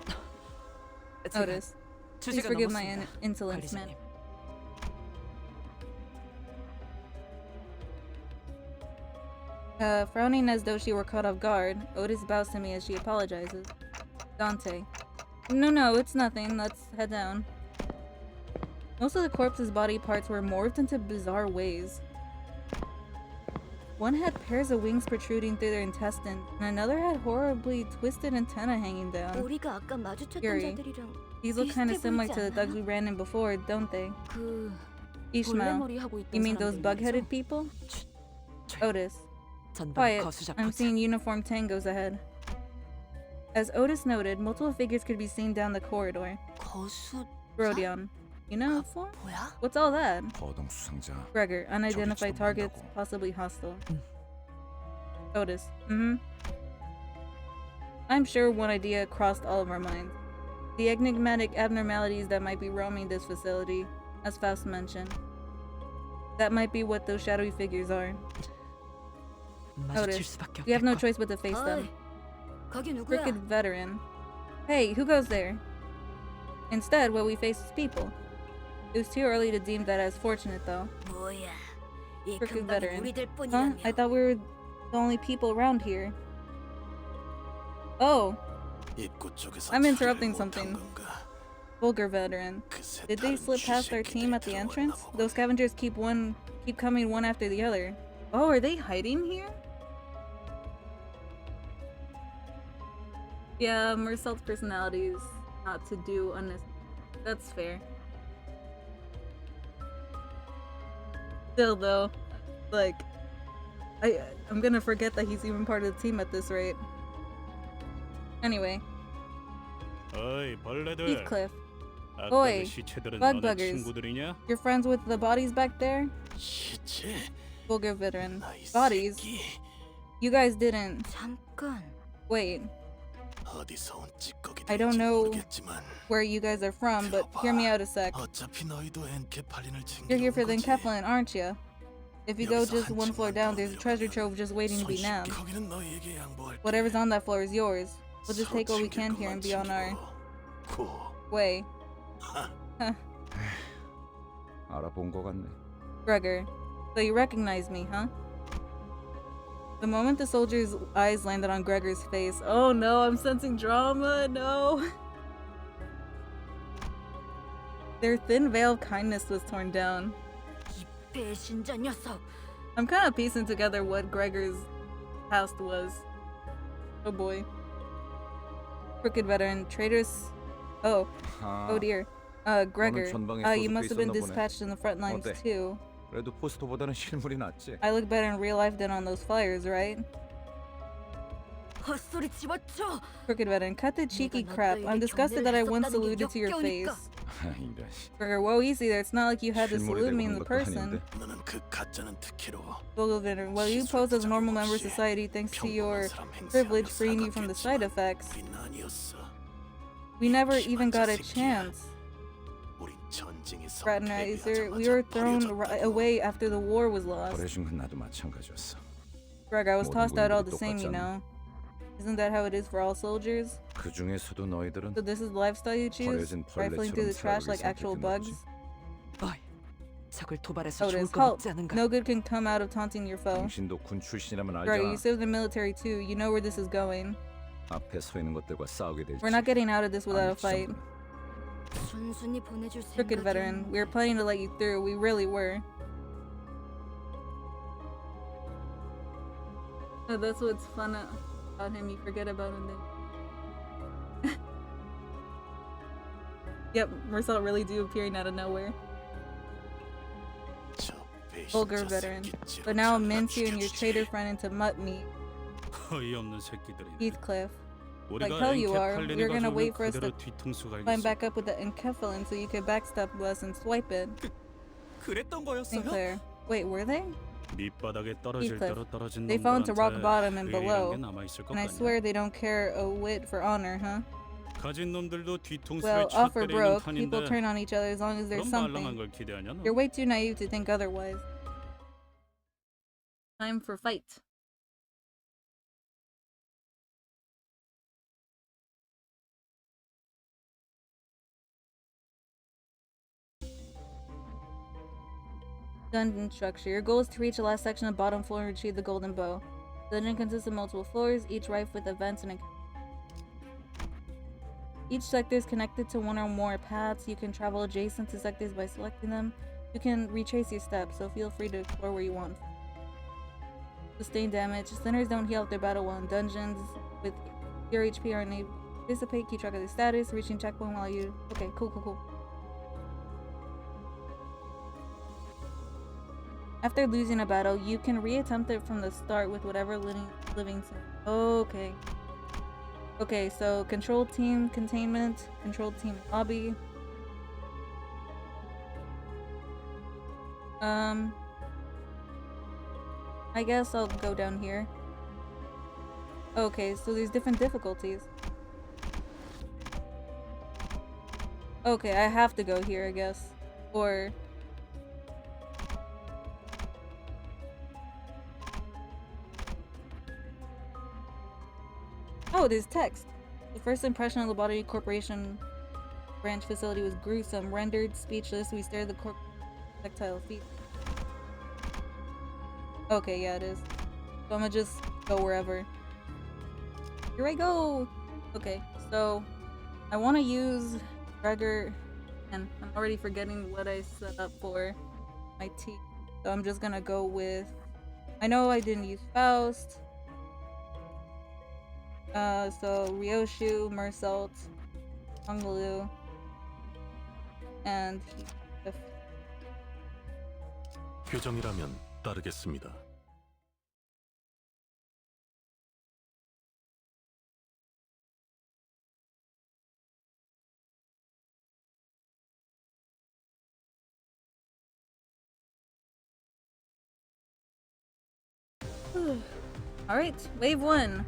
제가 Otis, please 주제가 forgive my 넘었습니다. insolence, man. 관리자님. Frowning as though she were caught off guard, Otis bows to me as she apologizes. Dante. No, it's nothing. Let's head down. Most of the corpse's body parts were morphed into bizarre ways. One had pairs of wings protruding through their intestine, and another had horribly twisted antennae hanging down. 우리가 아까 마주쳤던 Yuri. 자들이랑 These look kind of 비슷해 similar 보이지 to the thugs 않아요? we ran in before, don't they? 그 Ishmael, 벌레머리 하고 있던 you mean those 사람들 bug-headed 말이죠? people? 조용. Otis, 전방 quiet. 거수작 I'm 포착. seeing uniformed tangos ahead. As Otis noted, multiple figures could be seen down the corridor. 거수 Rodion, you know for? 뭐야? What's all that? 거동 수상자. Gregor, unidentified 저기 targets, 좀 possibly hostile. Mm. Otis, I'm sure one idea crossed all of our minds. The enigmatic abnormalities that might be roaming this facility, as Faust mentioned. That might be what those shadowy figures are. 마주칠 Otis, 수밖에 we have no 없겠군. choice but to face them. 어이, 거기 누구야? Crooked veteran. Hey, who goes there? Instead, what we face is people. It was too early to deem that as fortunate, though. 뭐야? 이 Crooked 근방이 veteran. 우리들 Huh? 뿐이라며? I thought we were the only people around here. Oh, 입구 쪽에서 I'm 자리를 interrupting 못한 something. 건가? Vulgar veteran. Did they slip past our team at the entrance? Those scavengers keep coming one after the other. Oh, are they hiding here? Yeah, Marcel's personality is not to do unnecessary. That's fair. Still though, like, I'm gonna forget that he's even part of the team at this rate. Anyway, 어이 벌레들. Heathcliff, 아까 Oi, 그 시체들은 bug 너네 buggers. 친구들이냐? you're friends with the bodies back there? 시체. Vulgar veteran. 나이 Bodies? 새끼. You guys didn't. 잠깐. Wait, 어디서 온 I don't 찌꺼기들인지 know 모르겠지만 where you guys are from, but hear me out a sec. 어차피 너희도 엔케팔린을 챙겨 You're here for the 온 거지. Enkephalin, aren't you? If you go just one floor down, there's a treasure trove just waiting to be nabbed. 거기는 너희에게 양보할게. Whatever's on that floor is yours. We'll just take what we can here and be on our way. 알아본 것 같네. Gregor, so you recognize me, huh? The moment the soldier's eyes landed on Gregor's face, oh no, I'm sensing drama, no. Their thin veil of kindness was torn down. 이 배신자 녀석. I'm kind of piecing together what Gregor's past was. Oh boy. Crooked veteran, traitors. Oh dear. Gregor, you must have been dispatched in the front lines too. 그래도 포스터보다는 실물이 낫지. I look better in real life than on those flyers, right? 헛소리 집어쳐. Crooked veteran, cut the cheeky crap. I'm disgusted that I once saluted to your face. 이런. Gregor, whoa, easy there. It's not like you had to 실물이 salute me 되고 in the 그런 것도 person. 아닌데. 너는 그 가짜는 특혜로. Vulgar veteran, well, you pose as a normal member of society thanks to your privilege freeing you from the side effects. 우린 아니었어. We never even got a chance. 우린 전쟁에서 Fraternizer, we were thrown away after the war was lost. 버려준 건 나도 마찬가지였어. Greg, I was 모든 tossed out all the 군인들이 same, you 똑같잖아. know? Isn't that how it is for all soldiers? 그 중에서도 너희들은 So this is the lifestyle you choose? 버려진 Rifling through the 벌레처럼 trash 살아가기 like actual 선택했나 bugs? 보지. 어이, 적을 도발해서 Oh, it 좋을 is 건 halt. 없지 않은가? No good can come out of taunting your foe. 당신도 군 출신이라면 Greg, you 알잖아. served in the military too. You know where this is going. 앞에 서 있는 것들과 싸우게 될지. We're not getting out of this without a 아닐지 fight. 정도는. 순순히 보내줄 Crooked veteran, we were planning to let you through. We really were. Oh, that's what's fun about him. You forget about him then. Yep, Marcel really do appearing out of nowhere. 저 Vulgar 배신자 veteran. 새끼 But now 찌르고 mince you and your 죽여주지. traitor friend into mutt meat. 어이없는 새끼들이네. Heathcliff. 우리가 hell you are. 엔케팔린을 You're gonna 가져오면 wait for us 그대로 to 뒤통수 Climb 갈겠어. back up with the Enkephalin so you could backstab us and swipe it. 그랬던 거였어요? Sinclair. Wait, were they? 밑바닥에 떨어질 Heathcliff. 대로 떨어진 They fall into rock 놈들한테 bottom and 의리란 below. 게 남아있을 것 And I 같냐? swear they don't care a whit for honor, huh? 가진 놈들도 뒤통수에 Well, off or 쳐 때리는 broke, people 판인데 turn on each other as long as there's 그런 말랑한 something. 걸 기대하냐 너? You're way too naive to think otherwise. Time for fight. Dungeon structure. Your goal is to reach the last section of bottom floor and retrieve the golden bow. The dungeon consists of multiple floors, each rife with events and each sector is connected to one or more paths. You can travel adjacent to sectors by selecting them. You can retrace your steps, so feel free to explore where you want. Sustain damage. Sinners don't heal after battle while in dungeons. With your HP are unable to dissipate. Keep track of their status. Reaching checkpoint while you... Okay, cool. After losing a battle, you can reattempt it from the start with whatever living Okay. Okay, so control team containment, control team lobby. I guess I'll go down here. Okay, so there's different difficulties. Okay, I have to go here, I guess. Or... Oh, there's text. The first impression of the Body Corporation branch facility was gruesome. Rendered speechless, we stared at the tactile feet. Okay, yeah, it is. So I'm gonna just go wherever. Here I go! Okay, so I want to use Gregor, and I'm already forgetting what I set up for my team. So I'm just gonna go with. I know I didn't use Faust. So Ryoshu, Mersault, Honglu, and 규정이라면 따르겠습니다. Alright, wave 1.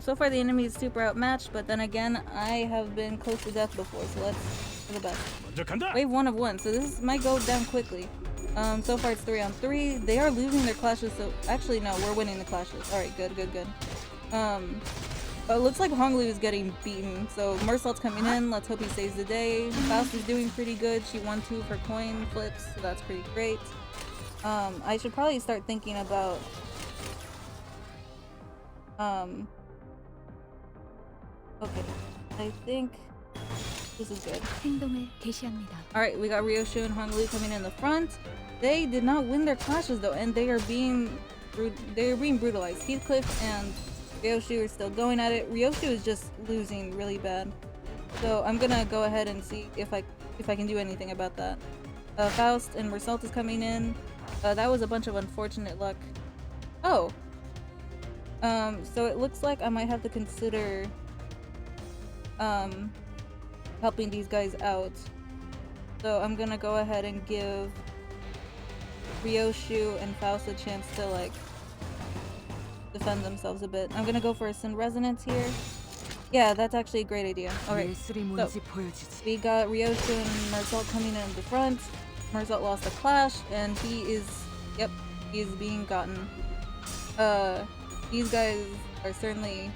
So far the enemy is super outmatched, but then again, I have been close to death before, so let's do the best. Wave 1 of 1, so this might go down quickly. So far it's 3 on 3. They are losing their clashes, so actually no, we're winning the clashes. Alright, good. But it looks like Honglu is getting beaten, so Mersault's coming in. Let's hope he saves the day. Faust is doing pretty good. She won 2 of her coin flips, so that's pretty great. I should probably start thinking about okay, I think this is good. 행동을 개시합니다. Alright, we got Ryoshu and Honglu coming in the front. They did not win their clashes though, and they are being brutalized. Heathcliff and Ryoshu are still going at it. Ryoshu is just losing really bad. So I'm gonna go ahead and see if I can do anything about that. Faust and Mersault is coming in. That was a bunch of unfortunate luck. Oh. So it looks like I might have to consider helping these guys out. So I'm gonna go ahead and give Ryoshu and Faust a chance to like defend themselves a bit. I'm gonna go for a Sin Resonance here. Yeah, that's actually a great idea. Alright, so we got Ryoshu and Mersault coming in the front. Mersault lost a clash and he is being gotten. These guys are certainly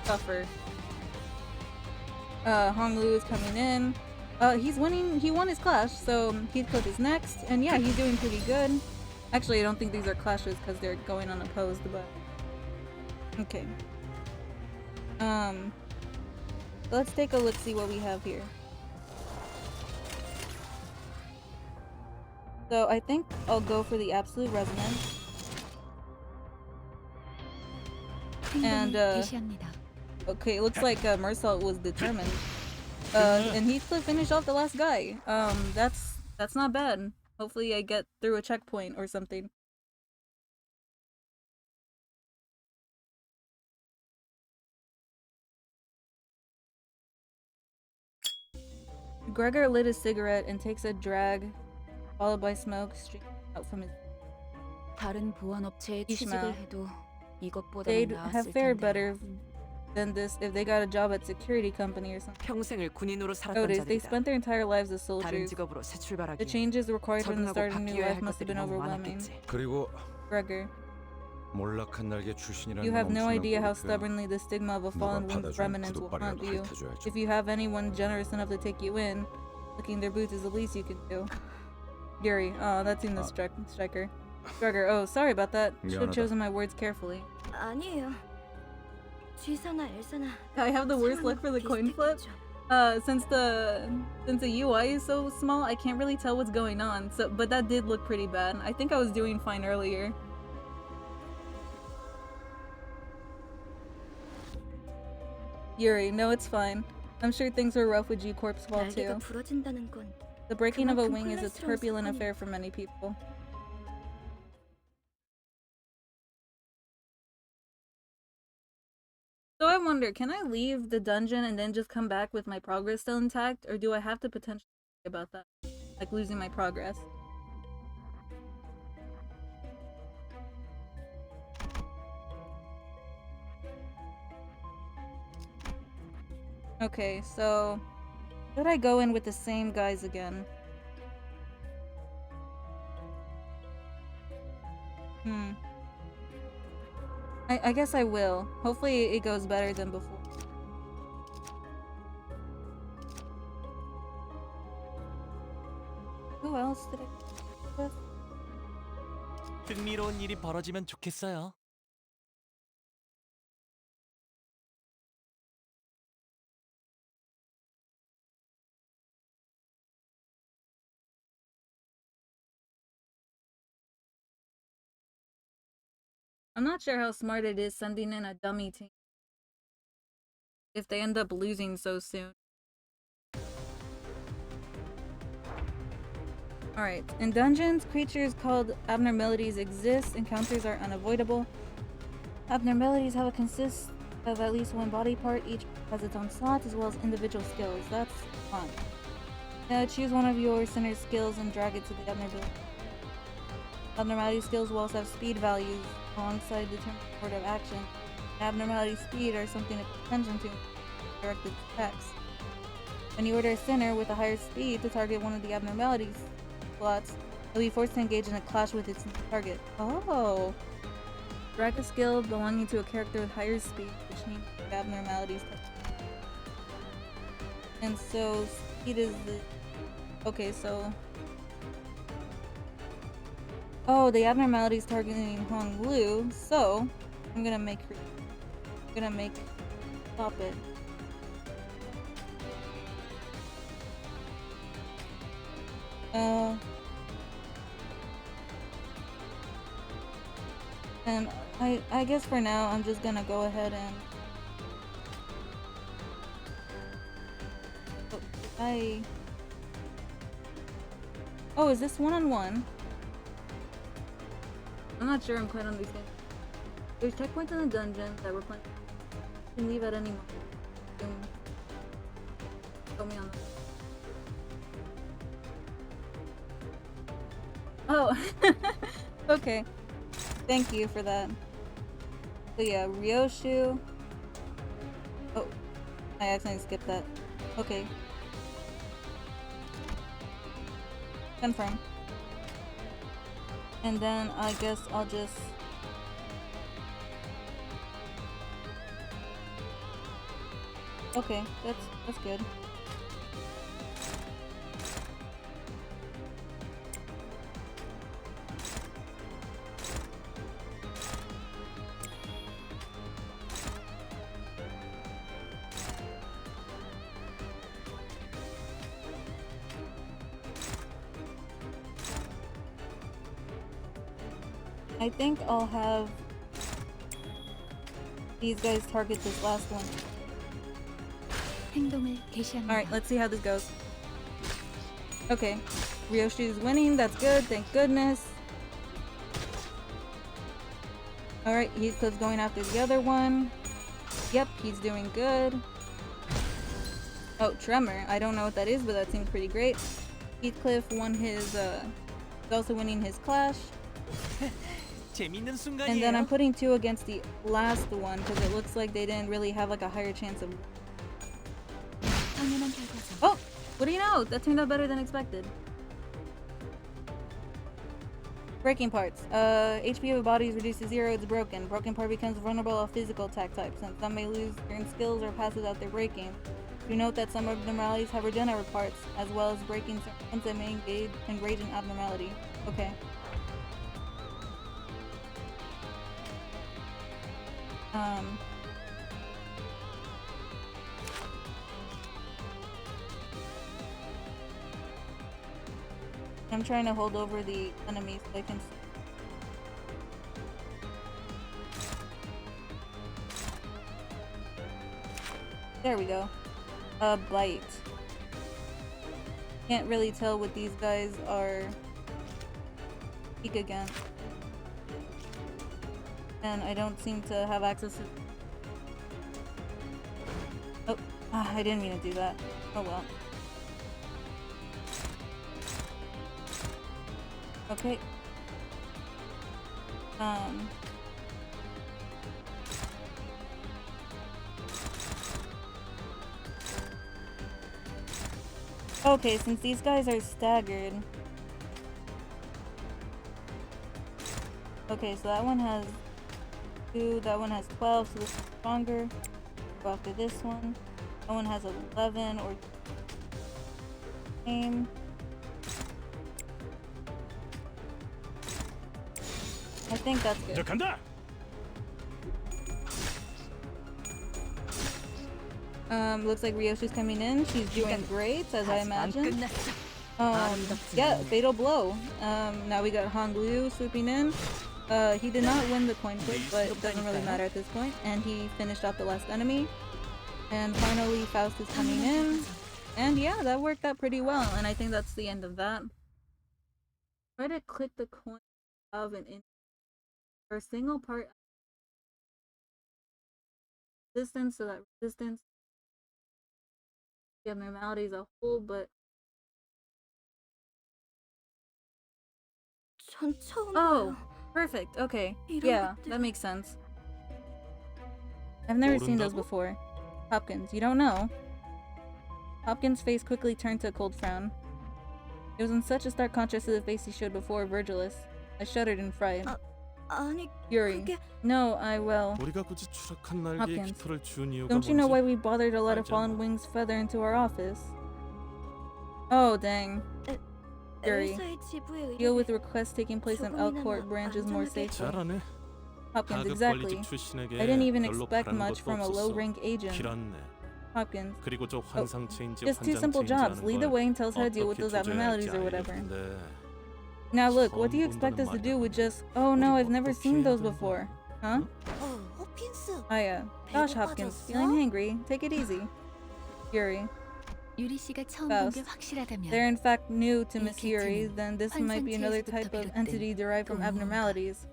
tougher. Honglu is coming in. He's winning. He won his clash, so Heathcliff is next. And yeah, he's doing pretty good. Actually, I don't think these are clashes because they're going unopposed, but... Okay. Let's take a look, see what we have here. So I think I'll go for the Absolute Resonance. And 개시합니다. okay, it looks like Mersault was determined. And Heathcliff finished off the last guy. That's not bad. Hopefully I get through a checkpoint or something. Gregor lit a cigarette and takes a drag, followed by smoke streaming out from his... 다른 보안업체에 취직을 해도 이것보다는 They'd 나았을 have fared 텐데. better than this if they got a job at security company or something. 평생을 군인으로 살았던 Notice, they 자들이다. spent their entire lives as 다른 soldiers. 직업으로 새 The 출발하기. changes required from the 적응하고 start of a new 바뀌어야 life 할 must have 것들이 been 너무 overwhelming. 많았겠지. 그리고 Gregor, 몰락한 날개 출신이라는 you have 건 no 엄청난 idea how 거니까 stubbornly the stigma of a 누가 fallen woman's 받아주는 remnants will 구둣발이라도 haunt you. 핥아줘야죠. If you have anyone generous enough to take you in, licking their boots is the least you can do. Yuri, oh, that's in the striker. Gregor, oh, sorry about that. Should have 미안하다. chosen my words carefully. 아니에요. 쥐사나 엘사나. I have the worst luck for the coin flip. Since the UI is so small, I can't really tell what's going on. So, but that did look pretty bad. I think I was doing fine earlier. Yuri, no, it's fine. I'm sure things were rough with G-Corp's fall 날개가 too. 부러진다는 건 The breaking of a 그만큼 wing is a 혼란스러운 turbulent 사건이- affair for many people. So I wonder, can I leave the dungeon and then just come back with my progress still intact? Or do I have to potentially think about that? Like losing my progress? Okay, so... should I go in with the same guys again? I guess I will. Hopefully it goes better than before. Who else did I with? 흥미로운 일이 벌어지면 좋겠어요. I'm not sure how smart it is sending in a dummy team if they end up losing so soon. Alright, in dungeons, creatures called abnormalities exist. Encounters are unavoidable. Abnormalities have a consist of at least one body part. Each has its own slots as well as individual skills. That's fun. Now choose one of your center skills and drag it to the abnormality. Abnormality skills will also have speed values alongside determined order of action. Abnormality speed are something to pay attention to in directed attacks. When you order a center with a higher speed to target one of the abnormalities slots, you'll be forced to engage in a clash with its target. Oh! Drag a skill belonging to a character with higher speed to change the abnormalities. And so, speed is the... Okay, so... Oh, the abnormalities targeting Hong Lu, so I'm gonna make her... Stop it. And I guess for now I'm just gonna go ahead and Oh, is this one-on-one? I'm not sure I'm quite understanding. There's checkpoints in the dungeon that we're playing. You can leave at any moment. Show me on that. Oh, okay. Thank you for that. So yeah, Ryoshu. Oh, I accidentally skipped that. Okay. Confirm. And then I guess I'll just... Okay, that's good. I think I'll have these guys target this last one. 행동을 개시합니다. Alright, let's see how this goes. Okay, Ryoshu's winning, that's good, thank goodness. Alright, Heathcliff's going after the other one. Yep, he's doing good. Oh, Tremor, I don't know what that is, but that seems pretty great. Heathcliff won his, he's also winning his clash. And then I'm putting 2 against the last one because it looks like they didn't really have like a higher chance of... 당연한 결과죠. Oh! What do you know? That turned out better than expected. Breaking parts. HP of a body is reduced to 0, it's broken. Broken part becomes vulnerable to physical attack types, and some may lose certain skills or passes out their breaking. Do note that some abnormalities have regenerative parts, as well as breaking certain ones that may enrage an abnormality. Okay. I'm trying to hold over the enemy so I can... There we go. A bite. Can't really tell what these guys are weak against. And I don't seem to have access to... Oh, I didn't mean to do that. Oh well. Okay. Okay, since these guys are staggered. Okay, so that one has 2, that one has 12, so this is stronger. Go after this one. That one has 11 or same. I think that's good. Looks like Ryoshu's coming in. She's doing great, as I imagine. Yeah, fatal blow. Now we got Hong Lu swooping in. He did not win the coin flip, but it doesn't really matter at this point. And he finished off the last enemy. And finally, Faust is coming in. And yeah, that worked out pretty well. And I think that's the end of that. Try to click the coin of an in for a single part resistance, so that resistance the abnormality as a whole, but 전 처음 oh, 봐요. perfect. Okay, 이런 yeah, 것들. that makes sense. I've never seen those 모른다고? before. Hopkins, you don't know? Hopkins' face quickly turned to a cold frown. It was in such a stark contrast to the face he showed before Virgilus. I shuddered in fright. 아니, Yuri. 그게 No, I will. 우리가 굳이 추락한 날개에 Hopkins, 깃털을 준 이유가 don't you know why 뭔지 we bothered to let a fallen 알잖아. wing's feather into our office? Oh, dang. Yuri. 엘사의 지부에 Deal 의해 with requests taking place in Elcourt branches more 안전하게 safely. 잘하네. Hopkins, 하급 exactly. 관리직 출신에게 I didn't even 별로 expect 바라는 much 것도 from a 없었어. low-rank agent. 길었네. Hopkins. 그리고 저 환상 체인지 Just two 환장 simple jobs. 체인지라는 Lead the 걸 way and tell us how to deal with 어떻게 those abnormalities 조절할지 or whatever. 알겠는데 Now look, what do you 처음 expect us 본다는 to do with 말이야. just... Oh no, 우리 I've never 어떻게 seen 해야 those 되는 before. 거야? Huh? 호핀스. Aya. Gosh, Hopkins. 배고파졌어? Feeling hangry? Take it easy. Yuri. 유리 씨가 처음 본 게 Faust. 확실하다면 They're in fact new to 이 Miss Yuri, 객체는 then this might be another type of 환상체에서부터 entity derived from 또 무언가. abnormalities.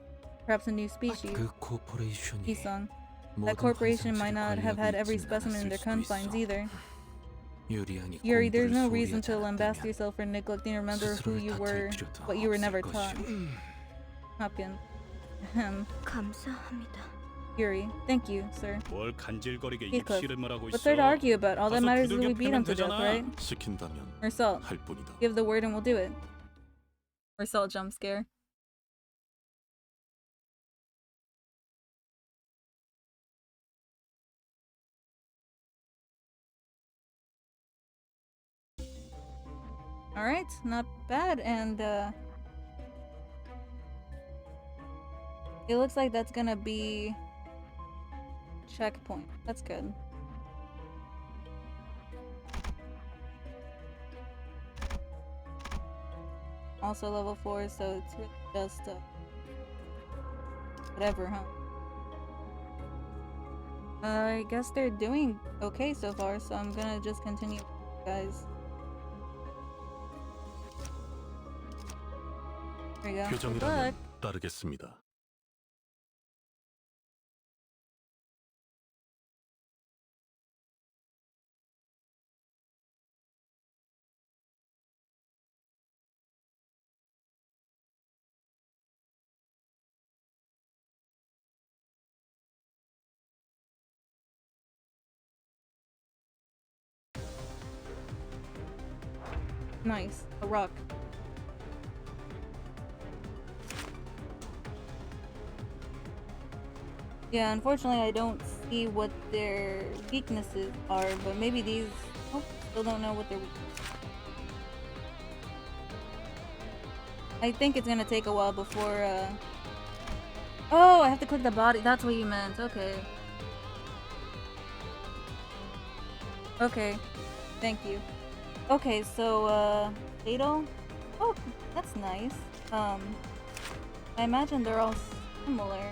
Perhaps a new species. 그 코퍼레이션이 Isong. 모든 That corporation might 환상체를 not have had 관리하고 every 있지는 specimen in 않았을 their 수도 confines 있어. either. 유리양이 Yuri, there's 공부를 no reason 소홀히 to 하지 lambast 않았다면 yourself for neglecting to remember who 스스로를 you were, 다툴 필요도 what you were never 없을 taught. 것이오. Hopkins. Ahem. 감사합니다. Yuri. Thank you, sir. 뭘 간질거리게 Heathcliff. 입씨름을 하고 What's 있어. there to argue about? All that 가서 matters is that we 두들겨 beat him 패면 to death, 되잖아. right? 시킨다면 Or Salt. 할 뿐이다. Give the word and we'll do it. Or Salt jump scare. Alright, not bad, and it looks like that's gonna be checkpoint. That's good. Also level 4, so it's really just whatever, huh? I guess they're doing okay so far, so I'm gonna just continue, guys. There you go. Good luck. 규정이라면 따르겠습니다. Nice. A rock. Yeah, unfortunately I don't see what their weaknesses are, but maybe these... Oh, still don't know what their weaknesses are. I think it's gonna take a while before, Oh, I have to click the body. That's what you meant. Okay. Okay. Thank you. Okay, so, Fatal? Oh, that's nice. I imagine they're all similar.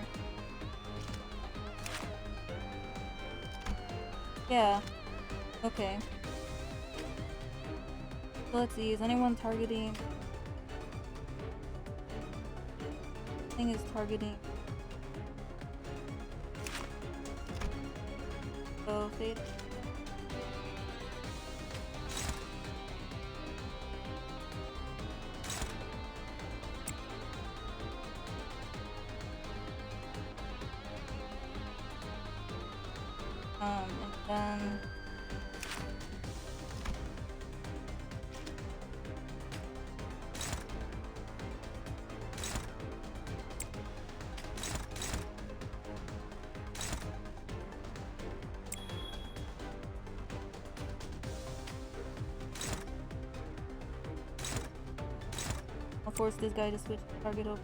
Yeah. Okay. So let's see, is anyone targeting... Thing is targeting... So, Fatal... And then... I'll force this guy to switch target over.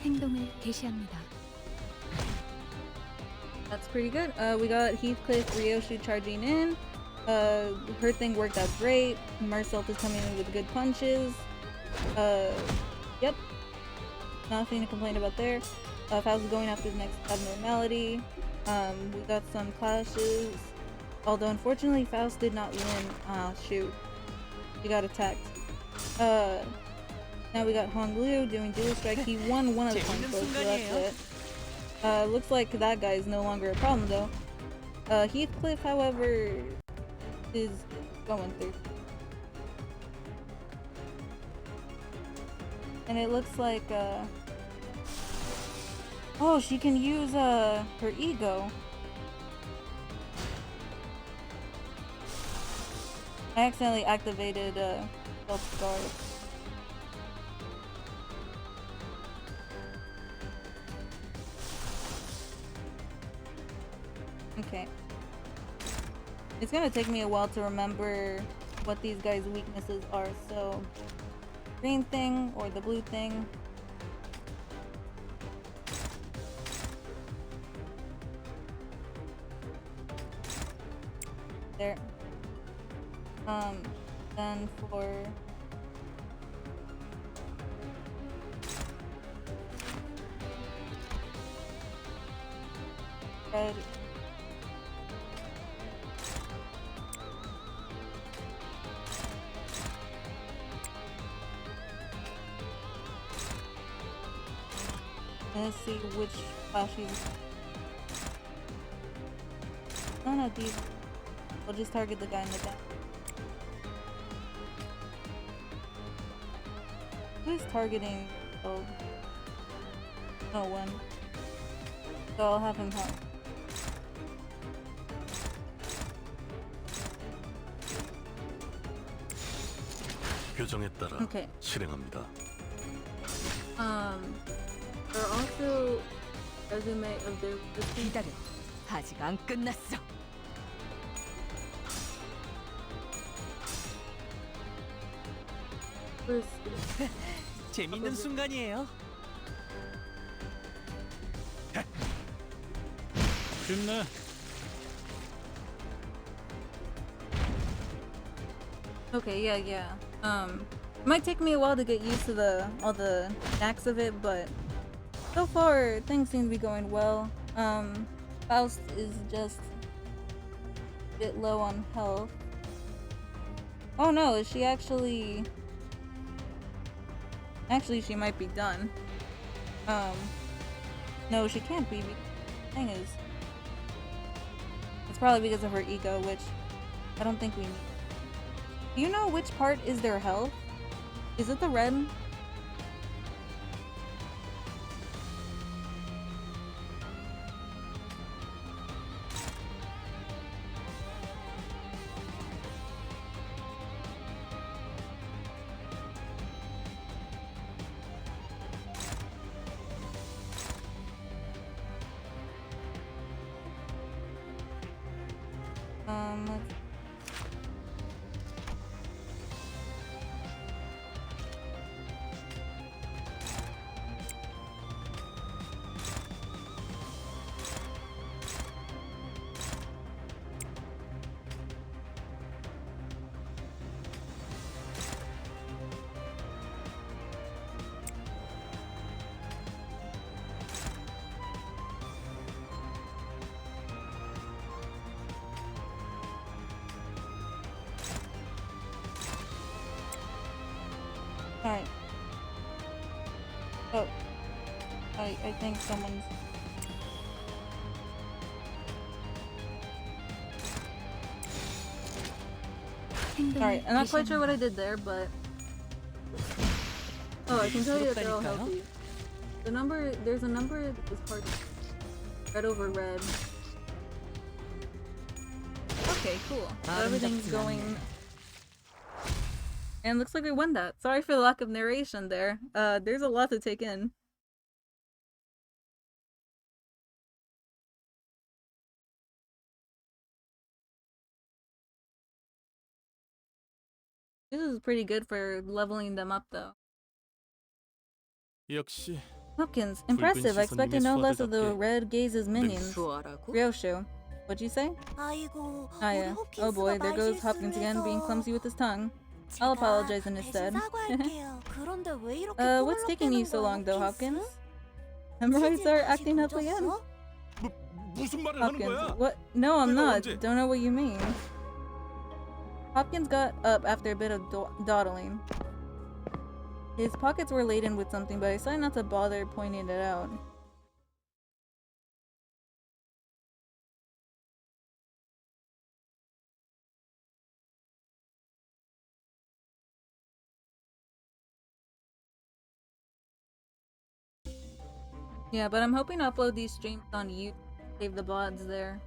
행동을 개시합니다. That's pretty good. We got Heathcliff Ryoshi charging in. Her thing worked out great. Marcel is coming in with good punches. Yep. Nothing to complain about there. Faust is going after the next abnormality. We got some clashes. Although unfortunately Faust did not win. Ah, shoot. He got attacked. Now we got Hong Liu doing dual strike. He won one of the coin flips, so that's it. Looks like that guy is no longer a problem though. Heathcliff, however, is going through. And it looks like, oh, she can use, her ego. I accidentally activated, self-guard. Okay. It's gonna take me a while to remember what these guys' weaknesses are, so green thing or the blue thing. There. Then for red. Let's see which flashes. None of these. We'll just target the guy in the back. Who's targeting? Oh, no one. So I'll have him help. 규정에 따라 Okay. 실행합니다. There are also resume of their 기다려. 아직 안 끝났어. 재밌는 순간이에요. 쉽네. Okay, yeah. It might take me a while to get used to all the knacks of it, but so far things seem to be going well. Faust is just a bit low on health. Oh no, is she actually? Actually, she might be done. No, she can't be. The thing is, it's probably because of her ego, which I don't think we need. Do you know which part is their health? Is it the red? Let's... Alright. Oh. I think someone's... Alright, I'm not quite sure what I did there, but... Oh, I can tell you that they're all healthy. There's a number that was hard. Red over red. Okay, cool. So everything's going... And looks like we won that. Sorry for the lack of narration there. There's a lot to take in. This is pretty good for leveling them up though. 역시 Hopkins, impressive. I expected no less of the Red Gaze's minions. 좋아라고? Ryoshu. What'd you say? 아이고, Ah, yeah. Oh boy, there goes Hopkins again, being clumsy with his tongue. I'll apologize in his stead. What's taking you so long, though, Hopkins? Hemorrhoids are acting up again. 무슨 말을 하는 Hopkins, 거야? what? No, I'm 내가 not. 언제? Don't know what you mean. Hopkins got up after a bit of dawdling. His pockets were laden with something, but I decided not to bother pointing it out. Yeah, but I'm hoping to upload these streams on YouTube. Save the VODs there.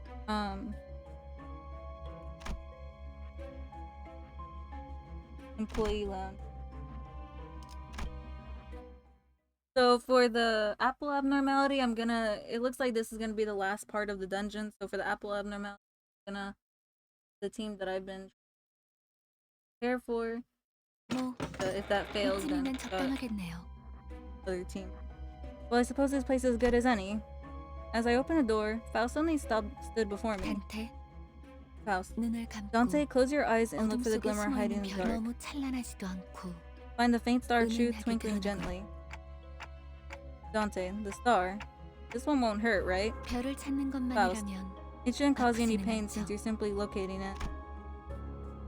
Employee lounge. So for the apple abnormality, it looks like this is gonna be the last part of the dungeon. So for the apple abnormality, the team that I've been prepared for. 뭐 If that fails, then 이쯤이면 적당하겠네요. other team. Well, I suppose this place is as good as any. As I opened the door, Faust suddenly stood before me. 단테, Faust. 눈을 감고 Dante, close your eyes and look 어둠 for the 속에 glimmer hiding in 숨어있는 the 별 dark. 너무 찬란하지도 않고 Find the faint star of truth 은은하게 twinkling 드러나는 gently. Dante, the star. This one won't hurt, right? 별을 찾는 것만이라면 It shouldn't cause you any 아프지는 pain 않죠. since you're simply locating it.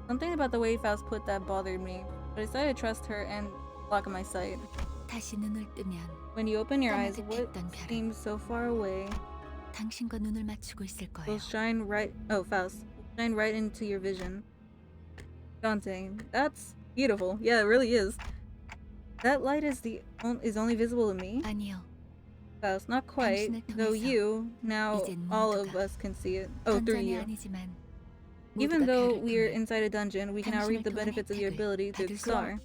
Something about the way Faust put that bothered me, but I decided to trust her and block my sight. 다시 눈을 뜨면 When you open your eyes, what 떠나듯했던 별은 seems so far away 당신과 눈을 맞추고 있을 거예요. will shine right. Oh, Faust, will shine right into your vision. Dante, that's beautiful. Yeah, it really is. That light is only visible to me. 아니요. Faust, not quite. 당신을 Though 통해서 you, now 이젠 all of 모두가 us can see it. Oh, through 전장이 you. 아니지만 Even 모두가 though 별을 we're 통해 inside a dungeon, we can now reap the 당신을 통한 benefits of your 혜택을 ability through the 받을 수 star.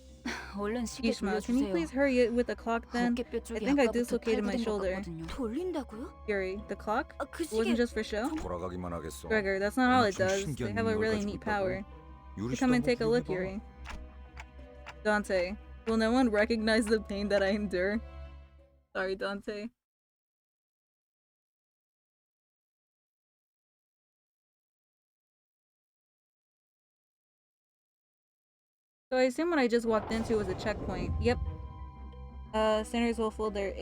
얼른 시계 Ishmael, can you 돌려주세요. please hurry it with the clock then? 어깨뼈 I 쪽이 think I 아까부터 dislocated my 탈구된 것 shoulder. 같거든요. 돌린다고요? Fury, the clock? 그 It wasn't 시계 just for show? 돌아가기만 하겠어. Gregor, that's not all it 엄청 does. 신기한 They have a 능력을 really 가지고 neat 있다고. power. 유리 You come and 씨도 take a 한번 look, 구경해봐. Yuri. Dante, will no one recognize the pain that I endure? Sorry, Dante. So I assume what I just walked into was a checkpoint. Yep. Sinners will heal their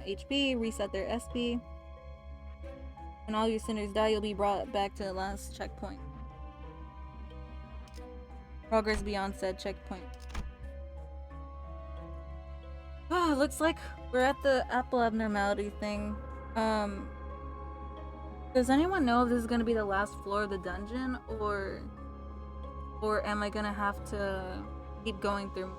HP, reset their SP. When all your sinners die, you'll be brought back to the last checkpoint. Progress beyond said checkpoint. Ah, looks like we're at the apple abnormality thing. Does anyone know if this is gonna be the last floor of the dungeon, or am I gonna have to keep going through?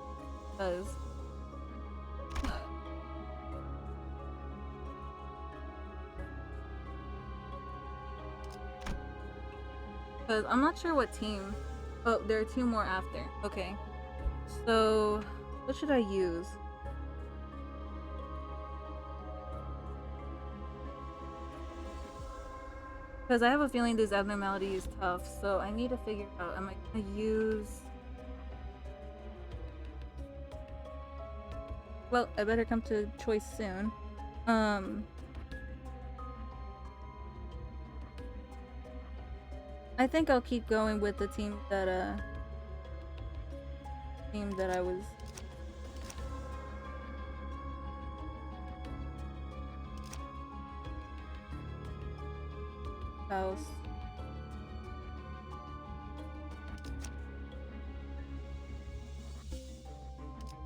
Because I'm not sure what team. Oh, there are two more after. Okay. So, what should I use? Because I have a feeling this abnormality is tough, so I need to figure out, am I gonna use... Well, I better come to choice soon. I think I'll keep going with the team that I was... house.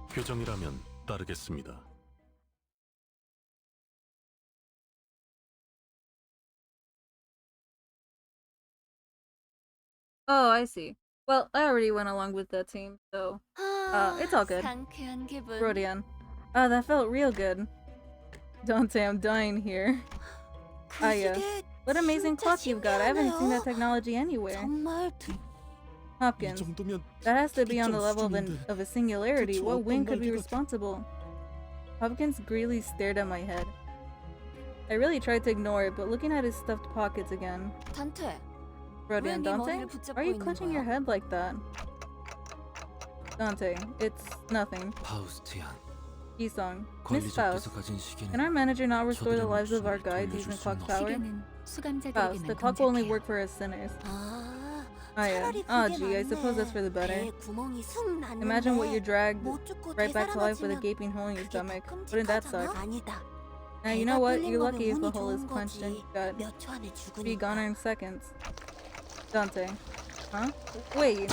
교정이라면 따르겠습니다. Oh, I see. Well, I already went along with the team, so it's all good. 상쾌한 기분. Rodion. Oh, that felt real good. Dante, I'm dying here. 그 Aya, 시계 what amazing 진짜 clock you've got. I haven't seen that 신기하네요. technology anywhere. 정말 이 Hopkins, 정도면 that has to be on the level 수준인데. of a singularity. 대체 What wing 어떤 could be 날개가- responsible? Hopkins greedily stared at my head. I really tried to ignore it, but looking at his stuffed pockets again. 단테. Rodion, 네 Dante? 머리를 붙잡고 Why are you 있는 clutching 거야? your head like that? Dante, it's nothing. 파우스티안, Song. Miss Faust, 관리자께서 가진 can our 시계는 manager not restore the 저들의 lives of our 목숨을 guides 돌려줄 using 수는 clock 없어. power? 시계는 수감자들에게만 Faust, the clock will only 동작해요. work for us sinners. 아, Aya, 차라리 ah, 그게 gee, I suppose that's for the 맞네. better. 배에 구멍이 숭 났는데 Imagine what you dragged 못 죽고 right back to life with a 되살아나지면 gaping hole in your 그게 더 stomach. Wouldn't that 끔찍하잖아? suck? 아니다. Now you 배가 know what? 뚫린 You're 거면 lucky if a 운이 hole is 좋은 punched in 거지. your gut. 몇 초 안에 Be gone 죽으니까. in seconds. Dante. Huh? Wait.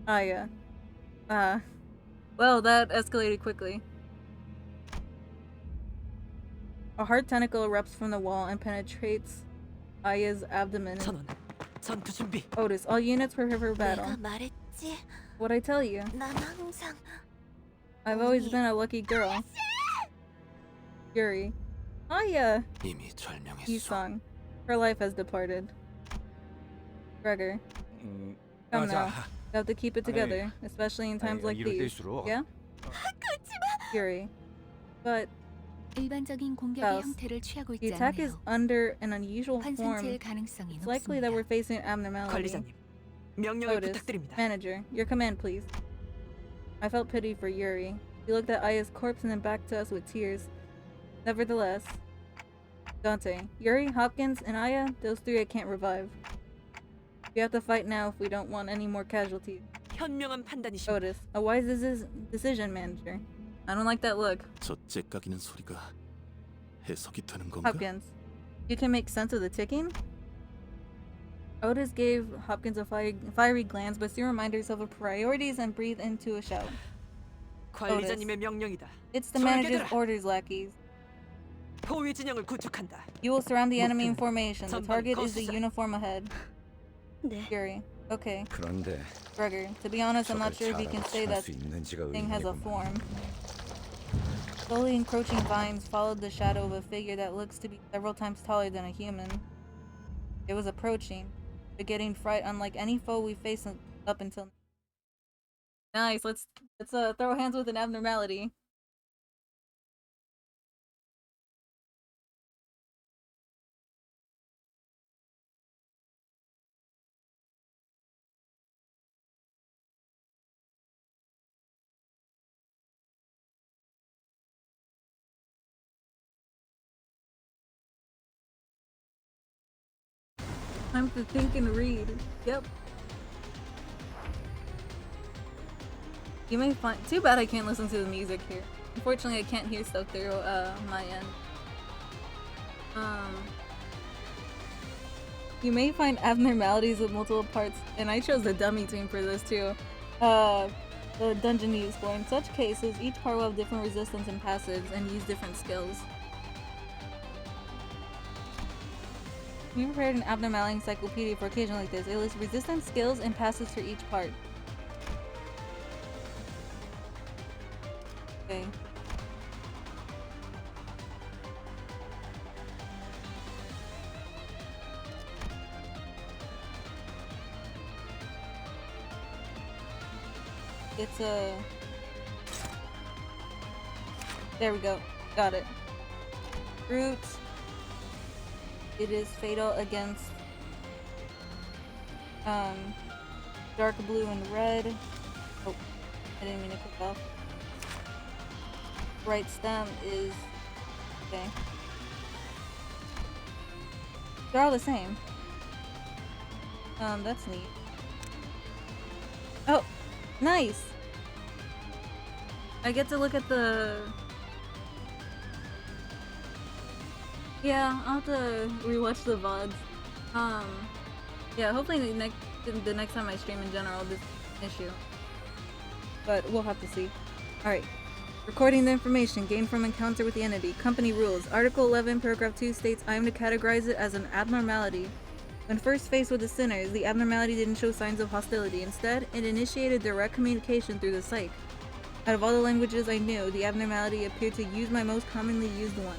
Aya. Well, that escalated quickly. A hard tentacle erupts from the wall and penetrates Aya's abdomen. 전원, 전투 준비. Otis, all units prepare for battle. 내가 말했지. What'd I tell you? 난 항상 I've always been a lucky girl. Yuri. Aya! 이미 절명했어. Song. Her life has departed. Gregor. Come now. You have to keep it together, especially in times like 이럴 these. 때일수록 Yeah? Yuri. But 일반적인 공격의 Faust, 형태를 취하고 the 있지 attack is 않네요. under an unusual form. 환생체일 가능성이 It's likely that we're 높습니다. facing an abnormality. 관리자님, 명령을 Otis, 부탁드립니다. manager, your command, please. I felt pity for Yuri. He looked at Aya's corpse and then back to us with tears. Nevertheless, Dante, Yuri, Hopkins, and Aya, those three I can't revive. We have to fight now if we don't want any more casualties. 현명한 판단이십니다. Otis, a wise decision, manager. I don't like that look. 저 째깍이는 소리가 해석이 되는 건가? Hopkins, you can make sense of the ticking? Otis gave Hopkins a fiery glance, but soon reminded herself of priorities and breathed into a shout. 관리자님의 명령이다. It's the 설계들아. manager's orders, lackeys. 포위 진영을 구축한다. You will surround the enemy in 목표는 formation. The 전방 target is the 거수자. uniform ahead. 네. Yuri. Okay. 그런데 Gregor, to be honest, I'm not 저걸 sure if you can 잘하고 say 살 that 수 있는지가 thing has a 의문이구만. form. Slowly encroaching vines followed the shadow of a figure that looks to be several times taller than a human. It was approaching, begetting fright unlike any foe we faced up until now. Nice, let's throw hands with an abnormality. Time to think and read. Yep. You may find. Too bad I can't listen to the music here. Unfortunately, I can't hear stuff through my end. You may find abnormalities with multiple parts, and I chose the dummy team for this too. The dungeon you explore. In such cases, each part will have different resistance and passives, and use different skills. We prepared an abnormality encyclopedia for occasions like this. It lists resistance, skills, and passives for each part. Okay. It's a... There we go. Got it. Root. It is fatal against dark blue and red. Oh, I didn't mean to click off. Right stem is okay. They're all the same. That's neat. Oh, nice. I get to look at the. Yeah, I'll have to rewatch the VODs. Yeah, hopefully the next time I stream in general, this issue. But we'll have to see. Alright. Recording the information gained from encounter with the entity. Company rules. Article 11, paragraph 2 states, I am to categorize it as an abnormality. When first faced with the sinners, the abnormality didn't show signs of hostility. Instead, it initiated direct communication through the psyche. Out of all the languages I knew, the abnormality appeared to use my most commonly used one.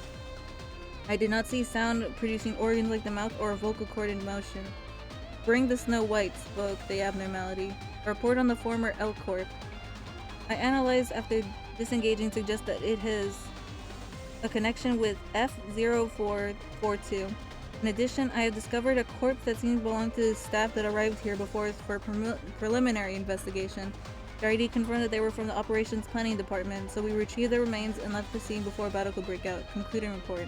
I did not see sound-producing organs like the mouth or a vocal cord in motion. Bring the Snow White, spoke the abnormality. A report on the former Elk Corp. I analyzed after disengaging suggests that it has a connection with F0442. In addition, I have discovered a corpse that seems to belong to the staff that arrived here before us for preliminary investigation. The ID confirmed that they were from the operations planning department, so we retrieved their remains and left the scene before battle could break out. Concluding report.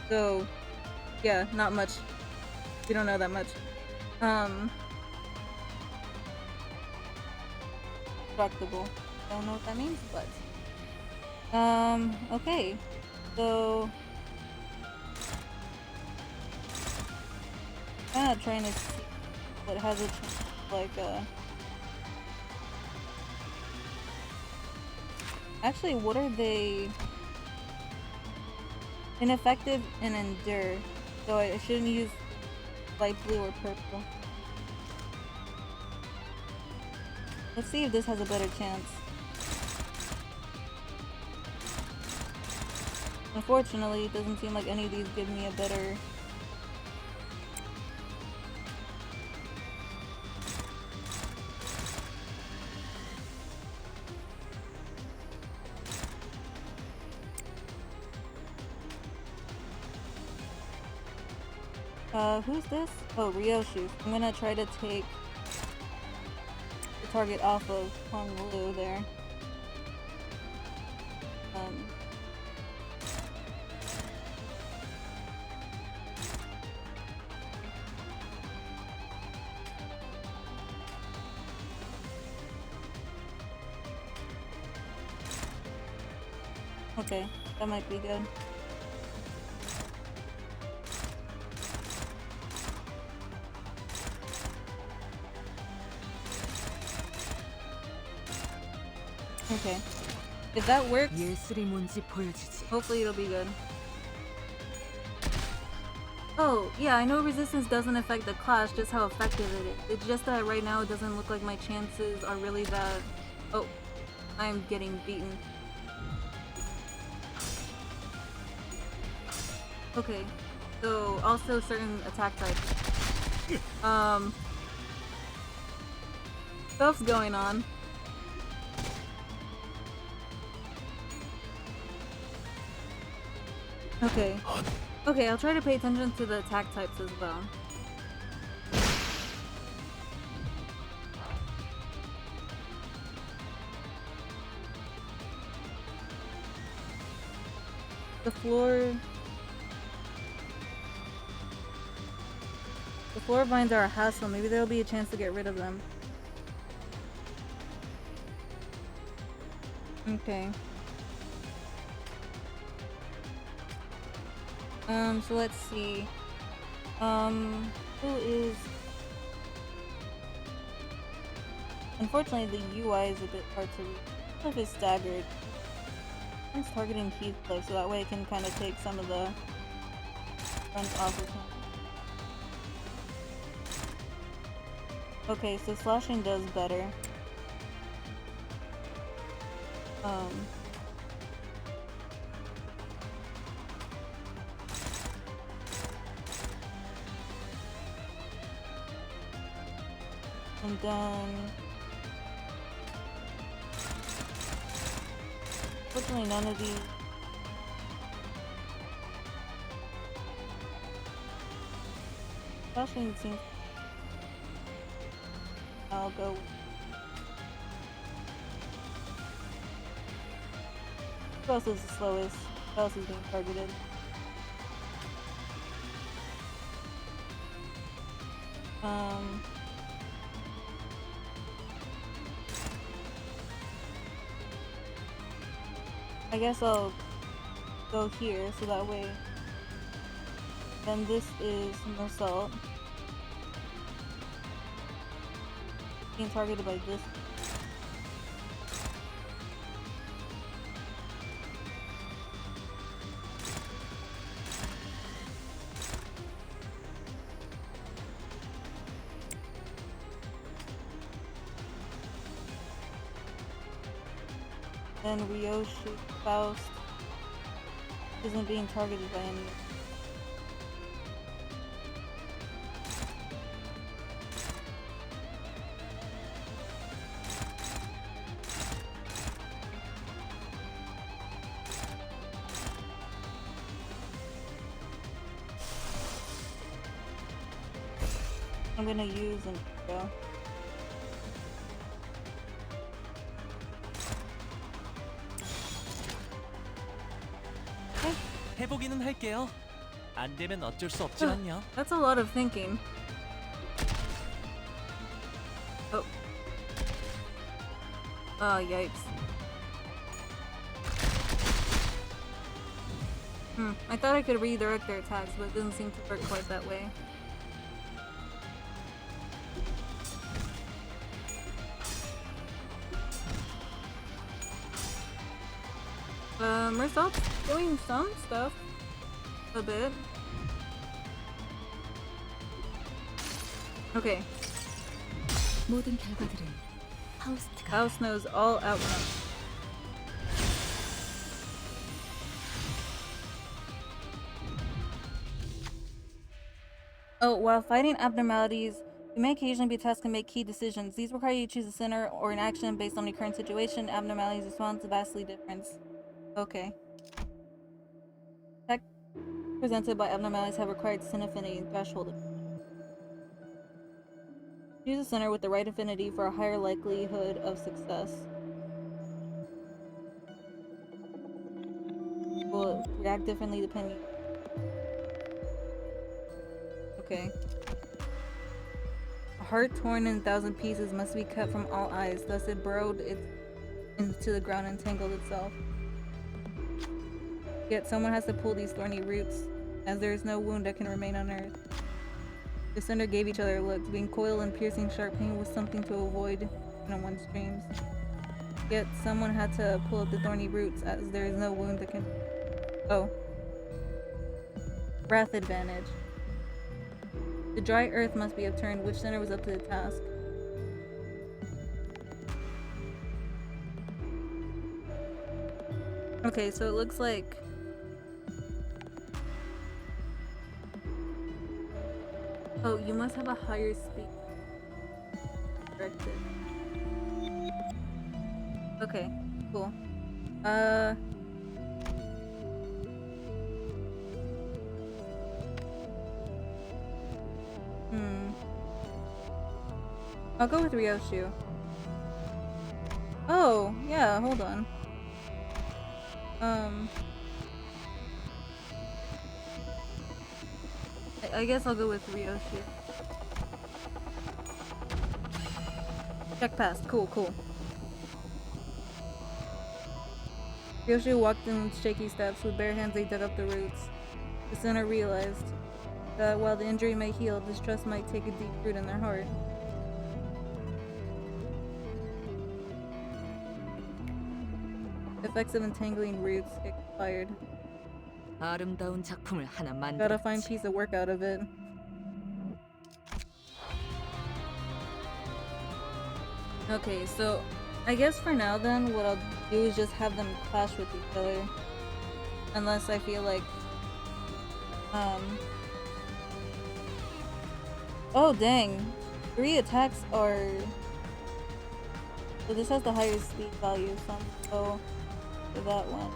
So, yeah, not much. We don't know that much. Destructible. Don't know what that means, but okay. So kinda trying to see what has a chance like actually, what are they? Ineffective and endure. So I shouldn't use light blue or purple. Let's see if this has a better chance. Unfortunately, it doesn't seem like any of these give me a better... who's this? Oh, Ryoshu. I'm gonna try to take the target off of Honglu there. Okay, that might be good. Okay. If that works, 예술이 뭔지 보여주지. hopefully it'll be good. Oh, yeah, I know resistance doesn't affect the clash, just how effective it is. It's just that right now it doesn't look like my chances are really that... Oh, I'm getting beaten. Okay, so also certain attack types. Stuff's going on. Okay. Okay, I'll try to pay attention to the attack types as well. The floor vines are a hassle. Maybe there'll be a chance to get rid of them. Okay. So let's see. Who is... Unfortunately, the UI is a bit hard to read. I don't know if it's staggered. It's targeting Heathcliff, so that way I can kind of take some of the runs off of him. Okay, so slashing does better. And then... Fortunately, none of these... Slashing seems... I'll go... Who else is the slowest? Who else is being targeted? I guess I'll go here, so that way... Then this is Mersault. Being targeted by this. Then Ryoshi Faust isn't being targeted by any. I'm gonna use an arrow. 해보기는 할게요. 안 되면 어쩔 수 없지만요. That's a lot of thinking. Oh. Oh, yikes. I thought I could redirect their attacks, but it didn't seem to work quite that way. Mersault's doing some stuff. A bit. Okay. 모든 결과들은 파우스트가 House knows all outcomes. Oh, while fighting abnormalities, you may occasionally be tasked to make key decisions. These require you to choose a center or an action based on the current situation. Abnormalities respond to vastly different. Okay. Tech presented by abnormalities have required sin affinity and threshold. Choose a center with the right affinity for a higher likelihood of success. Will react differently depending. Okay. A heart torn in 1,000 pieces must be cut from all eyes, thus it burrowed into the ground and tangled itself. Yet someone has to pull these thorny roots, as there is no wound that can remain unearthed. The cinder gave each other looks, being coiled and piercing sharp pain was something to avoid in one's dreams. Yet someone had to pull up the thorny roots, as there is no wound that can... Oh. Wrath advantage. The dry earth must be upturned, which center was up to the task. Okay, so it looks like... Oh, you must have a higher speed. Corrected. Okay, cool. I'll go with Ryoshu. Oh, yeah, hold on. I guess I'll go with Ryoshu. Check pass. Cool, cool. Ryoshu walked in with shaky steps. With bare hands they dug up the roots. The center realized that while the injury may heal, distrust might take a deep root in their heart. Effects of entangling roots expired. 아름다운 작품을 하나 Gotta find 만들었지. piece of work out of it. Okay, so I guess for now then, what I'll do is just have them clash with each other. Unless I feel like... Oh dang! 3 attacks are... So this has the higher speed value, so I'm gonna go for that one.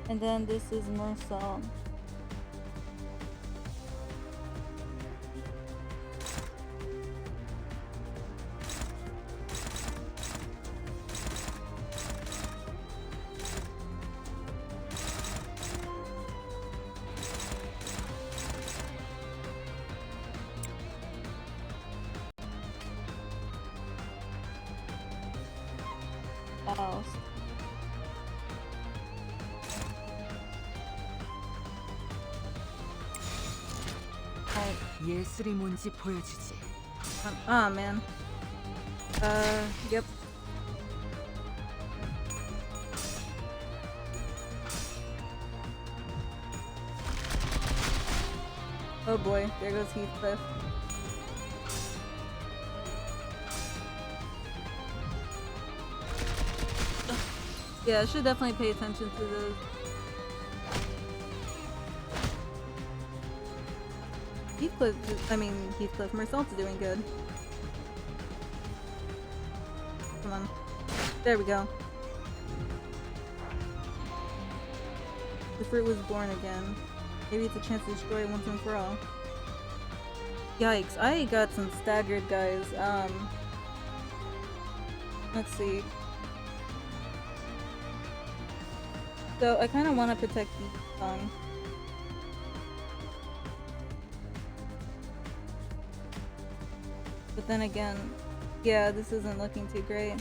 And then this is Mersault. Else. 예술이 뭔지 보여주지. Ah, man. Yep. Oh boy, there goes Heathcliff. Yeah, I should definitely pay attention to those. Heathcliff, Mersault's doing good. come on. There we go. The fruit was born again. Maybe it's a chance to destroy it once and for all. Yikes, I got some staggered guys. Let's see. So I kind of want to protect the but then again, yeah, this isn't looking too great.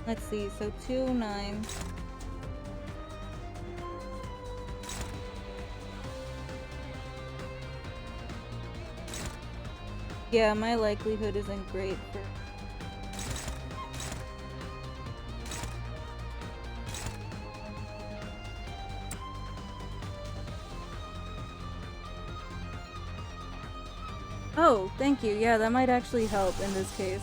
Let's see, so 2, 9. Yeah, my likelihood isn't great for... Oh, thank you. Yeah, that might actually help in this case.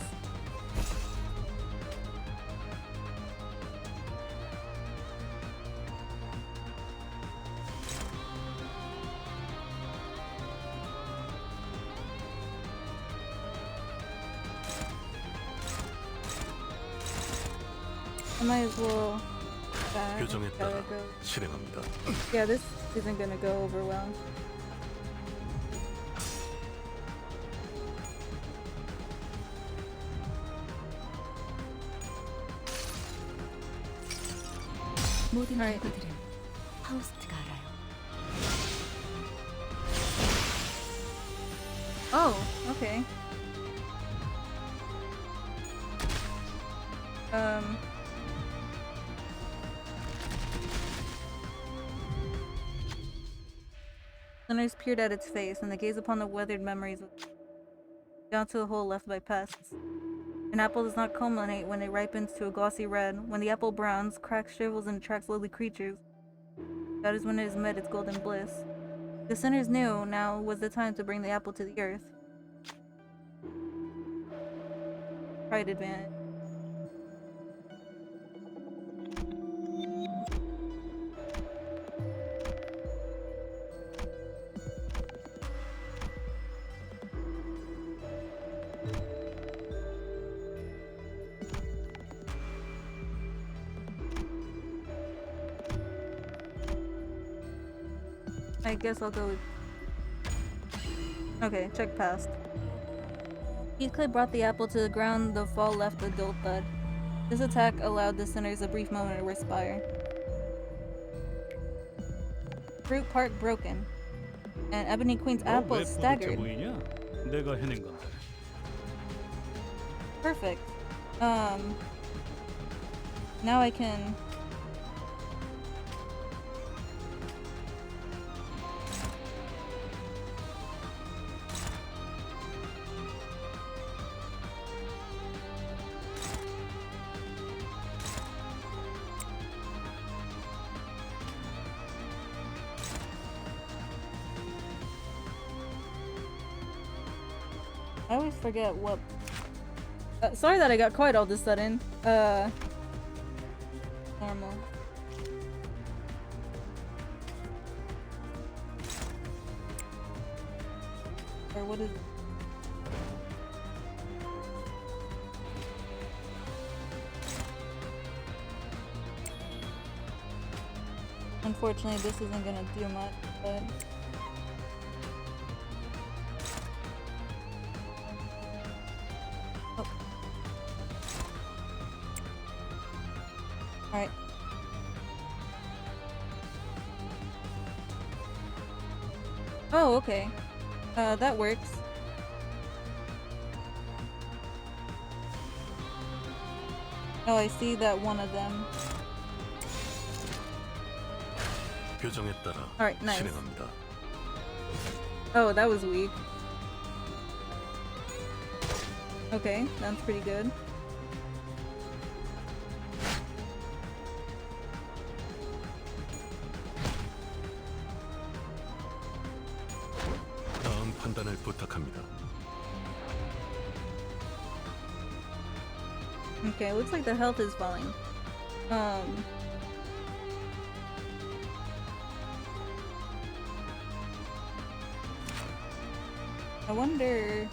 I might as well... 교정에 따라 gotta go. 실행합니다. Yeah, this isn't gonna go over well. 모든 Alright. 결과들은 파우스트가 알아요. Oh, okay. The nurse peered at its face, and the gaze upon the weathered memories was down to the hole left by pests. An apple does not culminate when it ripens to a glossy red. When the apple browns, cracks, shrivels, and attracts lowly creatures. That is when it has met its golden bliss. The sinners knew now was the time to bring the apple to the earth. Pride advantage. I guess I'll go with... Okay, check past. Heathcliff brought the apple to the ground, the fall left a dull thud. This attack allowed the sinners a brief moment to respire. Fruit part broken. And Ebony Queen's apple is staggered. 내가 해낸 건데. Perfect. Now I can... I always forget what... sorry that I got quiet all of a sudden. Normal. Or what is... Unfortunately, this isn't gonna do much, but... Alright. Oh, okay. That works. Oh, I see that one of them. 교정에 따라 Alright, nice. 실행합니다. Oh, that was weak. Okay, that's pretty good. 다음 판단을 부탁합니다. Okay, looks like the health is falling. I wonder.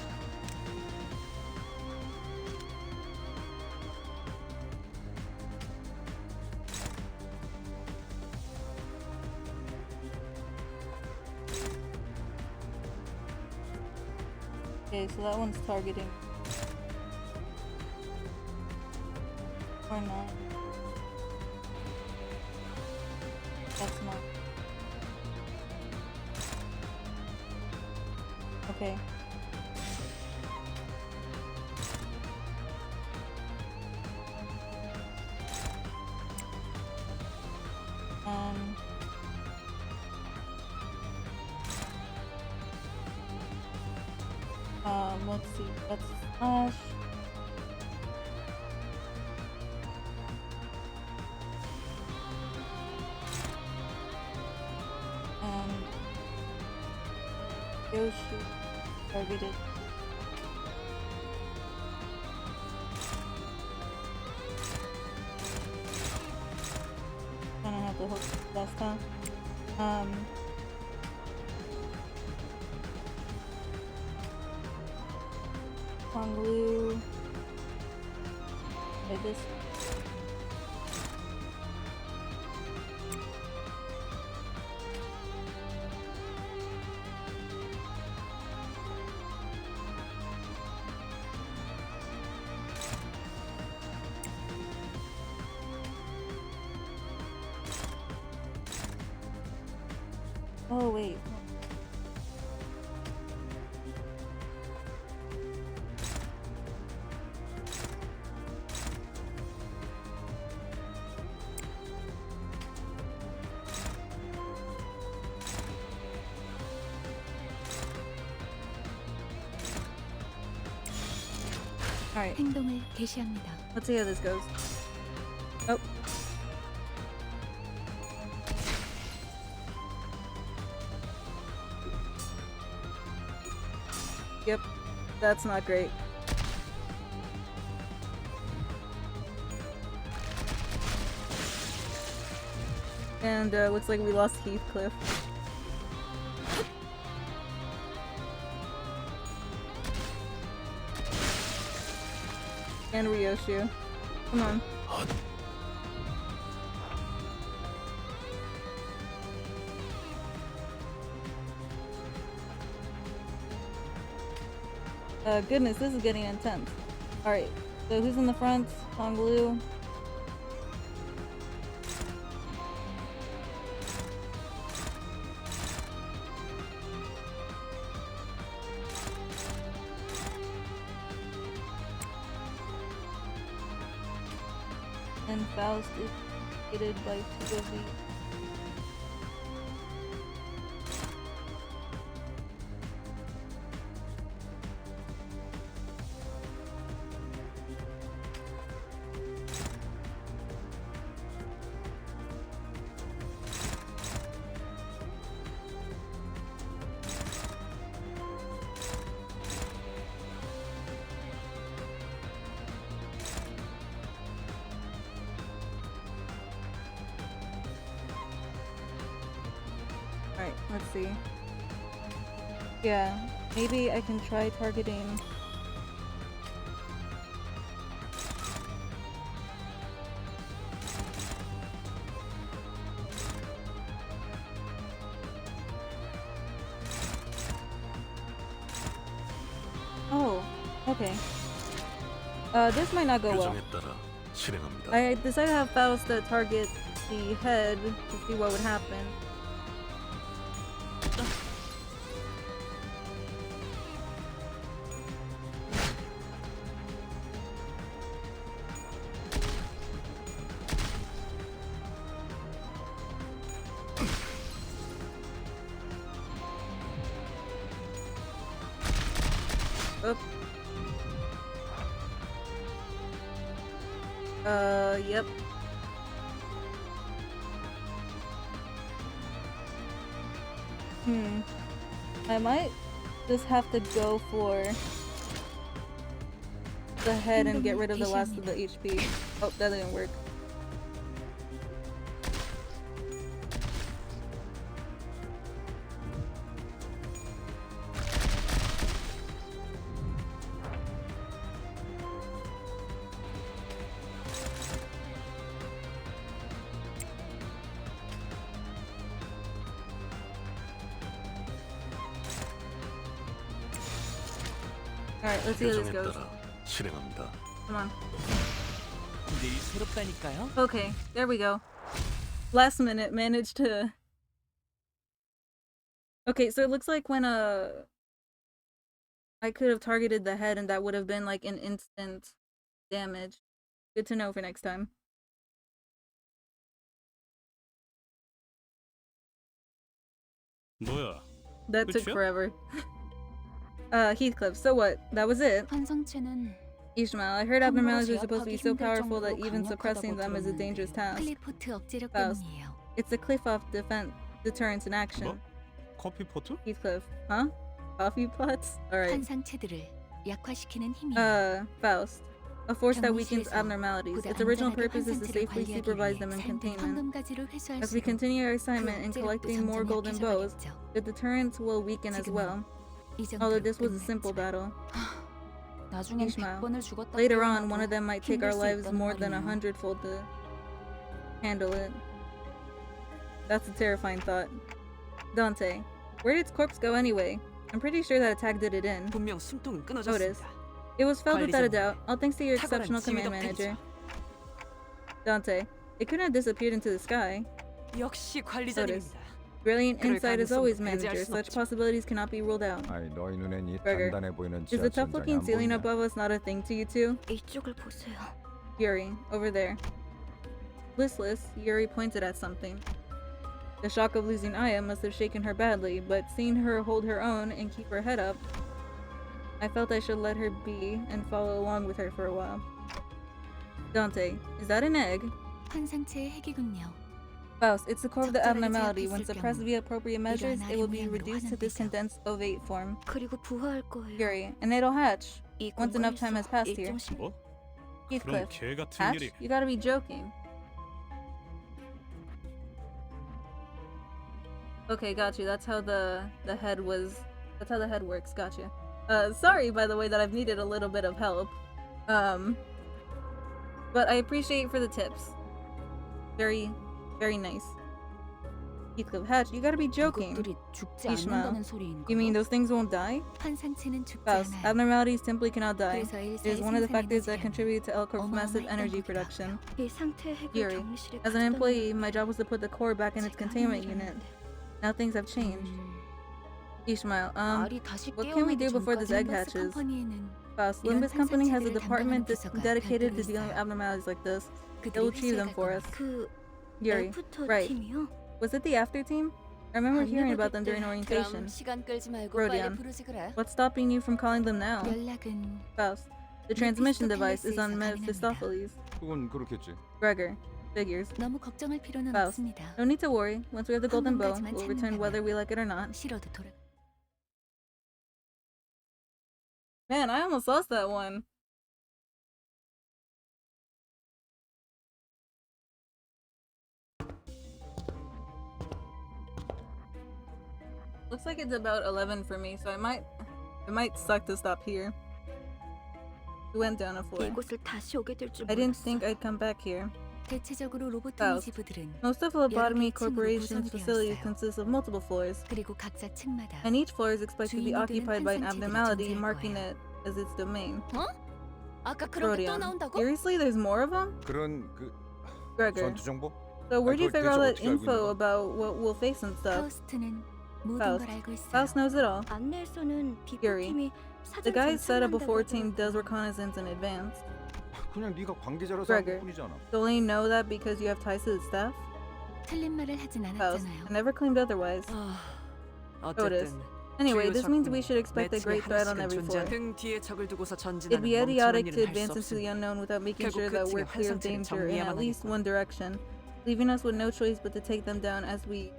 Okay, so that one's targeting. Or not. That's not. Okay. Let's see. That's slash. Yoshi targeted. I don't have the hook last time. On glue. Like this. Oh wait. Alright, 행동을 개시합니다. let's see how this goes. Oh. Yep, that's not great. And looks like we lost Heathcliff. And Ryoshu. Come on. Goodness, this is getting intense. Alright, so who's in the front? Honglu. And Faust is aided by two of these. Alright, let's see. Yeah, maybe I can try targeting. Oh, okay. This might not go well. 규정에 따라 실행합니다. I decided to have Faust target the head to see what would happen. Oop. Yep. I might just have to go for the head and get rid of the last of the HP. Oh, that didn't work. Alright, let's see how this 규정에 goes. 따라 실행합니다. Come on. 늘 새롭다니까요. Okay, there we go. Last minute managed to... Okay, so it looks like when I could have targeted the head and that would have been like an instant damage. Good to know for next time. 뭐야? That took 그치요? forever. Heathcliff, so what? That was it? 환상체는 Ishmael, I heard abnormalities are 함부로 supposed to be 제압하기 so 힘들 powerful that 정도로 even suppressing them is a 강력하다고 dangerous task. 클리포트 억제력 Faust. 때문이에요. It's the Cliff-off deterrence in action. 뭐? 커피 포트? Heathcliff, huh? Coffee pots? Alright. 환상체들을 약화시키는 힘이에요. Faust. A force that weakens 경무실에서 abnormalities. 보다 Its original 안전하게 purpose is to 환상체를 safely 관리하기 supervise 위해 them in 산들 containment. 황금가지를 회수할수록 As we continue our assignment in 그 억제력도 collecting more 점점 golden bows, 약해져가겠죠. the deterrence will weaken as 지금은 well. 이 Although 정도로 this was a simple 끝났죠. battle. 나중엔 Ishmael. 100번을 죽었다 Later on, 태어나도 one of them might take 힘들 our 수 lives 있단 more than 말이에요. 100-fold to handle it. That's a terrifying thought. Dante, where did its corpse go anyway? I'm pretty sure that attack did it in. 분명 숨통은 Otis. 끊어졌습니다. It was felled without a 관리자님, doubt, all thanks to your 탁월한 exceptional command 지휘 manager. 덕분이죠. Dante, it couldn't have disappeared into the sky. 역시 관리자님입니다. Brilliant 그럴 insight is 가능성은 always 배제할 manager. 순 Such 없죠. possibilities cannot be ruled out. 아이 너희 눈엔 이 Gregor, 단단해 보이는 Is the 지하 tough-looking 천장이 안 ceiling 보이냐? above us not a thing to you two? 이쪽을 보세요. Yuri, over there. Listless, Yuri pointed at something. The shock of losing Aya must have shaken her badly, but seeing her hold her own and keep her head up, I felt I should let her be and follow along with her for a while. Dante, is that an egg? 환상체의 핵이군요. Faust, it's the core of the 적절하게 abnormality. When 제압했을 suppressed 경우 via appropriate measures, it will be 모양으로 reduced to this 환원되죠. condensed ovate form. 그리고 부화할 거예요. Yuri, and it'll hatch. 이 Once enough time has 공간에서 passed here. 일정 시- 뭐? 그럼 Heathcliff, 개 같은 hatch? 일이. You gotta be joking. Okay, got you. That's how the head was. That's how the head works. Gotcha. Sorry, by the way, that I've needed a little bit of help. But I appreciate for the tips. Very, very nice. Heathcliff, hatch. You gotta be joking. 이것들이 죽지 Ishmael, 않는다는 소리인가? You mean those things won't die? 환상체는 죽지 Faust, 않아요. abnormalities simply cannot die. 그래서 It is 일사의 one of the 생산 factors that 에너지량은 contribute to L-Corp's massive 어마어마했던 energy 거기도 production. 하고요. 이 상태의 핵을 Yuri, 격리실에 as an 가져다 employee, my job was to put the core back in its 제가 containment 하는 unit. 일이었는데. Now things have changed. Ishmael, 알이 다시 what can we do 깨어나기 before this egg 전까지 hatches? 컴퍼니에는 Faust, 이런 Limbus Company has a 환상체들을 department 담당하는 부서가 dedicated to 별도로 dealing with 있어요. abnormalities like this. They 그들이 will achieve 회수해 them 갈 for 겁니다. us. 그 Yuri, 애프터 right. 팀이요? Was it the after team? I remember hearing about them during 그럼 orientation. 시간 끌지 말고 Rodion, 빨리 부르지 그래. what's stopping you from calling them now? 연락은 Faust, the transmission device is on 가능합니다. Mephistopheles. 그건 그렇겠지. Gregor, figures. 너무 걱정할 필요는 Faust, 없습니다. no need to worry. Once we have the golden bow, 황금까지만 we'll return 찾는다면 whether we like it or not. 싫어도 돌아. Man, I almost lost that one. Looks like it's about 11 for me, so it might suck to stop here. We went down a floor. 이곳을 다시 오게 될 줄 I didn't think 몰랐어요. I'd come back here. 대체적으로 로보토미 Faust. 지부들은 Most of Phlebotomy 여러 개의 층으로 Corporation's 구성이 facilities 되어 있어요. consist of multiple floors, 그리고 각자 층마다 and each floor is expected to be 주인들은 occupied by an 환상체들이 abnormality, 존재할 marking 거예요. it as its domain. 아까 그런 게 또 Rodion, 나온다고? seriously, there's more of them? 그런 그 Gregor, 전투 정보? so where do you 그걸 figure all 대체 that 어떻게 알고 있는 info 거야? about what we'll face and stuff? 파우스트는 모든 Faust. 걸 알고 있어요. Faust knows it all. 안내에서는 Yuri, 비포팀이 The 사전 guys set up 정찰한다고 before team does 하더라고요. reconnaissance in advance. 그냥 네가 관계자라서 Gregor, 한 것뿐이잖아. you only know that because you have ties to the staff? 틀린 말을 하진 Faust, 않았잖아요. I never claimed otherwise. 어쨌든 Anyway, 주요 this means 작품이 we should expect a 매층에 great threat on 하나씩은 every floor. 존재하는 등 뒤에 적을 두고서 It'd 전진하는 be 멍청한 idiotic to 일은 할 수 advance into the 없습니다. unknown without making 결국 sure 그 that 층에 we're clear of 환상체를 danger in 정리해야만 at least 하겠고. one direction, leaving us with no choice but to take them down as we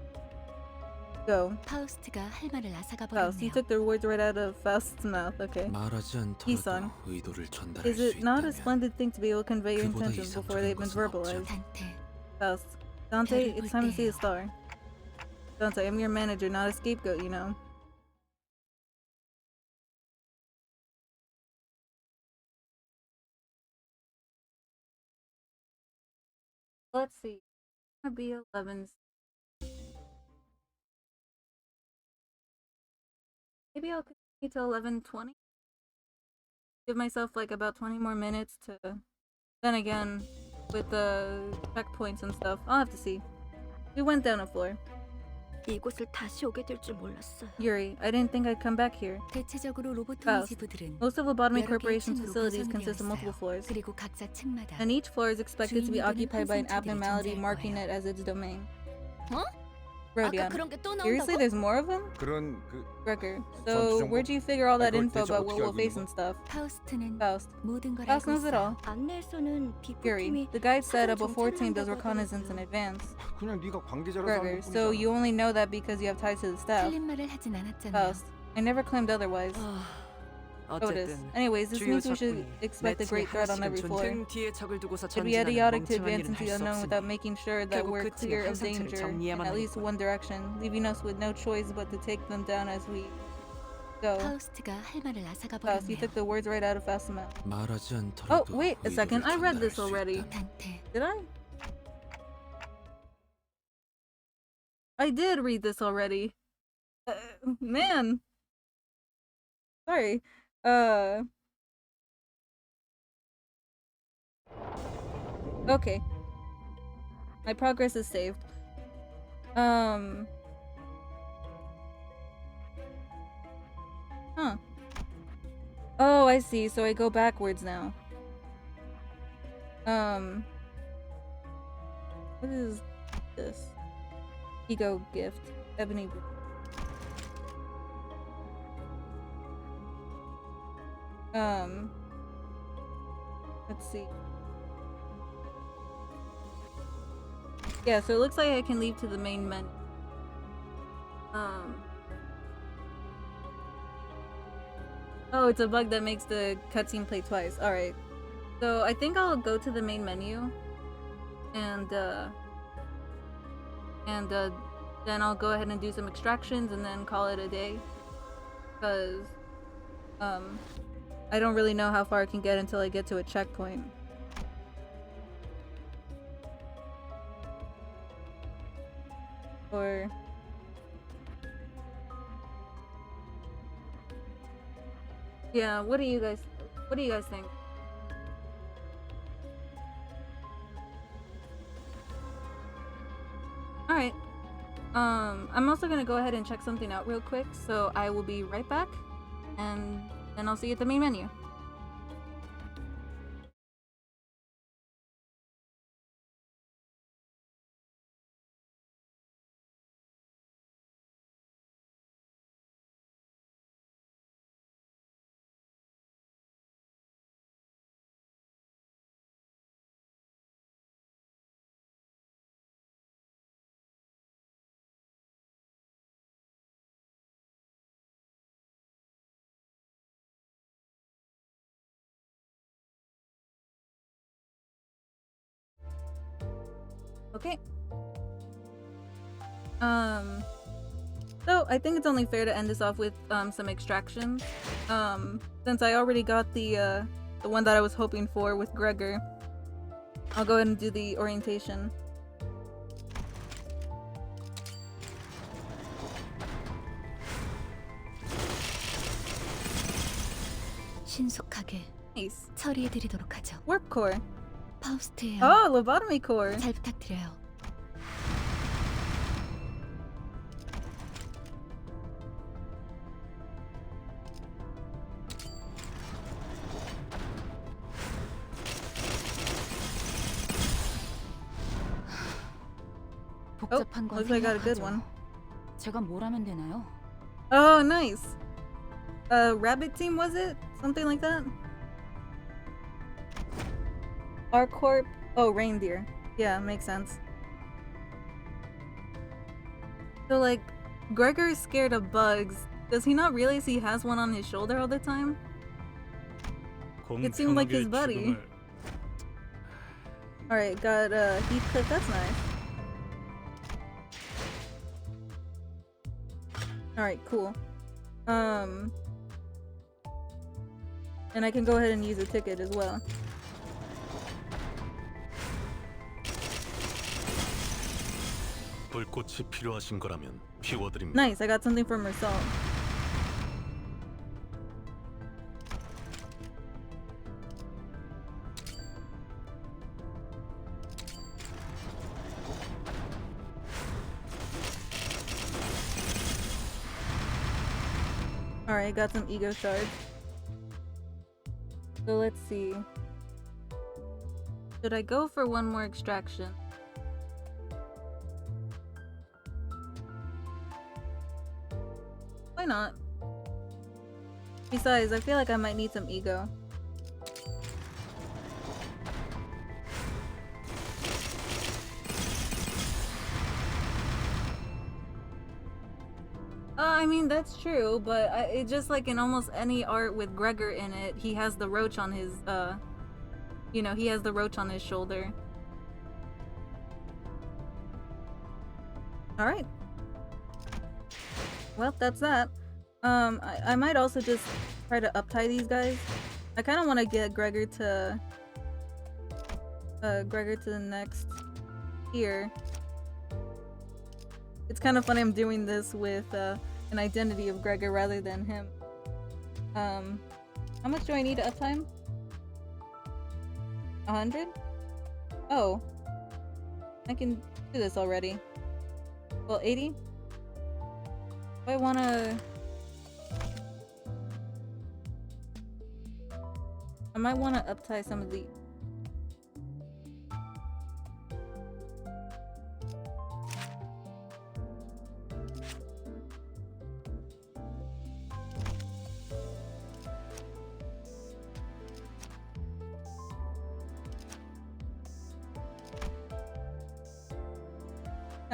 go. 파우스트가 할 말을 앗아가 Faust, you 버렸네요. took the words right out of Faust's mouth, okay. 말하지 않더라도 이선. 의도를 전달할 Is 수 it not 있다면 a splendid thing to be able to convey your 그보다 intentions before they've been 이상적인 것은 verbalized? 단테, Faust, Dante, 별을 it's time to see 볼 a star. Dante, I'm your manager, not a scapegoat, you know. Let's see. Gonna be 11. Maybe I'll continue to 11:20. give myself like about 20 more minutes to. Then again, with the checkpoints and stuff, I'll have to see. We went down a floor. 이곳을 다시 오게 될 줄 몰랐어요. Yuri, I didn't think I'd come back here. 대체적으로 로보토미 Faust. 지부들은 Most of Lobotomy 여러 개의 Corporation's 층으로 facilities 구성되어 consist of multiple 있어요. floors, 그리고 각자 층마다 and each floor is expected to be 주인이 되는 occupied by an 환생체들이 abnormality 존재할 marking 거예요. it as its domain. 어? Rodion. 아까 그런 게 또 Seriously, 나온다고? there's more of them? 그런 그 Gregor. 전투 So, 정보? where'd you figure all that 이걸 info 대체 about what 어떻게 we'll 알고 face 있는 and stuff? 파우스트는 Faust. 모든 걸 Faust 알고 knows it 있어요. all. 안내에서는 Yuri, 비포팀이 the guide said a 사전 before 정찰을 team does 한다고 reconnaissance in 하더라고요. advance. 그냥 네가 관계자라서 Gregor, 하는 so 것뿐이잖아. you only know that because you have ties to the staff. 틀린 말을 하진 않았잖아요. Faust, I never claimed otherwise. Otis. 어쨌든 Anyways, this 주요 means we should 적군이 expect a 매칭에 great threat on 하나씩은 every 존 floor. 등 뒤에 적을 두고서 It'd be 전진하는 idiotic to 멍청한 advance 일은 into 할 the 수 unknown 없으니 without making sure that 결국 we're 끝이면 clear of 환상체를 danger in 정리해야만 at 하는 least 거야. one direction, leaving us with no choice but to take them down as we go. 파우스트가 할 말을 앗아가 Faust, you 버렸네요. took the words right out of Faust's mouth. 말하지 Oh, 않더라도 wait a second. I read this 의도를 전달할 수 already. 있다. 단테, Did I? I did read this already. Man. Sorry. Okay. My progress is saved. Huh. Oh, I see. So I go backwards now. What is this? Ego gift. Ebony. Let's see. Yeah, so it looks like I can leave to the main menu. Oh, it's a bug that makes the cutscene play twice. Alright. So I think I'll go to the main menu and then I'll go ahead and do some extractions and then call it a day. Because I don't really know how far I can get until I get to a checkpoint. Or yeah, what do you guys think? Alright. I'm also gonna go ahead and check something out real quick, so I will be right back, and then I'll see you at the main menu. Okay. So I think it's only fair to end this off with some extractions. Since I already got the one that I was hoping for with Gregor, I'll go ahead and do the orientation. 신속하게 Nice. 처리해드리도록 하죠. Warp core. 파우스트예요. Oh, lobotomy core. 잘 부탁드려요. 복잡한 건 looks like I got a good 생략하죠. one. 제가 뭘 하면 되나요? Oh, nice. Rabbit team, was it? Something like that? Our corp. Oh, reindeer. Yeah, makes sense. So, like, Gregor is scared of bugs. Does he not realize he has one on his shoulder all the time? It seemed like his buddy. Alright, got Heathcliff, that's nice. Alright, cool. And I can go ahead and use a ticket as well. 불꽃이 필요하신 거라면 피워드립니다. Nice, I got something from Marcel. Alright, got some ego shards. So let's see. Should I go for one more extraction? Why not? Besides, I feel like I might need some ego. I mean, that's true, but it just like in almost any art with Gregor in it, he has the roach on his, you know, he has the roach on his shoulder. Alright. Well, that's that. I might also just try to uptie these guys. I kind of want to get Gregor to the next tier. It's kind of funny I'm doing this with an identity of Gregor rather than him. How much do I need to uptime? 100? Oh. I can do this already. Well, 80? Do I wanna... I might wanna uptie some of the...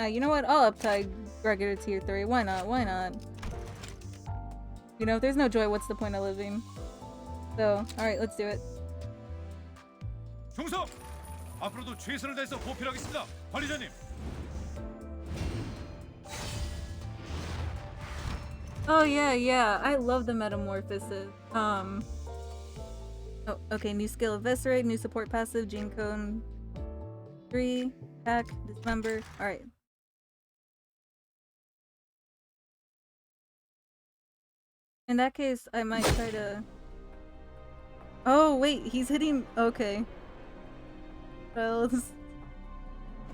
you know what? I'll uptie Gregor to tier 3. Why not? Why not? You know, if there's no joy, what's the point of living? So, alright, let's do it. 중성! 앞으로도 최선을 다해서 보필하겠습니다. 관리자님. Oh yeah, I love the metamorphosis. Oh, okay, new skill Eviscerate, new support passive, Gene Cone 3, attack, Dismember. Alright. In that case, I might try to... Oh, wait, he's hitting... Okay. Well,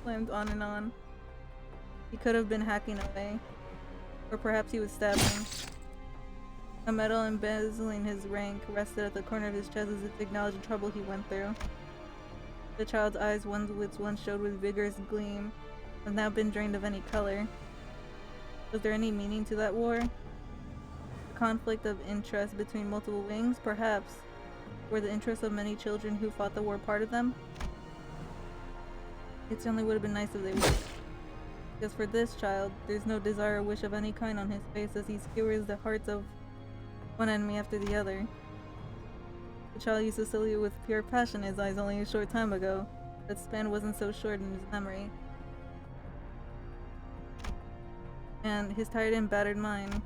slammed on and on. He could have been hacking away. Or perhaps he was stabbing. A medal embezzling his rank rested at the corner of his chest as if to acknowledge the trouble he went through. The child's eyes, which once showed with vigorous gleam, have now been drained of any color. Was there any meaning to that war? A conflict of interest between multiple wings? Perhaps. Were the interests of many children who fought the war part of them? It certainly would have been nice if they were. Because for this child, there's no desire or wish of any kind on his face as he skewers the hearts of one enemy after the other. The child used to salute with pure passion in his eyes only a short time ago. That span wasn't so short in his memory. And his tired and battered mind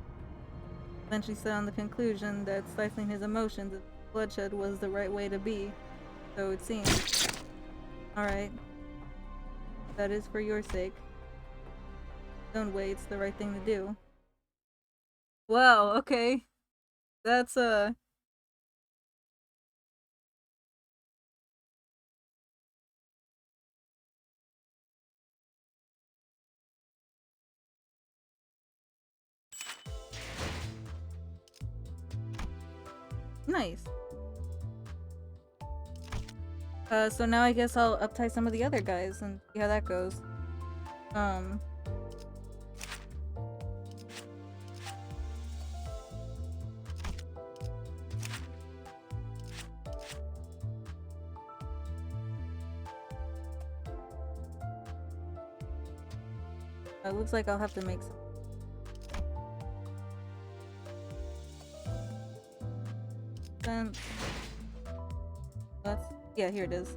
eventually set on the conclusion that stifling his emotions and bloodshed was the right way to be. So it seems. Alright. That is for your sake. Don't wait, it's the right thing to do. Wow, okay. That's nice. So now I guess I'll uptie some of the other guys and see how that goes. It looks like I'll have to make some. Then that's, yeah, here it is.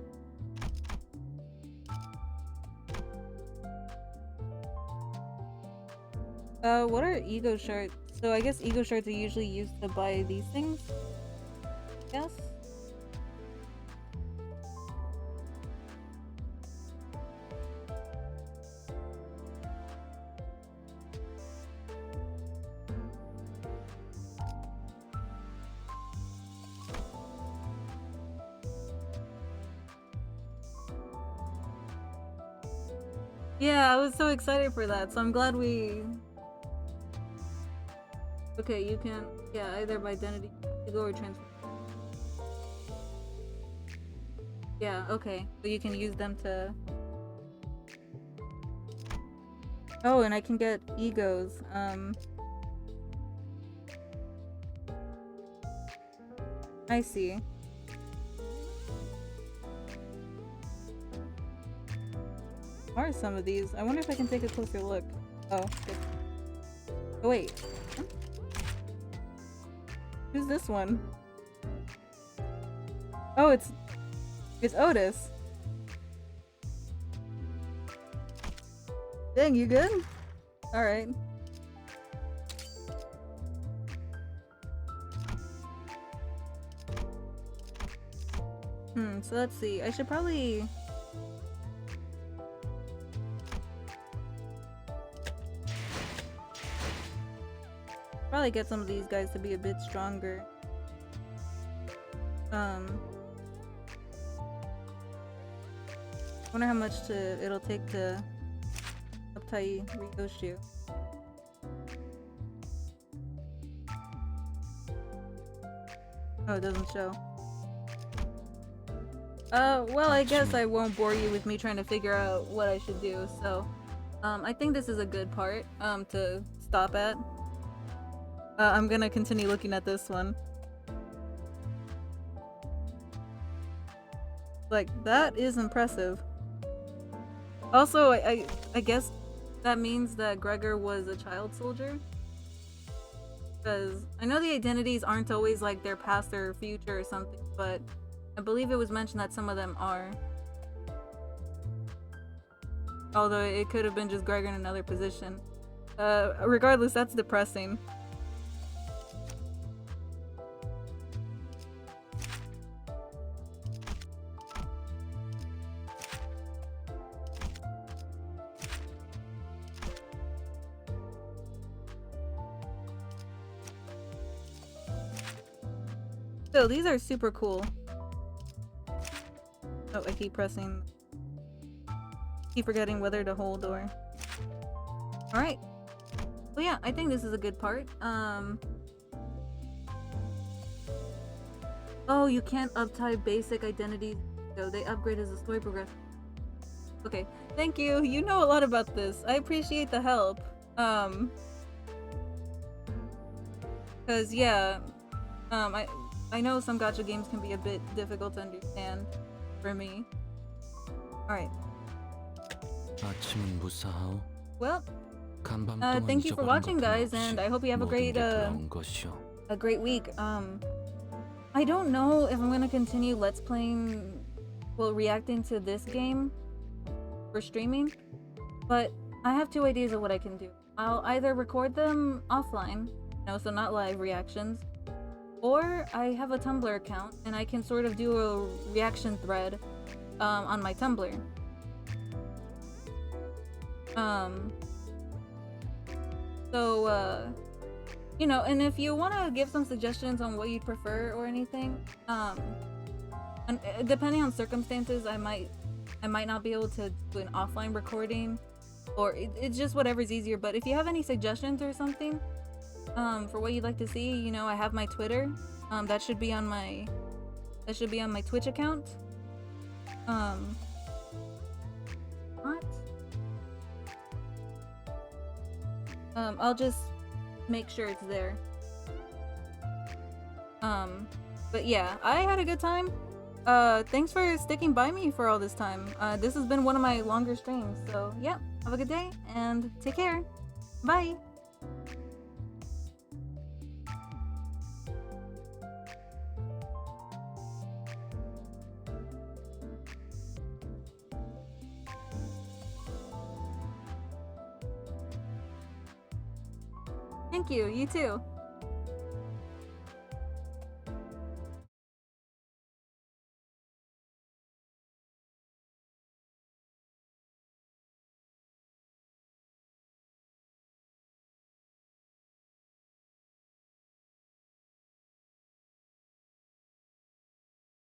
What are ego shards? So I guess ego shards are usually used to buy these things? Yes? Yeah, I was so excited for that, so I'm glad we... Okay, you can, yeah, either by identity, ego, or transfer. Yeah, okay. So you can use them to... Oh, and I can get egos. I see. What are some of these? I wonder if I can take a closer look. Oh, good. Oh wait. Huh? Who's this one? Oh, it's Otis. Dang, you good? Alright. So let's see. I should probably... get some of these guys to be a bit stronger. Wonder how much it'll take to uptie Ryoshu. Oh, it doesn't show. Well, I guess I won't bore you with me trying to figure out what I should do, so I think this is a good part to stop at. I'm gonna continue looking at this one. Like, that is impressive. Also, I guess that means that Gregor was a child soldier. Because I know the identities aren't always like their past or future or something, but I believe it was mentioned that some of them are. Although it could have been just Gregor in another position. Regardless, that's depressing. So these are super cool. Oh, I keep pressing. Keep forgetting whether to hold or... Alright. Well, yeah, I think this is a good part. Oh, you can't uptie basic identities. So they upgrade as the story progresses. Okay, thank you. You know a lot about this. I appreciate the help. Cause yeah, I know some gacha games can be a bit difficult to understand for me. Alright. 아침은 무사하오. Well, 간밤 thank you for watching, guys, and I hope you have a great week. I don't know if I'm gonna continue Let's Playing, well, reacting to this game for streaming, but I have two ideas of what I can do. I'll either record them offline, so not live reactions, or I have a Tumblr account and I can sort of do a reaction thread on my Tumblr. And if you want to give some suggestions on what you'd prefer or anything, and depending on circumstances, I might not be able to do an offline recording, or it's just whatever's easier. But if you have any suggestions or something, for what you'd like to see, I have my Twitter. That should be on my Twitch account. What? I'll just make sure it's there. But yeah, I had a good time. Thanks for sticking by me for all this time. This has been one of my longer streams, so yeah, have a good day and take care. Bye. Thank you, you too.